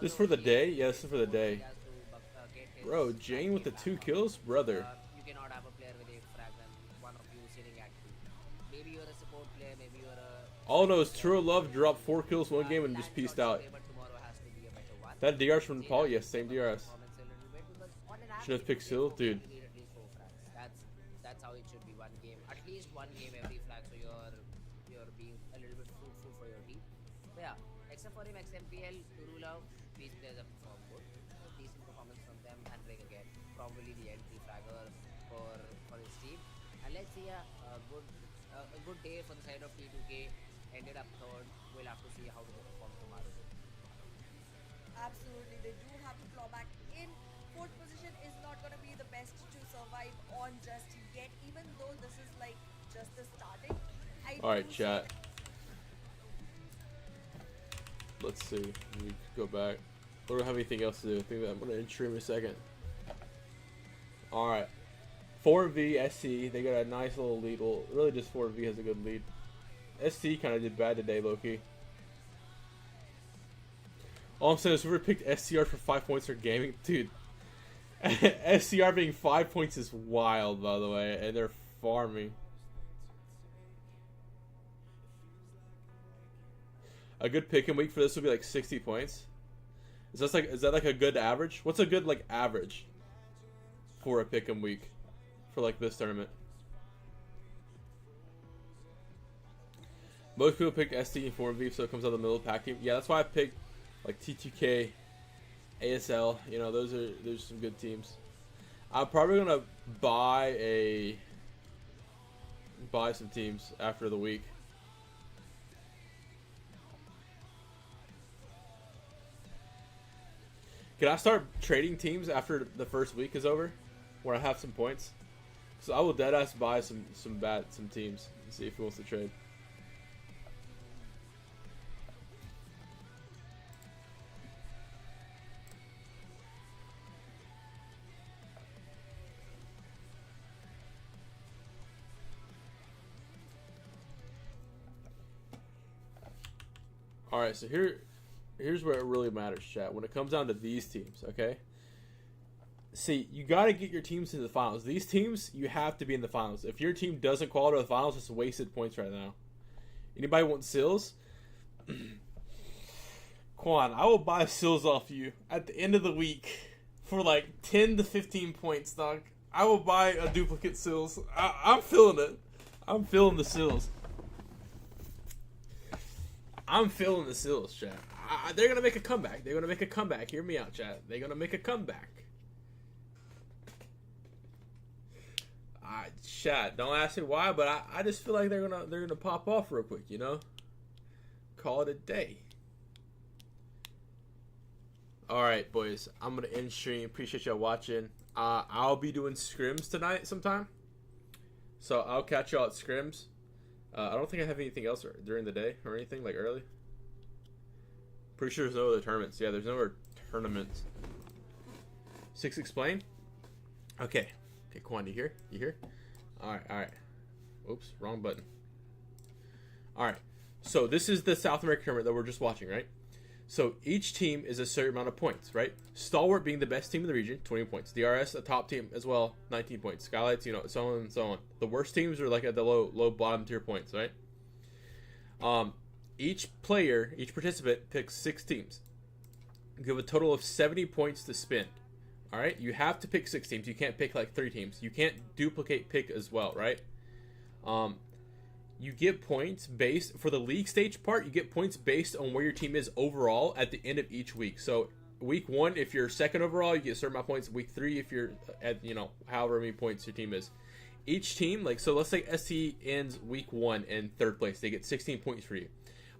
This for the day? Yeah, this is for the day. Bro, Jane with the 2 kills? Brother. You cannot have a player with 8 frags and one of you sitting at 2. Maybe you're a support player, maybe you're a... All I know is True Love dropped 4 kills one game and just pieced out. That DRS from Paul? Yes, same DRS. Should have picked Seal? Dude. That's how it should be, one game. At least one game every flag, so you're being a little bit fruitful for your team. So yeah, except for him, XMPL, True Love, these players have performed good. Decent performance from them, and Ring again, probably the entry flagger for his team. And let's see a good day for the side of T2K. Ended up 3rd. We'll have to see how they perform tomorrow. Absolutely, they do have to claw back in. 4th position is not going to be the best to survive on just yet, even though this is like just the starting. Alright, chat. Let's see. Let me go back. I don't have anything else to do. I think that I'm going to stream in a second. Alright. 4V SC. They got a nice little lead. Well, really just 4V has a good lead. SC kind of did bad today, Loki. All I'm saying is whoever picked SCR for 5 points for gaming, dude. SCR being 5 points is wild, by the way, and they're farming. A good pick and week for this would be like 60 points. Is that like a good average? What's a good like average for a pick and week for like this tournament? Most people pick ST and 4V, so it comes out of the middle pack team. Yeah, that's why I picked like T2K, ASL. You know, there's some good teams. I'm probably gonna buy some teams after the week. Can I start trading teams after the first week is over, where I have some points? So I will deadass buy some teams and see if he wants to trade. All right, so here's where it really matters, chat. When it comes down to these teams, okay? See, you got to get your teams into the finals. These teams, you have to be in the finals. If your team doesn't qualify to the finals, it's wasted points right now. Anybody want Sills? Quan, I will buy Sills off you at the end of the week for like 10 to 15 points, dog. I will buy a duplicate Sills. I'm feeling it. I'm feeling the Sills. I'm feeling the Sills, chat. They're going to make a comeback. They're going to make a comeback. Hear me out, chat. They're going to make a comeback. Chat, don't ask me why, but I just feel like they're gonna pop off real quick, you know? Call it a day. Alright, boys. I'm going to end stream. Appreciate y'all watching. I'll be doing scrims tonight sometime. So I'll catch y'all at scrims. I don't think I have anything else during the day or anything, like early. Pretty sure there's no other tournaments. Yeah, there's no other tournaments. 6 explain? Okay. Okay, Quan, you here? You here? Alright. Oops, wrong button. Alright. So this is the South American tournament that we're just watching, right? So each team is a certain amount of points, right? Stalwart being the best team in the region, 20 points. DRS, a top team as well, 19 points. Skylights, you know, so on and so on. The worst teams are like at the low bottom tier points, right? Each player, each participant picks 6 teams. You have a total of 70 points to spend. Alright? You have to pick 6 teams. You can't pick like 3 teams. You can't duplicate pick as well, right? You get points based, for the league stage part, you get points based on where your team is overall at the end of each week. So, week 1, if you're second overall, you get a certain amount of points. Week 3, if you're at, you know, however many points your team is. Each team, like, so let's say ST ends week 1 in 3rd place. They get 16 points for you.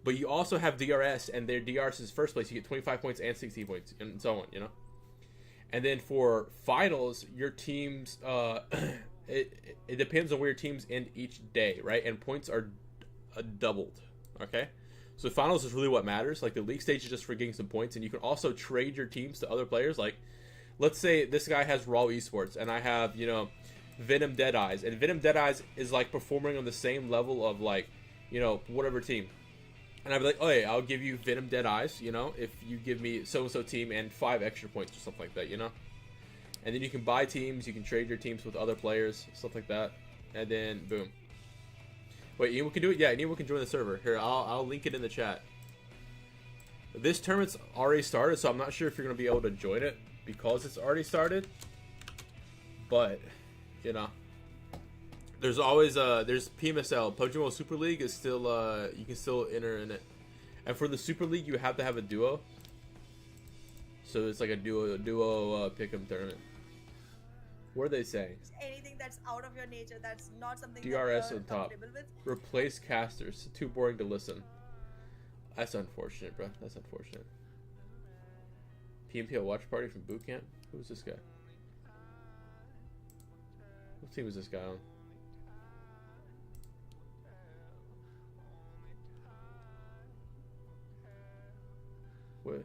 But you also have DRS, and their DRS is first place. You get 25 points and 60 points, and so on, you know? And then for finals, your teams, it depends on where your teams end each day, right? And points are doubled, okay? So finals is really what matters. Like, the league stage is just for getting some points, and you can also trade your teams to other players. Like, let's say this guy has Raw Esports, and I have, you know, Venom Deadeyes. And Venom Deadeyes is, like, performing on the same level of, like, you know, whatever team. And I'd be like, oh, hey, I'll give you Venom Deadeyes, you know, if you give me so-and-so team and 5 extra points or something like that, you know? And then you can buy teams, you can trade your teams with other players, stuff like that. And then, boom. Wait, anyone can do it? Yeah, anyone can join the server. Here, I'll link it in the chat. This tournament's already started, so I'm not sure if you're going to be able to join it because it's already started. But, you know. There's always there's PMSL, PUBG Mobile Super League is still you can still enter in it, and for the Super League you have to have a duo. So it's like a duo pick'em tournament. What are they saying? Anything that's out of your nature, that's not something DRS that you're on top. comfortable with. Replace casters. Too boring to listen. That's unfortunate, bro. That's unfortunate. PMPL watch party from boot camp. Who's this guy? What team is this guy on? What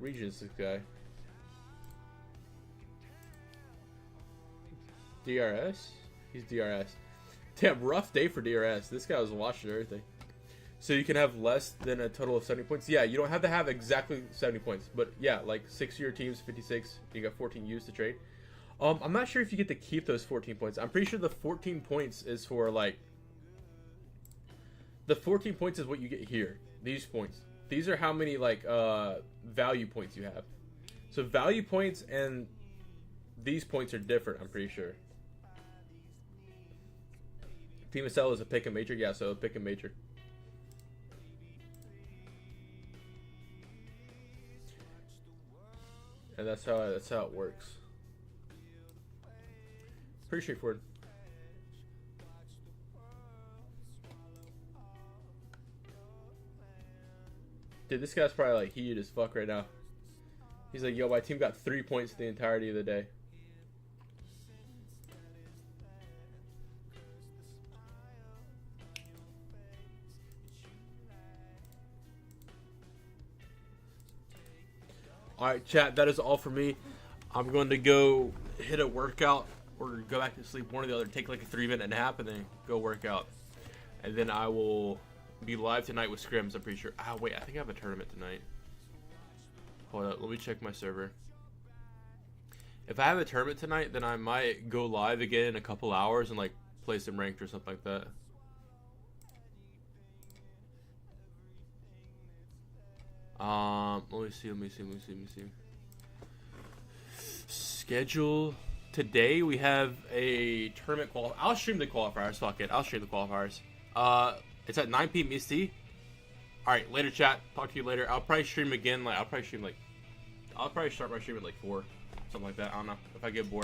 region is this guy? DRS? He's DRS. Damn, rough day for DRS. This guy was watching everything. So you can have less than a total of 70 points. Yeah, you don't have to have exactly 70 points. But yeah, like 6 of your teams, 56. You got 14 U's to trade. I'm not sure if you get to keep those 14 points. I'm pretty sure the 14 points is for like... The 14 points is what you get here. These points. These are how many like value points you have. So value points and these points are different, I'm pretty sure. PMSL is a pick and major, yeah, so a pick and major. And that's how it works. Pretty straightforward. Dude, this guy's probably like heated as fuck right now. He's like, yo, my team got 3 points the entirety of the day. Alright, chat, that is all for me. I'm going to go hit a workout or go back to sleep, one or the other. Take like a 3-minute nap and then go work out. And then I will be live tonight with scrims, I'm pretty sure. Ah, wait, I think I have a tournament tonight. Hold up, let me check my server. If I have a tournament tonight, then I might go live again in a couple hours and like play some ranked or something like that. Let me see. Schedule. Today we have a tournament I'll stream the qualifiers, fuck it. I'll stream the qualifiers. It's at 9 p.m. EST. Alright, later chat. Talk to you later. I'll probably stream again, I'll probably start my stream at like 4. Something like that. I don't know. If I get bored.